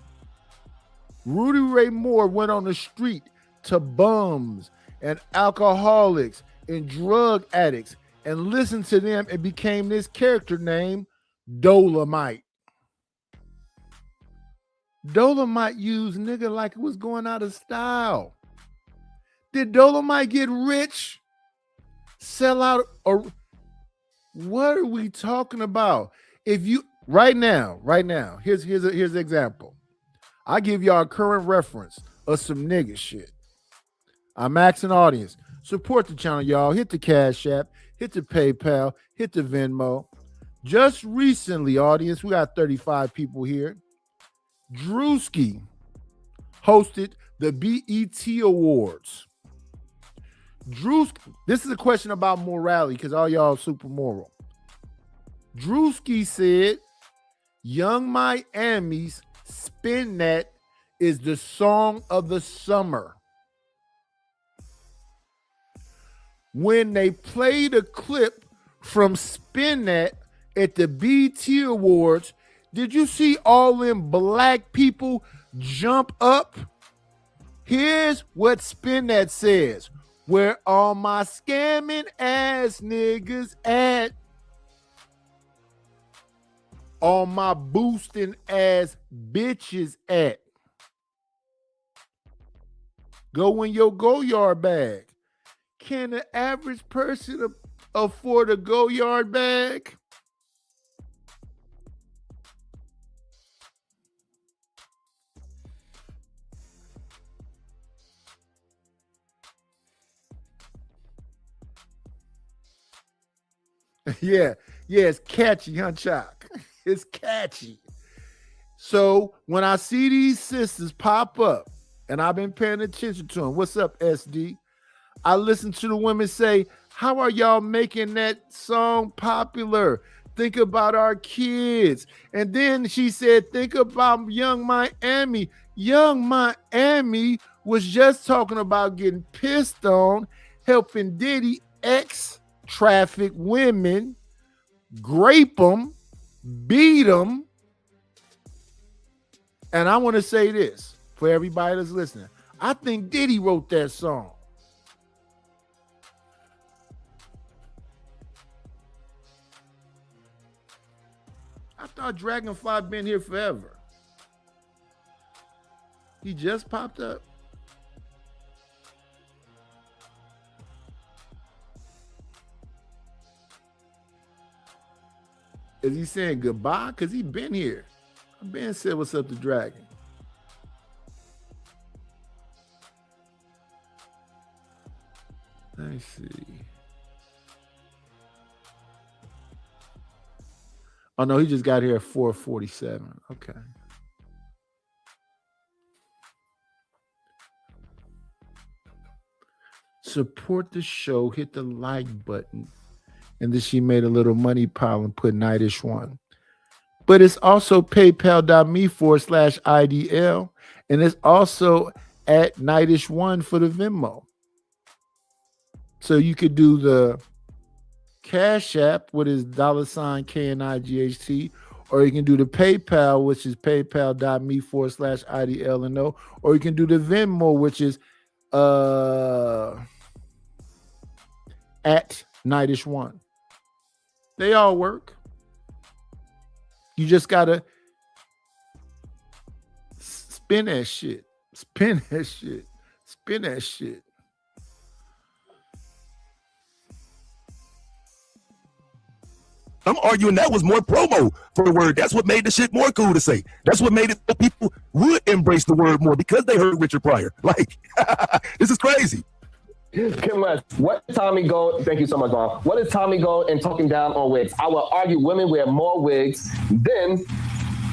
Rudy Ray Moore went on the street to bums and alcoholics and drug addicts and listened to them and became this character named Dolomite. Dolomite used nigga like it was going out of style. Did Dolomite get rich? Sell out? Or what are we talking about? If you right now, here's an example. I give y'all a current reference of some nigga shit. I'm asking audience, support the channel, y'all. Hit the Cash App, hit the PayPal, hit the Venmo. Just recently, audience, we got 35 people here. Drewski hosted the BET Awards. Drewski, this is a question about morality because all y'all are super moral. Drewski said, Young Miami's Spin That is the song of the summer. When they played a clip from Spin That at the BET Awards, did you see all them black people jump up? Here's what Spin That says. Where all my scamming ass niggas at? All my boosting ass bitches at? Go in your Goyard bag. Can the average person afford a Goyard bag? Yeah, it's catchy, huh, Chuck? It's catchy. So when I see these sisters pop up, and I've been paying attention to them, what's up, SD? I listen to the women say, how are y'all making that song popular? Think about our kids. And then she said, think about Young Miami. Young Miami was just talking about getting pissed on, helping Diddy traffic women, grape them, beat them. And I want to say this for everybody that's listening. I think Diddy wrote that song. I thought Dragonfly been here forever. He just popped up. Is he saying goodbye? Because he been here. I've been said what's up to Dragon. Let me see. Oh no, he just got here at 4:47. Okay. Support the show, hit the like button. And then she made a little money pile and put Nightish One. But it's also paypal.me/IDL. And it's also at Nightish One for the Venmo. So you could do the Cash App, what is $KNIGHT, or you can do the PayPal, which is paypal.me/IDLNO, or you can do the Venmo, which is at Nightish One. They all work. You just gotta spin that shit. Spin that shit. Spin that shit. I'm arguing that was more promo for the word. That's what made the shit more cool to say. That's what made it so people would embrace the word more because they heard Richard Pryor. Like, this is crazy. Kim West, what did Tommy go? Thank you so much, Mom. What did Tommy go and talking down on wigs? I will argue women wear more wigs than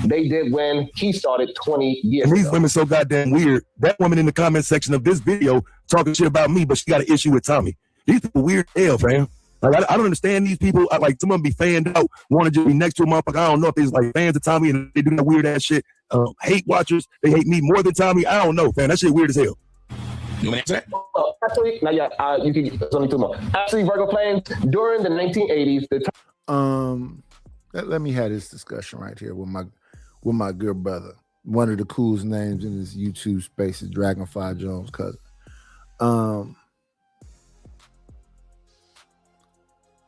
they did when he started 20 years ago. And these ago. women so goddamn weird. That woman in the comment section of this video talking shit about me, but she got an issue with Tommy. These people weird hell, fam. Like, I don't understand these people. Like, some of them be fanned out, want to just be next to a motherfucker. I don't know if they're like fans of Tommy and they do that weird ass shit. Hate watchers, they hate me more than Tommy. I don't know, fam. That shit weird as hell. You want to answer that? Actually, you can. There's only two more. Actually, Virgo Flames during the 1980s. Let me have this discussion right here with my good brother. One of the coolest names in this YouTube space is Dragonfly Jones' cousin.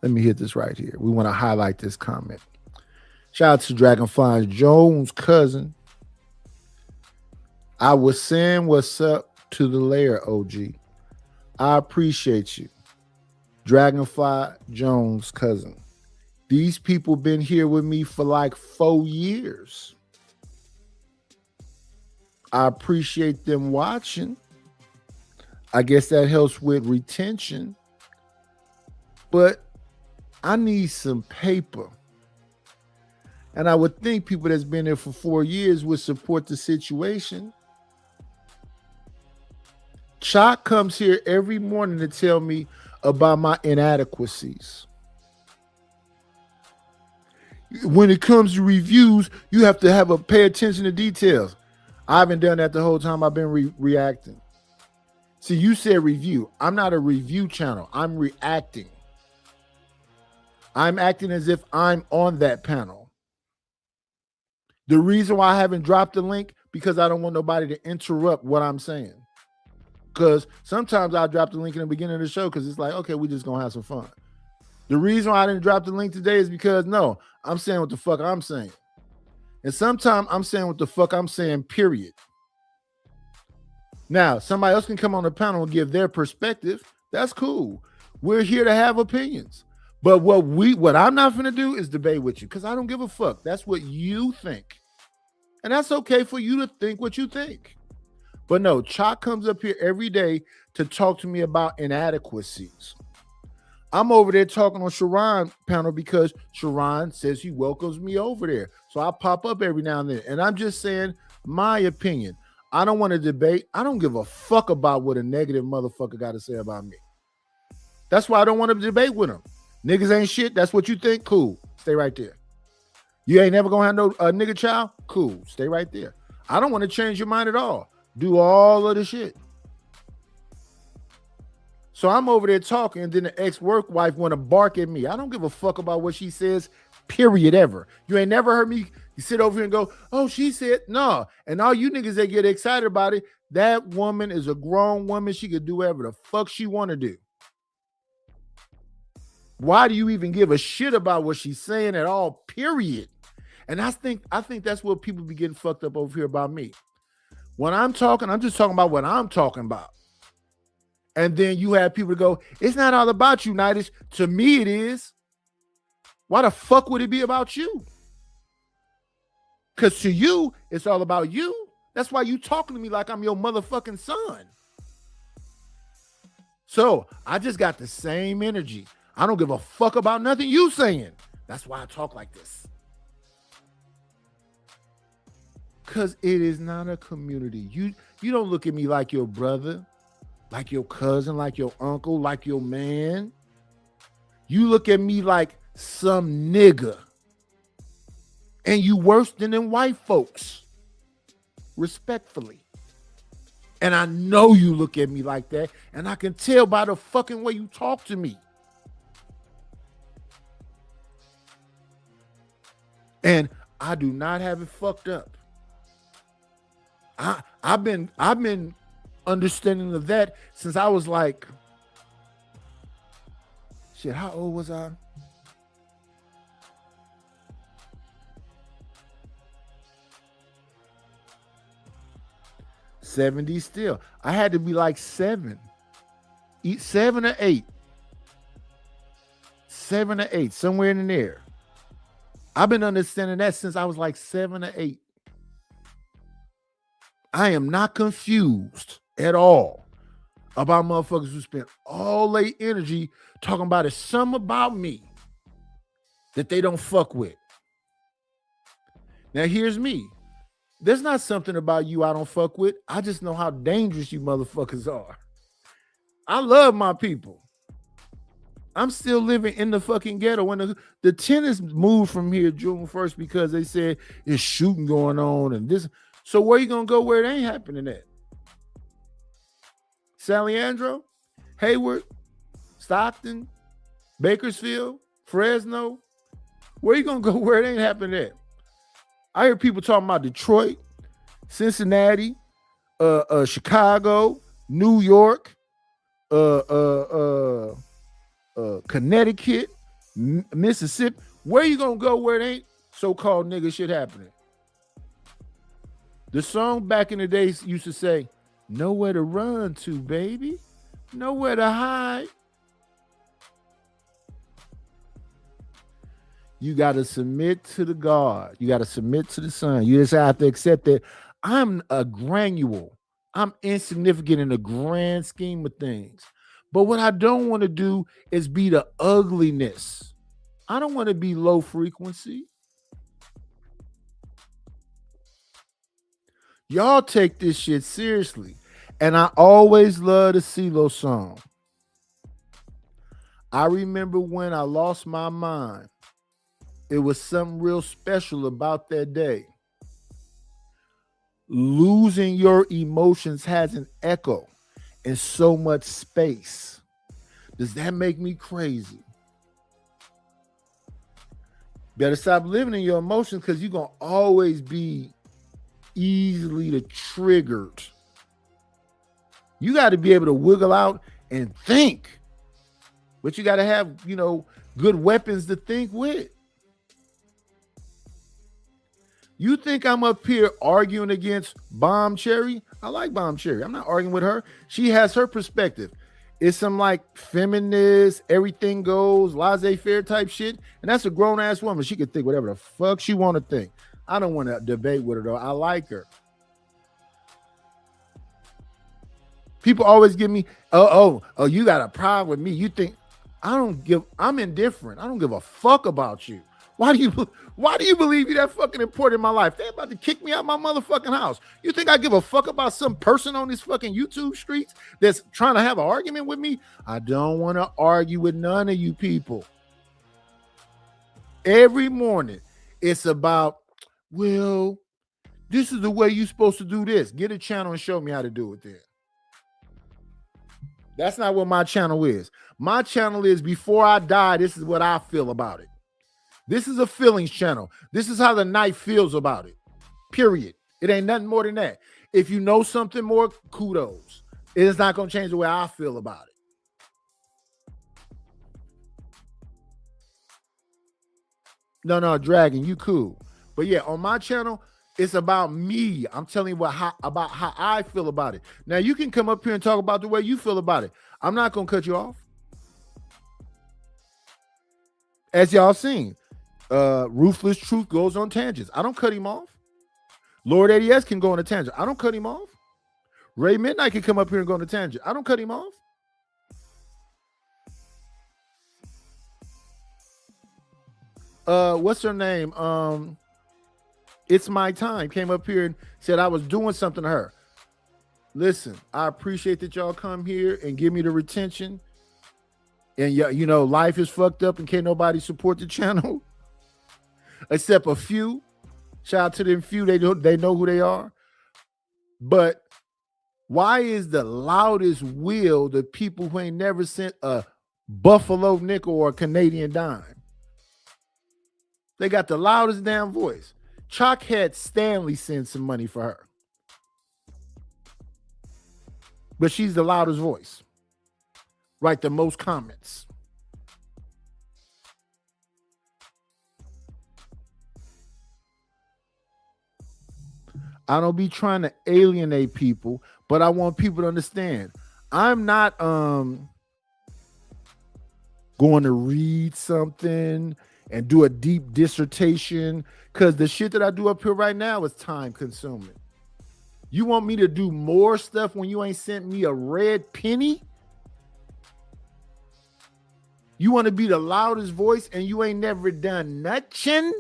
Let me hit this right here. We want to highlight this comment. Shout out to Dragonfly Jones' cousin. I was saying what's up to the layer, OG. I appreciate you. Dragonfly Jones' cousin. These people been here with me for like 4 years. I appreciate them watching. I guess that helps with retention. But I need some paper. And I would think people that's been there for 4 years would support the situation. Chalk comes here every morning to tell me about my inadequacies. When it comes to reviews, you have to pay attention to details. I haven't done that the whole time I've been reacting. See, you said review. I'm not a review channel. I'm reacting. I'm acting as if I'm on that panel. The reason why I haven't dropped the link, because I don't want nobody to interrupt what I'm saying. Because sometimes I'll drop the link in the beginning of the show because it's like, okay, we're just going to have some fun. The reason why I didn't drop the link today is because, no, I'm saying what the fuck I'm saying. And sometimes I'm saying what the fuck I'm saying, period. Now, somebody else can come on the panel and give their perspective. That's cool. We're here to have opinions. But what I'm not going to do is debate with you because I don't give a fuck. That's what you think. And that's okay for you to think what you think. But no, Chalk comes up here every day to talk to me about inadequacies. I'm over there talking on Sharon panel because Sharon says he welcomes me over there. So I pop up every now and then. And I'm just saying my opinion. I don't want to debate. I don't give a fuck about what a negative motherfucker got to say about me. That's why I don't want to debate with him. Niggas ain't shit. That's what you think? Cool. Stay right there. You ain't never gonna have no nigga child? Cool. Stay right there. I don't want to change your mind at all. Do all of the shit. So I'm over there talking, and then the ex-work wife want to bark at me. I don't give a fuck about what she says, period, ever. You ain't never heard me sit over here and go, oh, she said, no. And all you niggas that get excited about it, that woman is a grown woman. She could do whatever the fuck she want to do. Why do you even give a shit about what she's saying at all, period? And I think that's what people be getting fucked up over here about me. When I'm talking, I'm just talking about what I'm talking about. And then you have people to go, it's not all about you, Nitish. To me, it is. Why the fuck would it be about you? Because to you, it's all about you. That's why you talking to me like I'm your motherfucking son. So I just got the same energy. I don't give a fuck about nothing you saying. That's why I talk like this. Because it is not a community. You don't look at me like your brother, like your cousin, like your uncle, like your man. You look at me like some nigga. And you worse than them white folks. Respectfully. And I know you look at me like that. And I can tell by the fucking way you talk to me. And I do not have it fucked up. I've been understanding of that since I was like, shit, how old was I? '70s still. I had to be like 7 or 8. 7 or 8, somewhere in there. I've been understanding that since I was like 7 or 8. I am not confused at all about motherfuckers who spend all their energy talking about it's something about me that they don't fuck with. Now here's me. There's not something about you I don't fuck with. I just know how dangerous you motherfuckers are. I love my people. I'm still living in the fucking ghetto. When the tenants moved from here June 1st because they said there's shooting going on and this. So where you gonna go where it ain't happening at? Saliandro, Hayward, Stockton, Bakersfield, Fresno. Where you gonna go where it ain't happening at? I hear people talking about Detroit, Cincinnati, Chicago, New York, Connecticut, Mississippi. Where you gonna go where it ain't so-called nigga shit happening? The song back in the days used to say, nowhere to run to, baby. Nowhere to hide. You got to submit to the God. You got to submit to the Son. You just have to accept that I'm a granule. I'm insignificant in the grand scheme of things. But what I don't want to do is be the ugliness. I don't want to be low frequency. Y'all take this shit seriously. And I always love the CeeLo song. I remember when I lost my mind. It was something real special about that day. Losing your emotions has an echo in so much space. Does that make me crazy? Better stop living in your emotions because you're going to always be easily triggered. You got to be able to wiggle out and think. But you got to have, good weapons to think with. You think I'm up here arguing against Bomb Cherry? I like Bomb Cherry. I'm not arguing with her. She has her perspective. It's some like feminist, everything goes, laissez-faire type shit. And that's a grown-ass woman. She can think whatever the fuck she want to think. I don't want to debate with her, though. I like her. People always give me, oh, you got a problem with me. You think I'm indifferent. I don't give a fuck about you. Why do you believe you're that fucking important in my life? They're about to kick me out my motherfucking house. You think I give a fuck about some person on this fucking YouTube streets that's trying to have an argument with me? I don't want to argue with none of you people. Every morning, it's about, well, this is the way you're supposed to do this. Get a channel and show me how to do it then. That's not what my channel is. My channel is before I die, this is what I feel about it. This is a feelings channel. This is how the night feels about it. Period. It ain't nothing more than that. If you know something more, kudos. It is not going to change the way I feel about it. No, Dragon, you cool. But yeah, on my channel, it's about me. I'm telling you about how I feel about it. Now, you can come up here and talk about the way you feel about it. I'm not going to cut you off. As y'all seen, Ruthless Truth goes on tangents. I don't cut him off. Lord ADS can go on a tangent. I don't cut him off. Ray Midnight can come up here and go on a tangent. I don't cut him off. What's her name? It's My Time came up here and said I was doing something to her. Listen, I appreciate that y'all come here and give me the retention. And life is fucked up and can't nobody support the channel except a few. Shout out to them few. They know who they are. But why is the loudest will the people who ain't never sent a Buffalo nickel or a Canadian dime? They got the loudest damn voice. Chalk had Stanley send some money for her. But she's the loudest voice. Write the most comments. I don't be trying to alienate people, but I want people to understand. I'm not going to read something and do a deep dissertation because the shit that I do up here right now is time consuming. You want me to do more stuff when you ain't sent me a red penny? You want to be the loudest voice and you ain't never done nothing?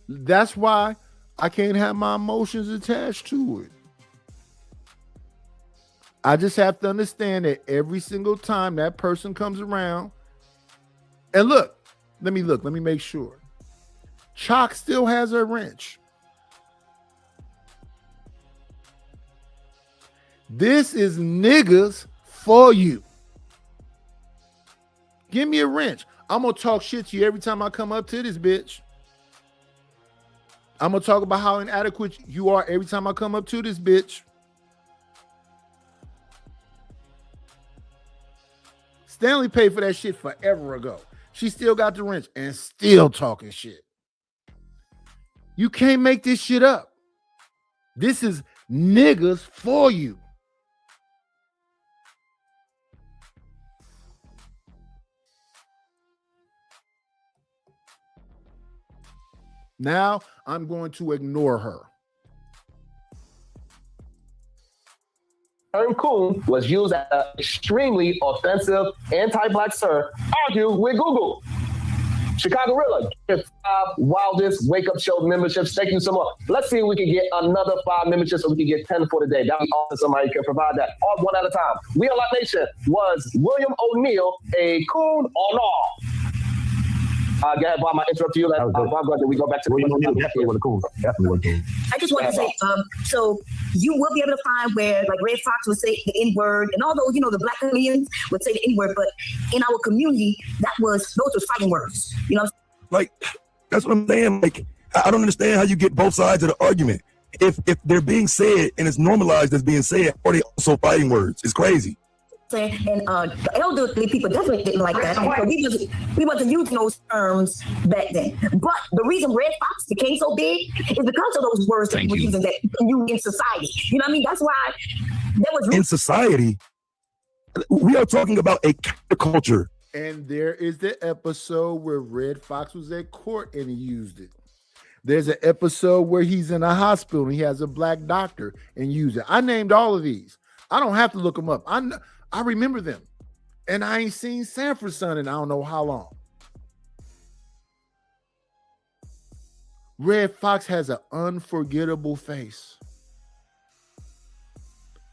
That's why I can't have my emotions attached to it. I just have to understand that every single time that person comes around, and let me make sure. Chalk still has her wrench. This is niggas for you. Give me a wrench. I'm gonna talk shit to you every time I come up to this bitch. I'm gonna talk about how inadequate you are every time I come up to this bitch. Stanley paid for that shit forever ago. She still got the wrench and still talking shit. You can't make this shit up. This is niggas for you. Now I'm going to ignore her. Term coon was used as an extremely offensive anti-black slur. Argue with Google. Chicago Rilla, get 5 wildest wake-up show memberships. Thank you so much. Let's see if we can get another 5 memberships so we can get 10 for the day. That would be awesome. Somebody can provide that all one at a time. We Are Black Nation. Was William O'Neal a coon or not? Go ahead, Bob. I interrupt you. We go back to William O'Neal. Definitely was a coon. I just want to say, so you will be able to find where, like, Red Fox would say the N-word, and although, you know, the black comedians would say the N-word, but in our community, those were fighting words. You know, like, that's what I'm saying. Like, I don't understand how you get both sides of the argument. If they're being said and it's normalized as being said, or they also fighting words, it's crazy. and the elderly people definitely didn't like that. So we wasn't using those terms back then. But the reason Red Fox became so big is because of those words that we were using that you in society. You know what I mean? That's why there was in society. We are talking about a counterculture. And there is the episode where Red Fox was at court and he used it. There's an episode where he's in a hospital and he has a black doctor and used it. I named all of these. I don't have to look them up. I remember them. And I ain't seen Sanford Son in I don't know how long. Red Fox has an unforgettable face.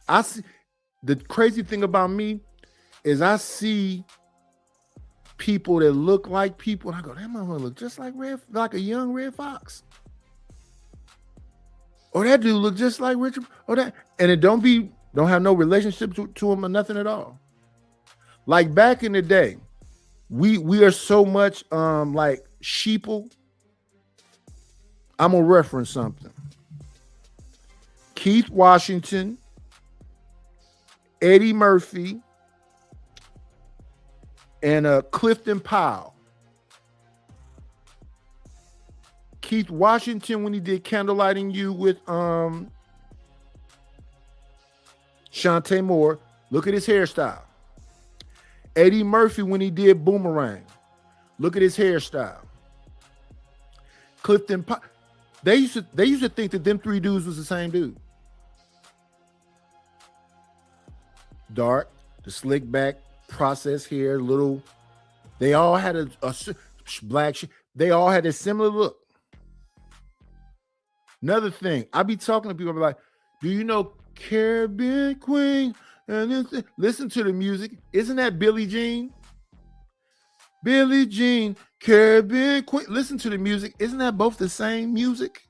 I see. The crazy thing about me is I see people that look like people, and I go, that motherfucker look just like a young Red Fox. Or that dude look just like Richard, or that, and it don't have no relationship to him or nothing at all. Like back in the day, we are so much like sheeple. I'm gonna reference something. Keith Washington, Eddie Murphy, and Clifton Powell. Keith Washington when he did Candlelighting You with Shantae Moore. Look at his hairstyle. Eddie Murphy when he did Boomerang. Look at his hairstyle. Clifton Powell. They used to think that them three dudes was the same dude. Dark, the slick back, process hair, little. They all had a black. They all had a similar look. Another thing, I be talking to people, I be like, "Do you know Caribbean Queen?" And listen to the music. Isn't that Billie Jean? Billie Jean, Caribbean Queen. Listen to the music. Isn't that both the same music?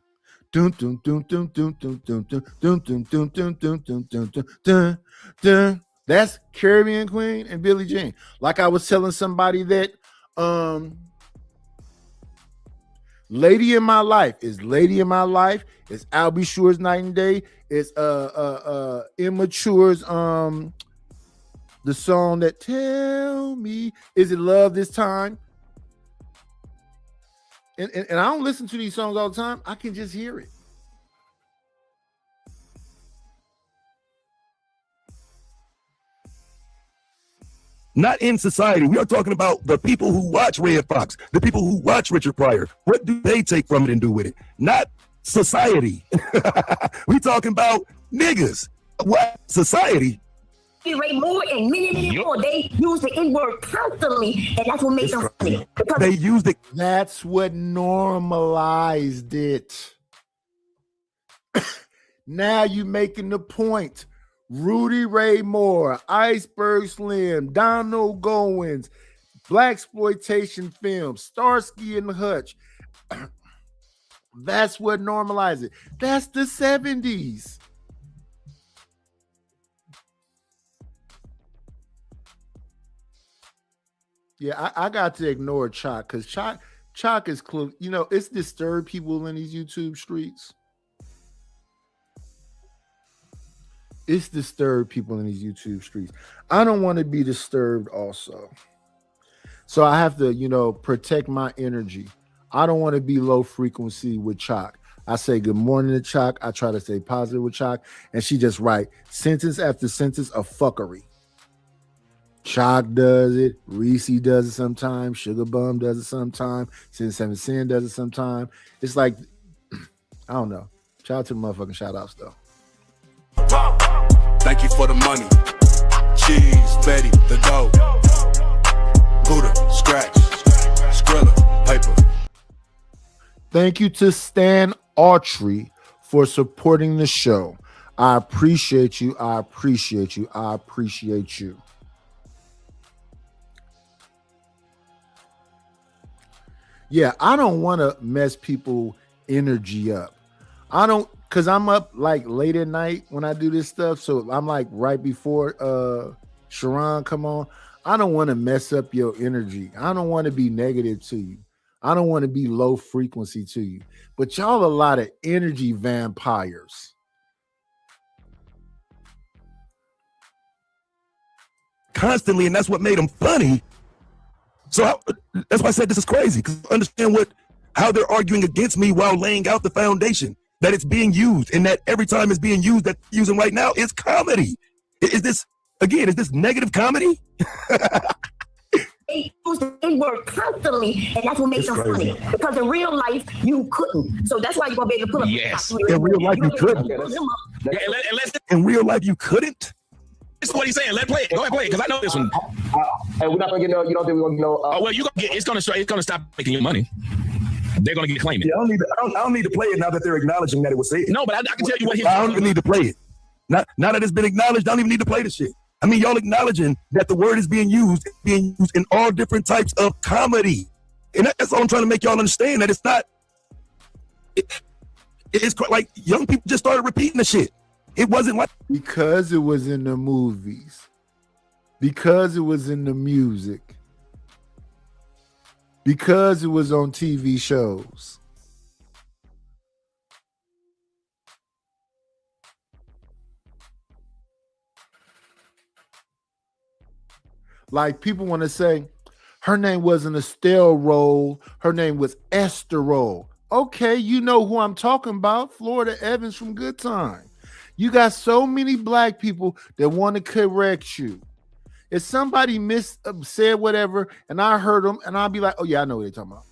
Dun dun dun dun dun dun dun dun dun dun dun dun dun dun dun dun dun. That's Caribbean Queen and Billie Jean. Like I was telling somebody that Lady in My Life is Lady in My Life. It's Albie Shure's Night and Day. It's Immature's the song that Tell Me Is It Love This Time. And I don't listen to these songs all the time. I can just hear it. Not in society. We are talking about the people who watch Red Fox, the people who watch Richard Pryor. What do they take from it and do with it? Not society. We talking about niggas. What society? Ray Moore and many more, they use the N-word constantly, and that's what makes them funny. They used it. That's what normalized it. Now you making the point. Rudy Ray Moore, Iceberg Slim, Donald Goins, blaxploitation films, Starsky and Hutch. That's what normalized it. That's the 70s. Yeah, I got to ignore Chalk because Chalk is close. You know, it's disturbed people in these YouTube streets. It's disturbed people in these YouTube streets. I don't want to be disturbed also. So I have to, you know, protect my energy. I don't want to be low frequency with Chalk. I say good morning to Chalk. I try to stay positive with Chalk. And she just write sentence after sentence of fuckery. Chalk does it. Reese does it sometimes. Sugar Bum does it sometimes. Sin 7 Sin does it sometimes. It's like, I don't know. Shout out to the motherfucking shout outs though. Thank you for the money. Cheese, Betty, the dough. Buddha, scratch, Skrilla, paper. Thank you to Stan Autry for supporting the show. I appreciate you. I appreciate you. I appreciate you. Yeah, I don't want to mess people energy up. I don't, because I'm up like late at night when I do this stuff. So I'm like right before Sharon come on. I don't want to mess up your energy. I don't want to be negative to you. I don't want to be low frequency to you. But y'all a lot of energy vampires. Constantly, and that's what made them funny. So that's why I said this is crazy, because I understand how they're arguing against me while laying out the foundation that it's being used, and that every time it's being used, that using right now is comedy. Is this negative comedy? They use the N-word constantly, and that's what makes them funny. Because in real life, you couldn't. So that's why you're gonna be able to pull up. Yes. In real life, you couldn't. In real life, you couldn't. This is what he's saying. Let's play it. Go ahead, play it, because I know this one. And we're not gonna get no. You don't think we're gonna get no? Oh well, you gonna get. It's gonna stop making you money. They're gonna get claiming. Yeah, I don't need to play it now that they're acknowledging that it was said. No, but I can tell you what. I don't even need to play it. Now that it's been acknowledged, I don't even need to play the shit. I mean, y'all acknowledging that the word is being used in all different types of comedy, and that's all I'm trying to make y'all understand. That it's not. It's like young people just started repeating the shit. It wasn't like because it was in the movies, because it was in the music, because it was on TV shows. Like people want to say, her name wasn't Estelle Roll, her name was Esther Roll. Okay, you know who I'm talking about, Florida Evans from Good Time. You got so many black people that want to correct you. If somebody said whatever and I heard them and I'll be like, oh yeah, I know what they're talking about.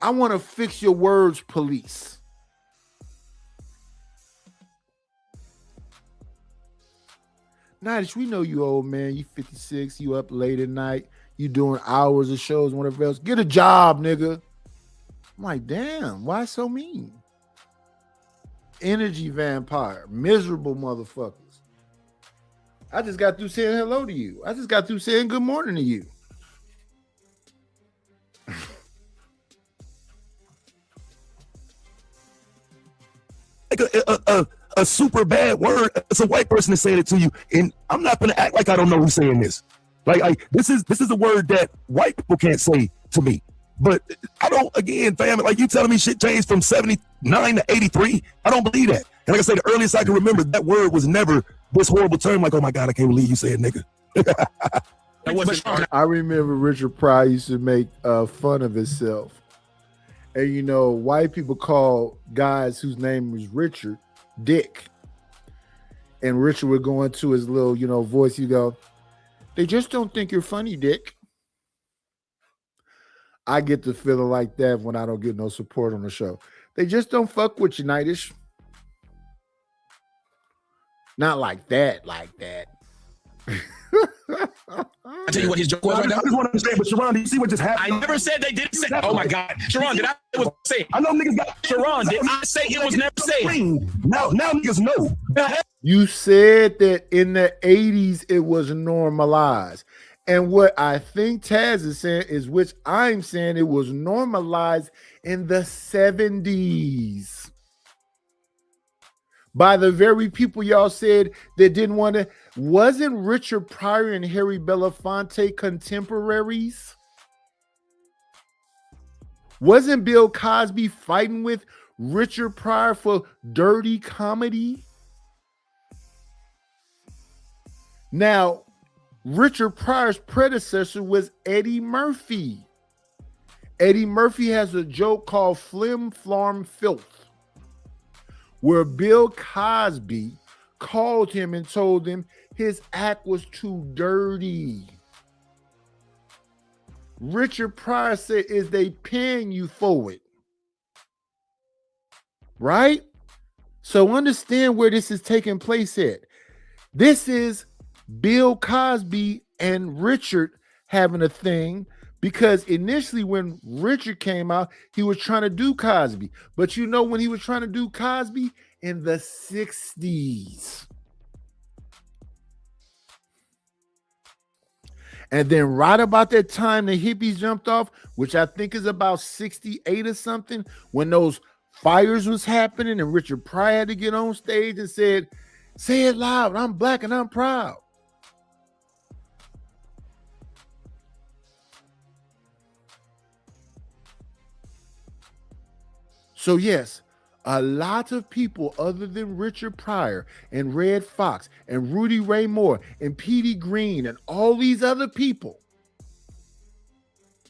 I want to fix your words, police. Nice, we know you old man. You 56, you up late at night, you doing hours of shows, whatever else. Get a job, nigga. I'm like, damn, why so mean? Energy vampire, miserable motherfuckers. I just got through saying hello to you. I just got through saying good morning to you. Like a super bad word. It's a white person that said it to you, and I'm not gonna act like I don't know who's saying this. Like this is a word that white people can't say to me. But I don't, again, fam, like you telling me shit changed from 79 to 83. I don't believe that. And like I say, the earliest I can remember, that word was never this horrible term. Like, oh my God, I can't believe you said nigga. I remember Richard Pryor used to make fun of himself. And you know, white people call guys whose name was Richard, Dick. And Richard would go into his little, voice, you go, they just don't think you're funny, Dick. I get the feeling like that when I don't get no support on the show. They just don't fuck with you, Nightish. Not like that. I tell you what his joke was right now. I just want to understand, but Sharon, do you see what just happened? I never said they didn't say. Oh my God, Sharon, did I say? I know niggas got. Sharon, did I say it was never said? Now niggas know. You said that in the 80s it was normalized. And what I think Taz is saying is, which I'm saying, it was normalized in the 70s. by the very people y'all said that didn't want to. Wasn't Richard Pryor and Harry Belafonte contemporaries? Wasn't Bill Cosby fighting with Richard Pryor for dirty comedy? Now, Richard Pryor's predecessor was Eddie Murphy. Eddie Murphy has a joke called Flim Flam Filth, where Bill Cosby called him and told him his act was too dirty. Richard Pryor said, is they paying you for it? Right? So understand where this is taking place at. This is Bill Cosby and Richard having a thing, because initially when Richard came out, he was trying to do Cosby. But you know when he was trying to do Cosby? In the 60s. And then right about that time the hippies jumped off, which I think is about 68 or something, when those fires was happening and Richard Pryor had to get on stage and said, say it loud, I'm black and I'm proud. So yes, a lot of people other than Richard Pryor and Red Fox and Rudy Ray Moore and Petey Green and all these other people,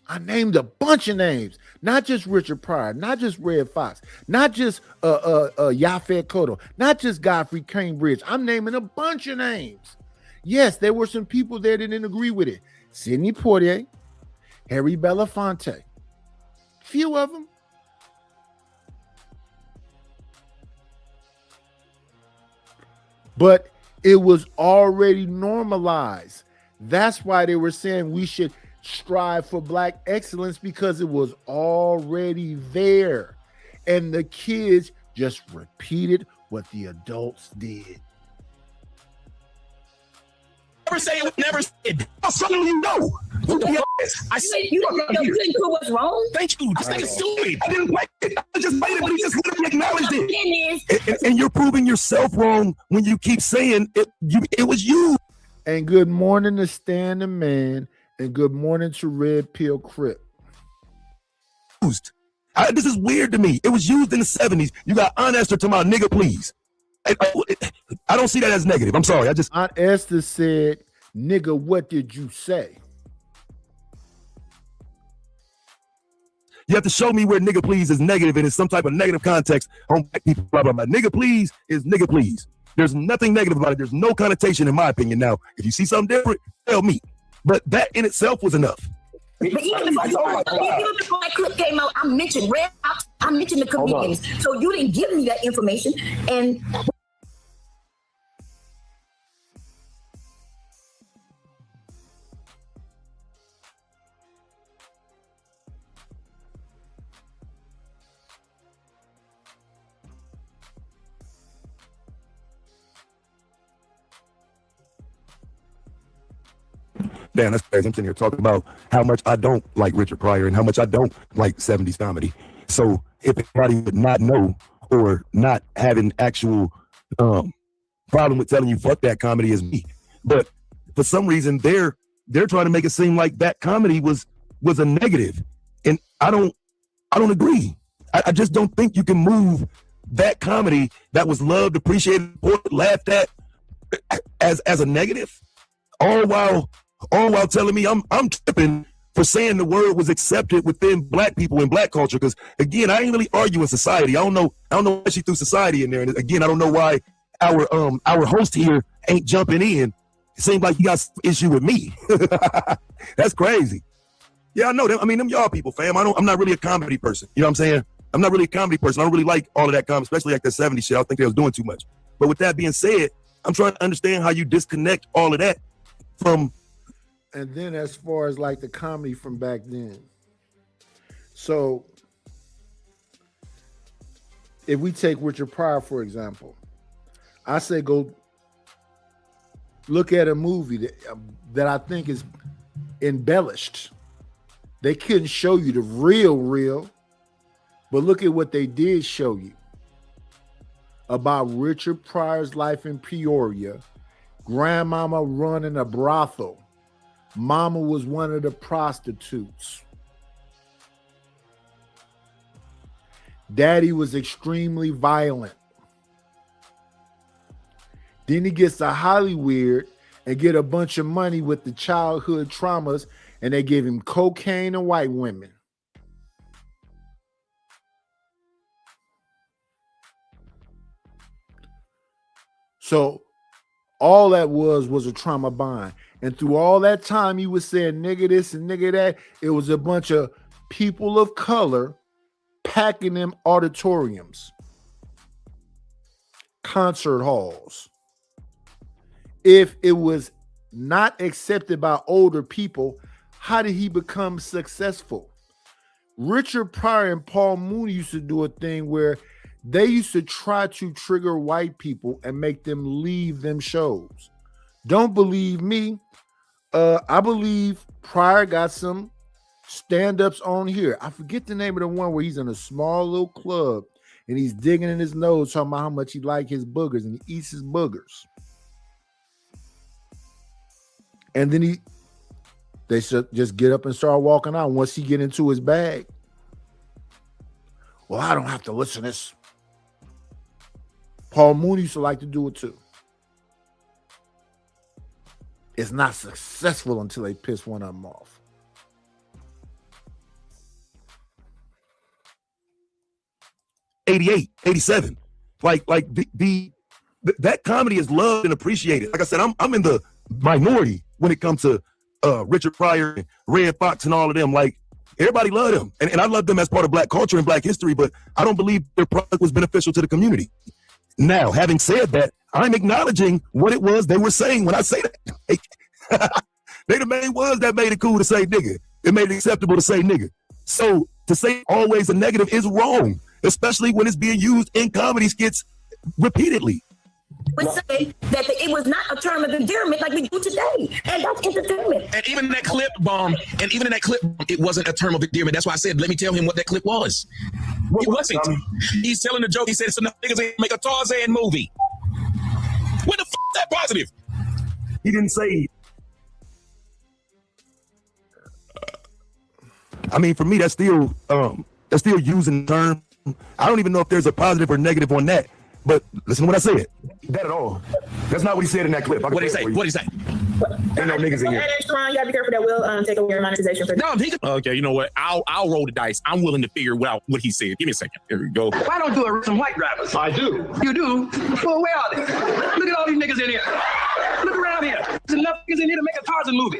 I named a bunch of names, not just Richard Pryor, not just Red Fox, not just Yaphet Kotto, not just Godfrey Cambridge. I'm naming a bunch of names. Yes, there were some people there that didn't agree with it. Sidney Poitier, Harry Belafonte, few of them. But it was already normalized. That's why they were saying we should strive for black excellence, because it was already there. And the kids just repeated what the adults did. Never say it, never said. How suddenly you know? I said you didn't prove what's wrong. Thank you. This nigga's stupid. I didn't like it. I just made it, but he just literally acknowledged it. And you're proving yourself wrong when you keep saying it. It was you. And good morning to Stan the Man, and good morning to Red Pill Crip. This is weird to me. It was used in the 70s. You got Aunt Esther to my nigga, please. I don't see that as negative. I'm sorry. Aunt Esther said, nigga, what did you say? You have to show me where nigga please is negative and it's some type of negative context on black people, blah, blah, blah. Nigga please is nigga please. There's nothing negative about it. There's no connotation in my opinion. Now, if you see something different, tell me. But that in itself was enough. But even before that clip came out, I mentioned Red Fox, I mentioned the comedians. So you didn't give me that information. And damn, that's crazy. I'm sitting here talking about how much I don't like Richard Pryor and how much I don't like 70s comedy. So if anybody would not know or not have an actual problem with telling you fuck that comedy is me. But for some reason they're trying to make it seem like that comedy was a negative. And I don't agree. I just don't think you can move that comedy that was loved, appreciated, laughed at as a negative, all while telling me I'm tripping for saying the word was accepted within black people and black culture. Because again, I ain't really arguing society. I don't know why she threw society in there. And again, I don't know why our host here ain't jumping in. It seems like you got some issue with me. That's crazy. Yeah, I know them. I mean, them y'all people, fam. I'm not really a comedy person. You know what I'm saying? I'm not really a comedy person. I don't really like all of that comedy, especially like that 70s shit. I think they was doing too much. But with that being said, I'm trying to understand how you disconnect all of that from. And then as far as like the comedy from back then. So if we take Richard Pryor, for example, I say go look at a movie that I think is embellished. They couldn't show you the real, but look at what they did show you. about Richard Pryor's life in Peoria. Grandmama running a brothel. Mama was one of the prostitutes. Daddy was extremely violent. Then he gets to Hollywood and get a bunch of money with the childhood traumas, and they give him cocaine and white women. So all that was a trauma bond. And through all that time, he was saying nigga this and nigga that. It was a bunch of people of color packing them auditoriums, concert halls. If it was not accepted by older people, how did he become successful? Richard Pryor and Paul Mooney used to do a thing where they used to try to trigger white people and make them leave them shows. Don't believe me? I believe Pryor got some stand-ups on here. I forget the name of the one where he's in a small little club and he's digging in his nose talking about how much he like his boogers and he eats his boogers. And then they should just get up and start walking out once he get into his bag. Well, I don't have to listen to this. Paul Mooney used to like to do it too. It's not successful until they piss one of them off. '88, '87, like that comedy is loved and appreciated. Like I said, I'm in the minority when it comes to Richard Pryor, and Red Fox, and all of them. Like everybody loved them, and I love them as part of Black culture and Black history. But I don't believe their product was beneficial to the community. Now, having said that, I'm acknowledging what it was they were saying when I say that. They the main ones that made it cool to say nigga. It made it acceptable to say nigga. So to say always a negative is wrong, especially when it's being used in comedy skits repeatedly. Would say that it was not a term of endearment like we do today, and that's entertainment. And even in that clip, it wasn't a term of endearment. That's why I said, let me tell him what that clip was. It wasn't. He's telling a joke. He said, so enough niggas ain't make a Tarzan movie. What the f*** is that positive? He didn't say. I mean, for me, that's still using the term. I don't even know if there's a positive or negative on that. But listen to what I said. That at all. That's not what he said in that clip. What did he say? What did he say? Ain't no niggas in here. You gotta be careful that will take away your monetization for that. Okay, you know what? I'll roll the dice. I'm willing to figure out what he said. Give me a second. Here we go. Why don't you arrest some white drivers? I do. You do? Well, where are they? Look at all these niggas in here. Look around here. There's enough niggas in here to make a Tarzan movie.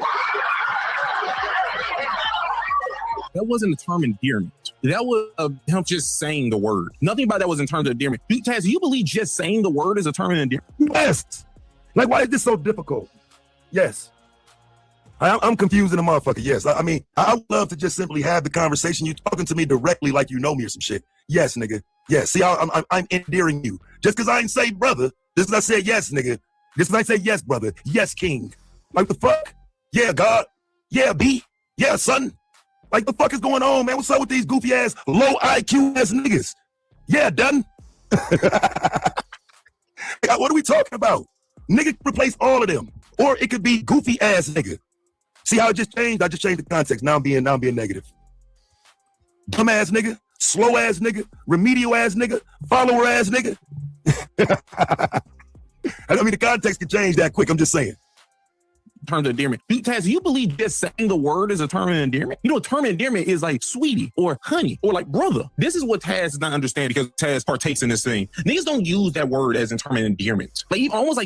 That wasn't a term endearment. That was him just saying the word. Nothing about that was in terms of endearment. Taz, do you believe just saying the word is a term of endearment? Yes. Like, why is this so difficult? Yes. I'm confusing the motherfucker. Yes. I mean, I would love to just simply have the conversation. You talking to me directly like you know me or some shit. Yes, nigga. Yes. See, I'm endearing you. Just because I ain't say brother, just because I said yes, nigga. Just because I say yes, brother. Yes, king. Like the fuck? Yeah, God. Yeah, B. Yeah, son. Like, the fuck is going on, man? What's up with these goofy ass, low IQ ass niggas? Yeah, done. What are we talking about? Nigga replace all of them. Or it could be goofy ass nigga. See how it just changed? I just changed the context. Now I'm being negative. Dumb ass nigga, slow ass nigga, remedial ass nigga, follower ass nigga. I mean, the context can change that quick. I'm just saying. Terms of endearment. Taz, do you believe just saying the word is a term of endearment? You know, a term of endearment is like sweetie or honey or like brother. This is what Taz does not understand because Taz partakes in this thing. Niggas don't use that word as a term of endearment. Like almost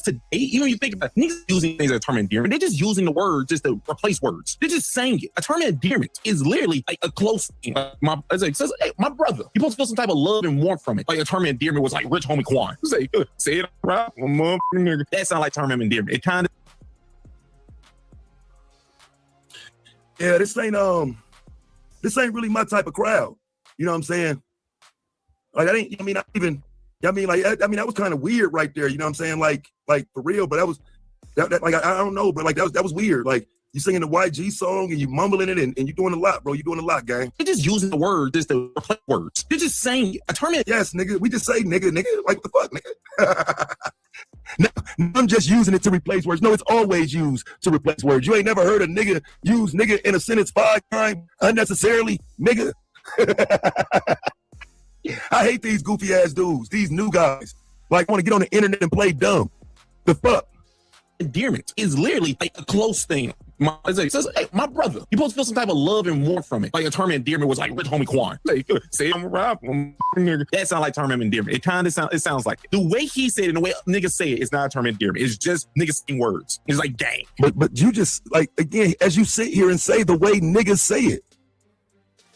today, even when you think about niggas using things as a term of endearment, they're just using the word just to replace words. They're just saying it. A term of endearment is literally like a close thing. Like says, hey, my brother. You're supposed to feel some type of love and warmth from it. Like a term of endearment was like Rich Homie Quan. Say it right, nigga. That sounds like term of endearment. It kind of. Yeah, this ain't really my type of crowd. You know what I'm saying? Like that was kind of weird right there. You know what I'm saying? Like for real, but that was like I don't know, but like that was weird. Like You singing the YG song and you mumbling it and you doing a lot, bro. You doing a lot, gang. You're just using the word just to replace words. You're just saying a term. Yes, nigga. We just say nigga. Like the fuck, nigga. No, I'm just using it to replace words. No, it's always used to replace words. You ain't never heard a nigga use nigga in a sentence 5 times unnecessarily, nigga. I hate these goofy ass dudes, these new guys. Like, want to get on the internet and play dumb. The fuck? Endearment is literally like a close thing. Hey, my brother, you're supposed to feel some type of love and warmth from it. Like a term of endearment was like rich homie Quan. Like, say I'm a rap. That sounds like term of endearment. It kind of sounds like it. The way he said it and the way niggas say it is not a term of endearment. It's just niggas saying words. It's like gang. But you just, like, again, as you sit here and say the way niggas say it,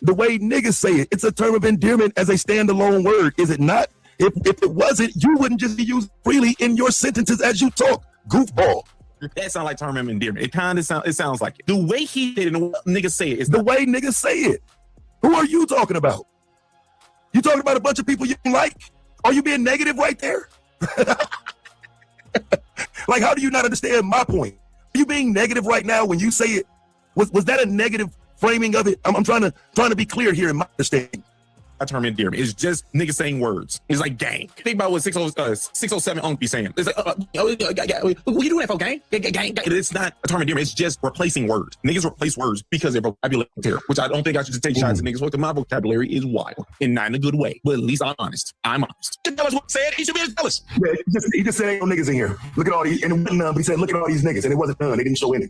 the way niggas say it, it's a term of endearment as a standalone word, is it not? If it wasn't, you wouldn't just be used freely in your sentences as you talk. Goofball. That sounds like term of endearment. It sounds like it. The way he did it and the way niggas say it is the way niggas say it. Who are you talking about? You talking about a bunch of people you like? Are you being negative right there? Like, how do you not understand my point? Are you being negative right now when you say it? Was that a negative framing of it? I'm trying to be clear here in my understanding. Term endearment. It's just niggas saying words. It's like gang. Think about what 607 Unk be saying. It's like, what you doing that for, gang? Gang? It's not a term endearment. It's just replacing words. Niggas replace words because their vocabulary is here, which I don't think I should just take shots at niggas because my vocabulary is wild and not in a good way. But at least I'm honest. I'm honest. Just tell us what he said. He should be jealous. Yeah, he just said ain't no niggas in here. Look at all these, and it wasn't none. He said, look at all these niggas, and it wasn't none. They didn't show any.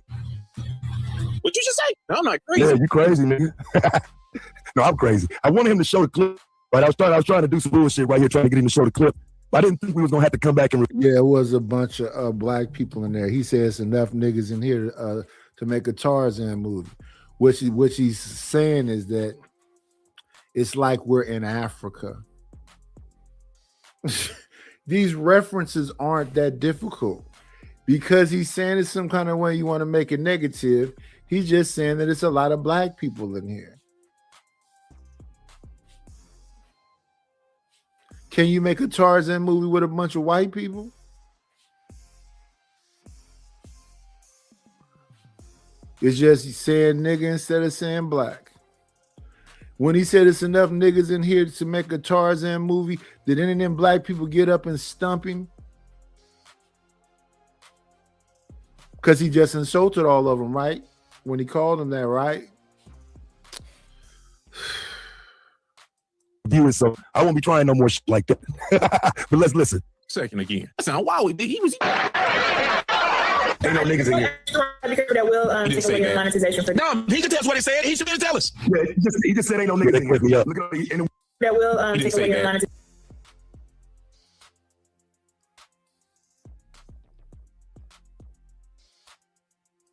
What you just say? No, I'm not crazy. Yeah, you crazy, nigga. No, I'm crazy. I wanted him to show the clip, but I was trying to do some bullshit right here, trying to get him to show the clip. I didn't think we was gonna have to come back and. Yeah, it was a bunch of black people in there. He says enough niggas in here to make a Tarzan movie. What he's saying is that it's like we're in Africa. These references aren't that difficult because he's saying it some kind of way you want to make it negative. He's just saying that it's a lot of black people in here. Can you make a Tarzan movie with a bunch of white people? It's just saying nigga instead of saying black. When he said it's enough niggas in here to make a Tarzan movie, did any of them black people get up and stump him? Because he just insulted all of them, right? When he called them that, right? Viewers, so I won't be trying no more shit like that. But let's listen. Second again. That sound wild. He was. Ain't no niggas in here. That will take away your monetization for. No, he can tell us what he said. He should be able to tell us. Yeah, he just said ain't no niggas in here. Look at all that will take away your monetization.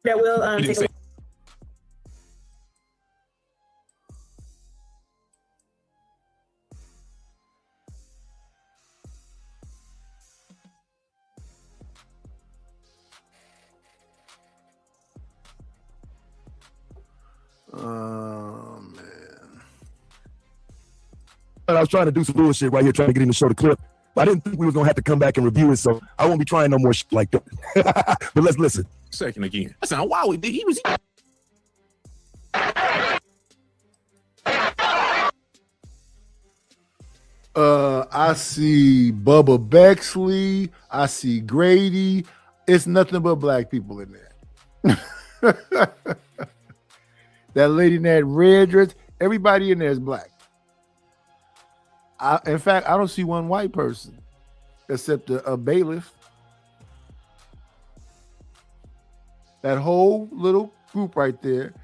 That will take away. Oh, man. I was trying to do some bullshit right here, trying to get him to show the clip. But I didn't think we was going to have to come back and review it, so I won't be trying no more shit like that. But let's listen. Second again. That sound wild. He was. I see Bubba Bexley. I see Grady. It's nothing but black people in there. That lady in that red dress, everybody in there is black. In fact, I don't see one white person except a bailiff. That whole little group right there,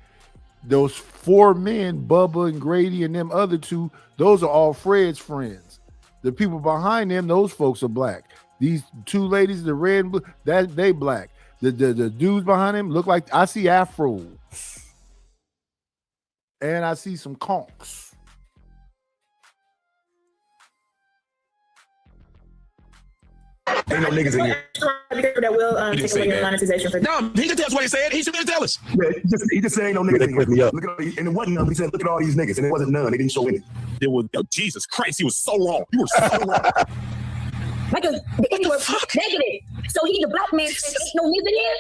those 4 men, Bubba and Grady and them other 2, those are all Fred's friends. The people behind them, those folks are black. These 2 ladies, the red and blue, that they black. The dudes behind them look like, I see afros. And I see some conks. Ain't no niggas in here. That will take away your monetization for. No, he can tell us what he said. He should be able to tell us. Yeah, he just said ain't no niggas in here. Look at all these, and it wasn't none. He said, look at all these niggas, and it wasn't none. They didn't show any. It was Jesus Christ. He was so wrong. You were so wrong. Because the N word was negative. So he, the black man, said, "Ain't no nigga there."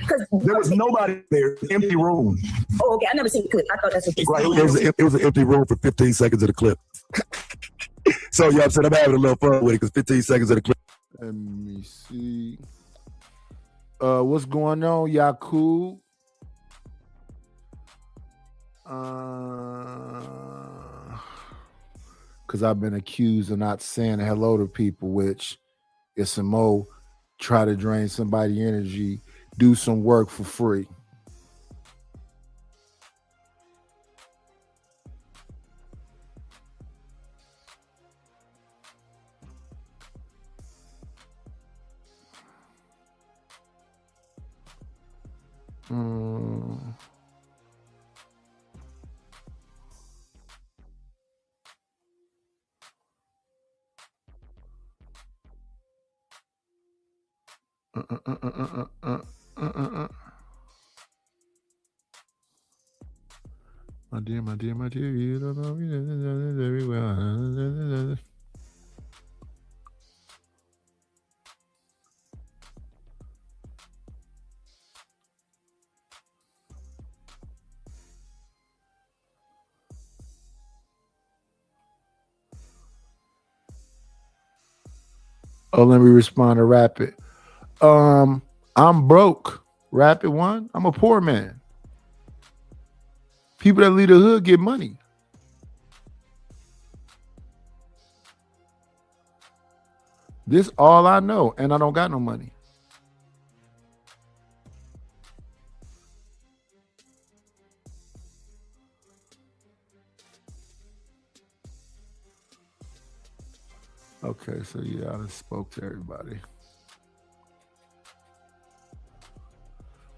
Because There was nobody there. Empty room. Oh, okay. I never seen the clip. I thought that's what they Right. said. It was an empty room for 15 seconds of the clip. So, you know what I'm saying? I'm having a little fun with it because 15 seconds of the clip. Let me see. What's going on, Yakub? Because I've been accused of not saying hello to people, which is some more try to drain somebody's energy, do some work for free. My dear, you don't know me very well. Oh, let me respond to Rapid. I'm broke. Rapid one. I'm a poor man. People that lead the hood get money. This all I know, and I don't got no money. Okay, so yeah, I just spoke to everybody.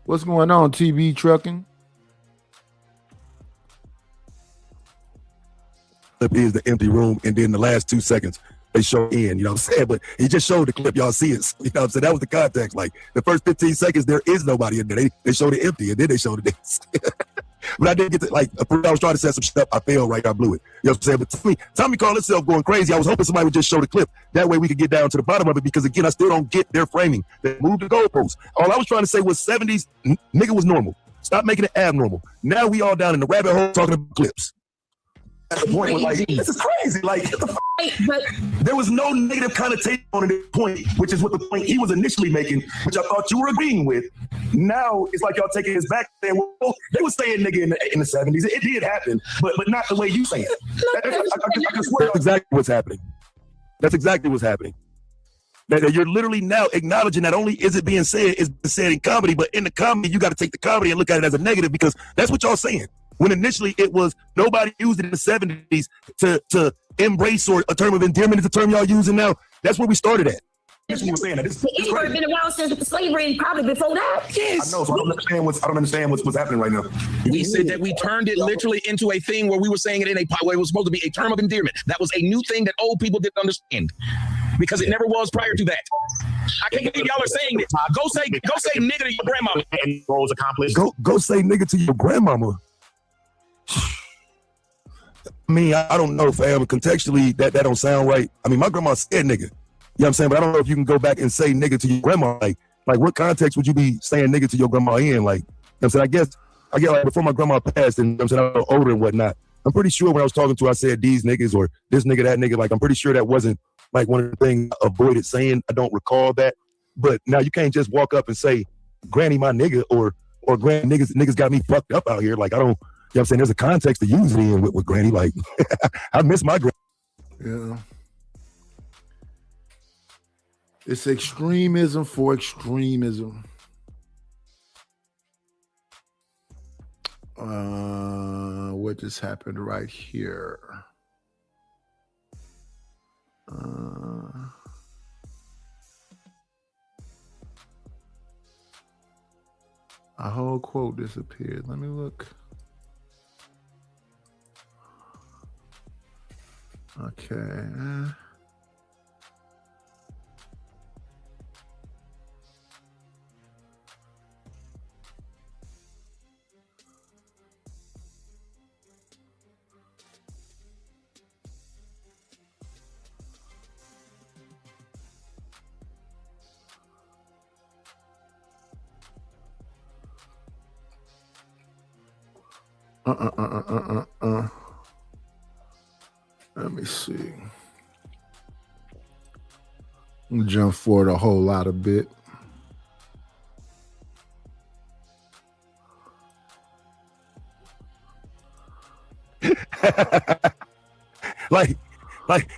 What's going on, TB Trucking? Clip is the empty room, and then the last 2 seconds they show in, you know what I'm saying? But he just showed the clip, y'all see it. You know what I'm saying? That was the context. Like the first 15 seconds, there is nobody in there. They showed it empty, and then they showed it dance. But I did get to, like, I was trying to set some stuff. I failed right. I blew it. You know what I'm saying? But Tommy called himself going crazy. I was hoping somebody would just show the clip. That way we could get down to the bottom of it, because again, I still don't get their framing. They moved the goalposts. All I was trying to say was 70s nigga was normal. Stop making it abnormal. Now we all down in the rabbit hole talking about clips. At the point where, like, this is crazy. Like, what the there was no negative connotation on it at the point, which is what the point he was initially making, which I thought you were agreeing with. Now it's like y'all taking his back there. Well, they were saying nigga in the 70s. It did happen, but not the way you say it. I can swear that's exactly what's happening. That's exactly what's happening. That you're literally now acknowledging not only is it being said, it's been said in comedy, but in the comedy, you got to take the comedy and look at it as a negative, because that's what y'all saying. When initially it was nobody used it in the 70s to embrace, or a term of endearment is a term y'all using now. That's where we started at. That's what we're saying. The N-word been around since slavery and probably before that. Yes. I know, so I don't understand what's happening right now. We said that we turned it literally into a thing where we were saying it in a way it was supposed to be a term of endearment. That was a new thing that old people didn't understand, because it never was prior to that. I can't believe y'all are saying it. Go say nigga to your grandma. And roles accomplished. Go say nigga to your grandmama. I mean, I don't know, fam. Contextually, that don't sound right. I mean, my grandma said nigga. You know what I'm saying? But I don't know if you can go back and say nigga to your grandma. Like what context would you be saying nigga to your grandma in? Like, you know what I'm saying? I guess like before my grandma passed, and you know what I'm saying, I was older and whatnot. I'm pretty sure when I was talking to her, I said these niggas or this nigga, that nigga. Like, I'm pretty sure that wasn't like one of the things I avoided saying. I don't recall that. But now you can't just walk up and say, granny, my nigga, or granny, niggas got me fucked up out here. Like, I don't, you know what I'm saying? There's a context to use it in with granny. Like, I miss my granny. Yeah. It's extremism for extremism. What just happened right here? A whole quote disappeared. Let me look. Okay. Let me see. I'm gonna jump forward a whole lot a bit.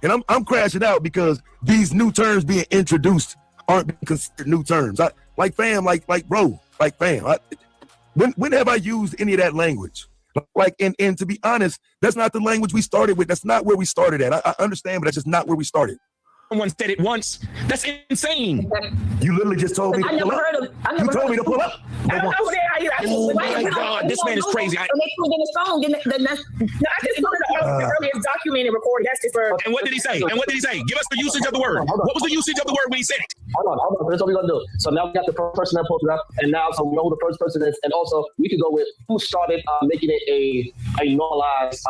and I'm crashing out because these new terms being introduced aren't being considered new terms. When have I used any of that language? And to be honest, that's not the language we started with. That's not where we started at. I understand, but that's just not where we started. Someone said it once. That's insane. You literally just told me to pull up. You told me to pull up. Oh my God, this man is crazy. I just put it earlier documented recorded. That's just for. And what did he say? Give us the usage of the word. What was the usage of the word when he said it? Hold on. That's what we're gonna do. So now we got the first person that posted up, and now so we know who the first person is, and also we could go with who started making it a normalized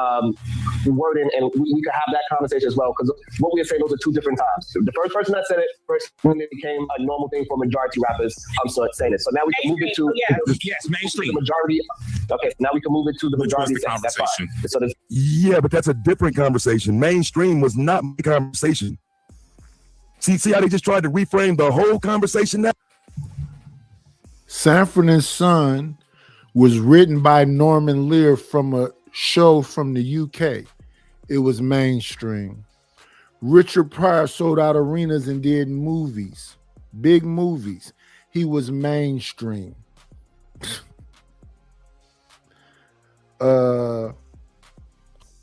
wording, and we could have that conversation as well. Because what we are saying, those are two different times. The first person that said it first when it became a normal thing for majority rappers, I'm saying it. So now we can move it to mainstream majority. Okay, now we can move it to the majority. That's fine. So yeah, but that's a different conversation. Mainstream was not my conversation. See how they just tried to reframe the whole conversation now? Sanford & Son was written by Norman Lear from a show from the UK. It was mainstream. Richard Pryor sold out arenas and did movies, big movies. He was mainstream. All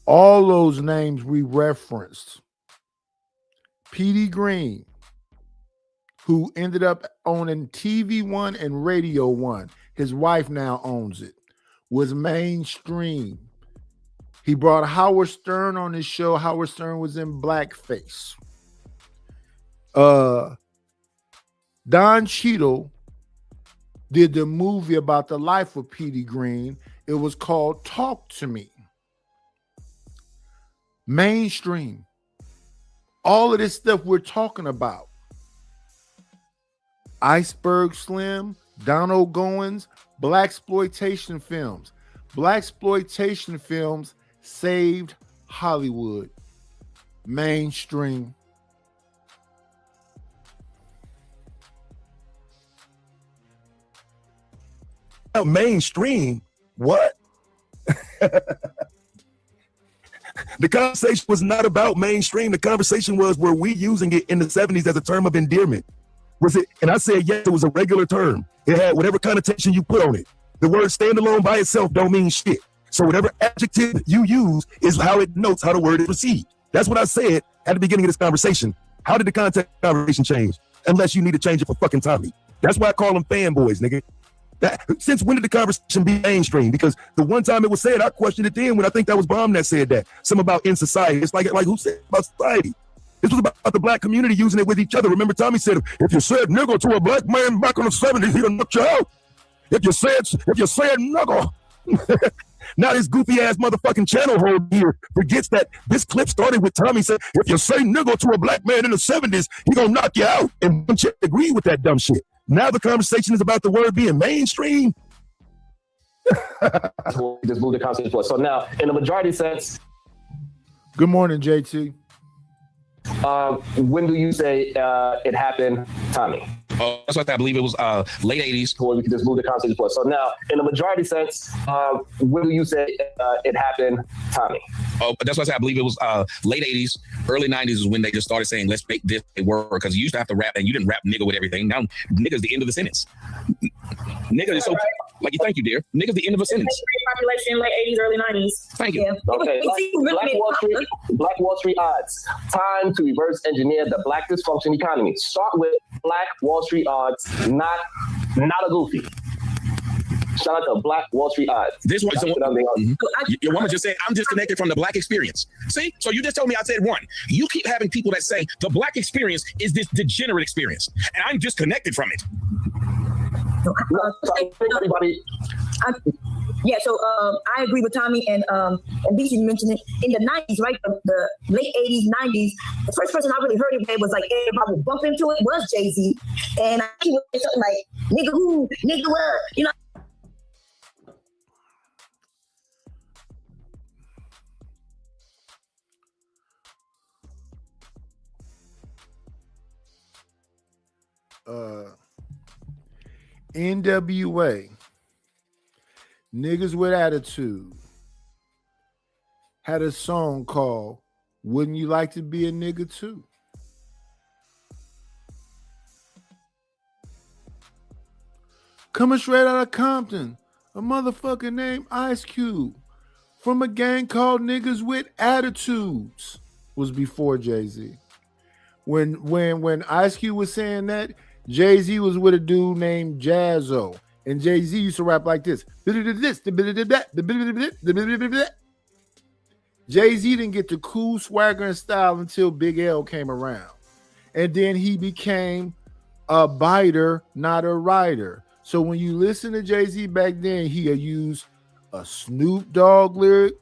those names we referenced. Petey Green, who ended up owning TV One and Radio One. His wife now owns it, was mainstream. He brought Howard Stern on his show. Howard Stern was in blackface. Don Cheadle did the movie about the life of Petey Green. It was called Talk to Me. Mainstream. All of this stuff we're talking about. Iceberg Slim, Donald Goins, blaxploitation films. Blaxploitation films saved Hollywood. Mainstream. Mainstream? What? The conversation was not about mainstream. The conversation was, were we using it in the 70s as a term of endearment? Was it? And I said, yes, it was a regular term. It had whatever connotation you put on it. The word standalone by itself don't mean shit. So whatever adjective you use is how it notes how the word is received. That's what I said at the beginning of this conversation. How did the context of the conversation change? Unless you need to change it for fucking Tommy. That's why I call them fanboys, nigga. Since when did the conversation be mainstream? Because the one time it was said, I questioned it then when I think that was Bomb that said that. Something about in society. It's like who said about society? This was about the black community using it with each other. Remember Tommy said, if you said nigga to a black man back in the 70s, he'd knock you out. If you said nigga. Now this goofy ass motherfucking channel hold here forgets that this clip started with Tommy said, if you say nigga to a black man in the 70s, he gonna knock you out. And one chick agreed with that dumb shit. Now the conversation is about the word being mainstream. Just move the conversation forward. So now, in the majority sense. Good morning, JT. When do you say it happened, Tommy? That's what I believe it was late 80s. Or we can just move the conversation forward. So now, in the majority sense, when do you say it happened, Tommy? Oh, but that's what I believe it was late 80s, early 90s is when they just started saying, let's make this a word. Because you used to have to rap, and you didn't rap nigga with everything. Now, nigga's the end of the sentence. Nigga is so, thank you, dear. Nigga's the end of a sentence. Population late 80s, early 90s. Thank you. Yeah. Okay. Black Wall Street odds. Time to reverse engineer the black dysfunction economy. Start with Black Wall Street odds, not a goofy. Shout out to Black Wall Street odds. This one, your woman just said, I'm disconnected from the black experience. See? So you just told me I said one. You keep having people that say the black experience is this degenerate experience, and I'm disconnected from it. Yeah, so I agree with Tommy and BC mentioned it. In the 90s, right, the late 80s, 90s, the first person I really heard it was like everybody would bump into it was Jay-Z. And I think he would say something like, nigga who, nigga what, you know. NWA, Niggas with Attitude, had a song called Wouldn't You Like to Be a Nigga Too? Coming straight out of Compton, a motherfucker named Ice Cube from a gang called Niggas with Attitudes was before Jay-Z. When Ice Cube was saying that, Jay-Z was with a dude named Jazzo, and Jay-Z used to rap like this. Jay-Z didn't get the cool swagger and style until Big L came around. And then he became a biter, not a writer. So when you listen to Jay-Z back then, he'll use a Snoop Dogg lyric.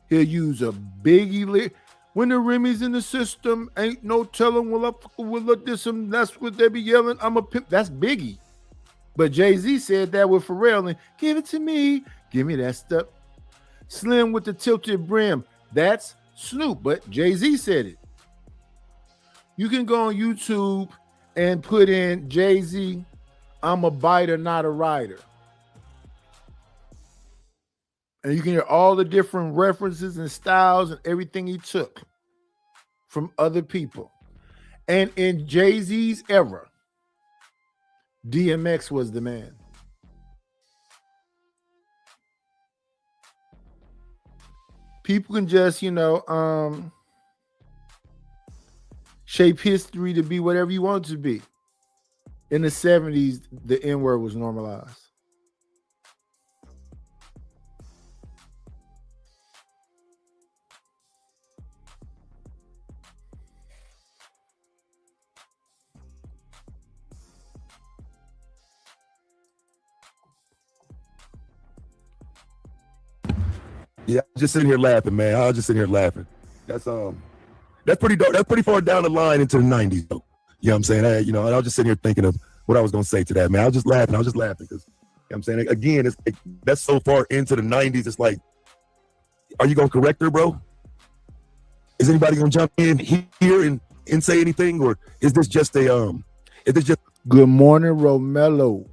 He'll use a Biggie lyric. When the Remy's in the system, ain't no telling will I look this and that's what they be yelling. I'm a pimp. That's Biggie. But Jay-Z said that with Pharrell and give it to me. Give me that stuff. Slim with the tilted brim. That's Snoop, but Jay-Z said it. You can go on YouTube and put in Jay-Z, I'm a biter, not a writer. And you can hear all the different references and styles and everything he took from other people. And in Jay-Z's era, DMX was the man. People can just, shape history to be whatever you want it to be. In the 70s, the N-word was normalized. Yeah, just sitting here laughing, man. I was just sitting here laughing. That's pretty dope. That's pretty far down the line into the 90s, though. You know what I'm saying? I was just sitting here thinking of what I was gonna say to that, man. I was just laughing because, you know what I'm saying? Again, that's so far into the 90s. It's like, are you gonna correct her, bro? Is anybody gonna jump in here and say anything, or is this just a Good morning, Romelo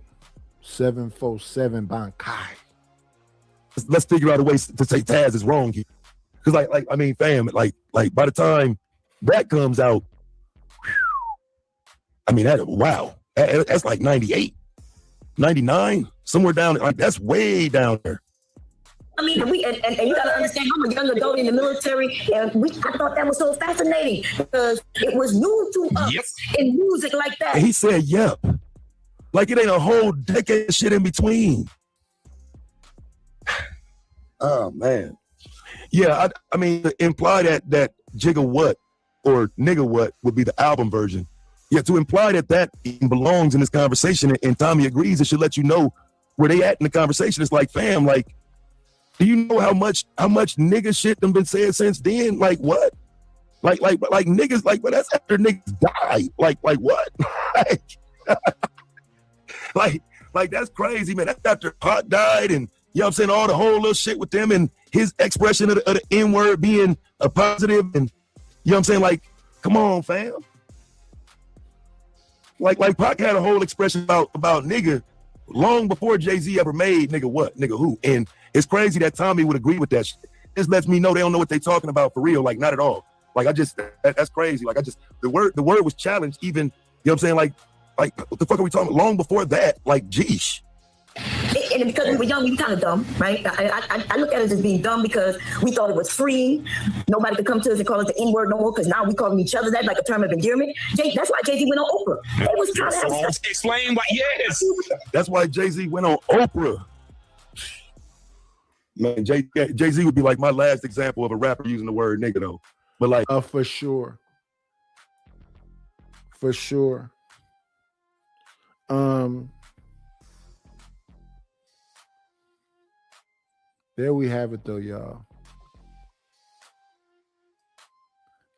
747 Bankai. Let's figure out a way to say Taz is wrong here. Because fam, by the time that comes out, that's like 98, 99, somewhere down, that's way down there. I mean, and you gotta understand, I'm a young adult in the military, and I thought that was so fascinating because it was new to us in music like that. And he said, yep. Like it ain't a whole decade of shit in between. Oh man. Yeah, I mean, to imply that Jigga What or Nigga What would be the album version. Yeah, to imply that belongs in this conversation, and Tommy agrees, it should let you know where they at in the conversation. It's like, fam, like, do you know how much nigga shit done been said since then? Like what? Like niggas, like, but that's after niggas died. Like what? like that's crazy, man. That's after Pac died, and you know what I'm saying, all the whole little shit with them and his expression of the N-word being a positive, and you know what I'm saying? Like, come on, fam. Like Pac had a whole expression about nigga long before Jay-Z ever made Nigga What, Nigga Who. And it's crazy that Tommy would agree with that shit. This lets me know they don't know what they're talking about for real. Like, not at all. Like, that's crazy. Like, the word was challenged even, you know what I'm saying? Like what the fuck are we talking about? Long before that, like, geesh. And because we were young, we were kind of dumb, right? I look at it as being dumb because we thought it was free. Nobody could come to us and call it the N-word no more because now we calling each other that like a term of endearment. That's why Jay-Z went on Oprah. It was trying to explain why. Yes, that's why Jay-Z went on Oprah. Man, Jay-Z would be like my last example of a rapper using the word nigga though. But like, for sure. There we have it though, y'all.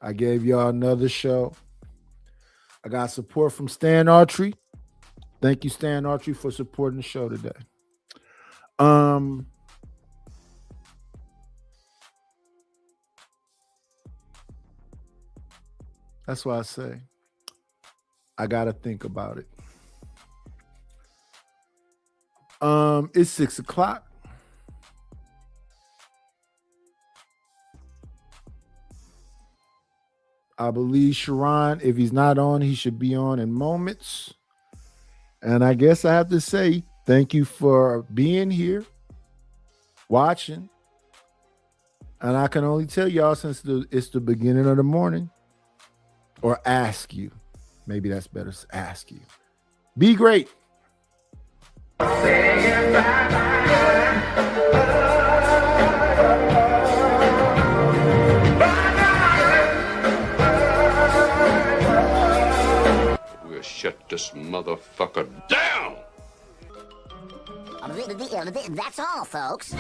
I gave y'all another show. I got support from Stan Autry. Thank you, Stan Autry, for supporting the show today. That's why I say I gotta think about it. It's 6 o'clock. I believe Sharon, if he's not on, he should be on in moments. And I guess I have to say thank you for being here, watching. And I can only tell y'all, since it's the beginning of the morning, or ask you. Maybe that's better, ask you. Be great. We'll shut this motherfucker down. That's all, folks.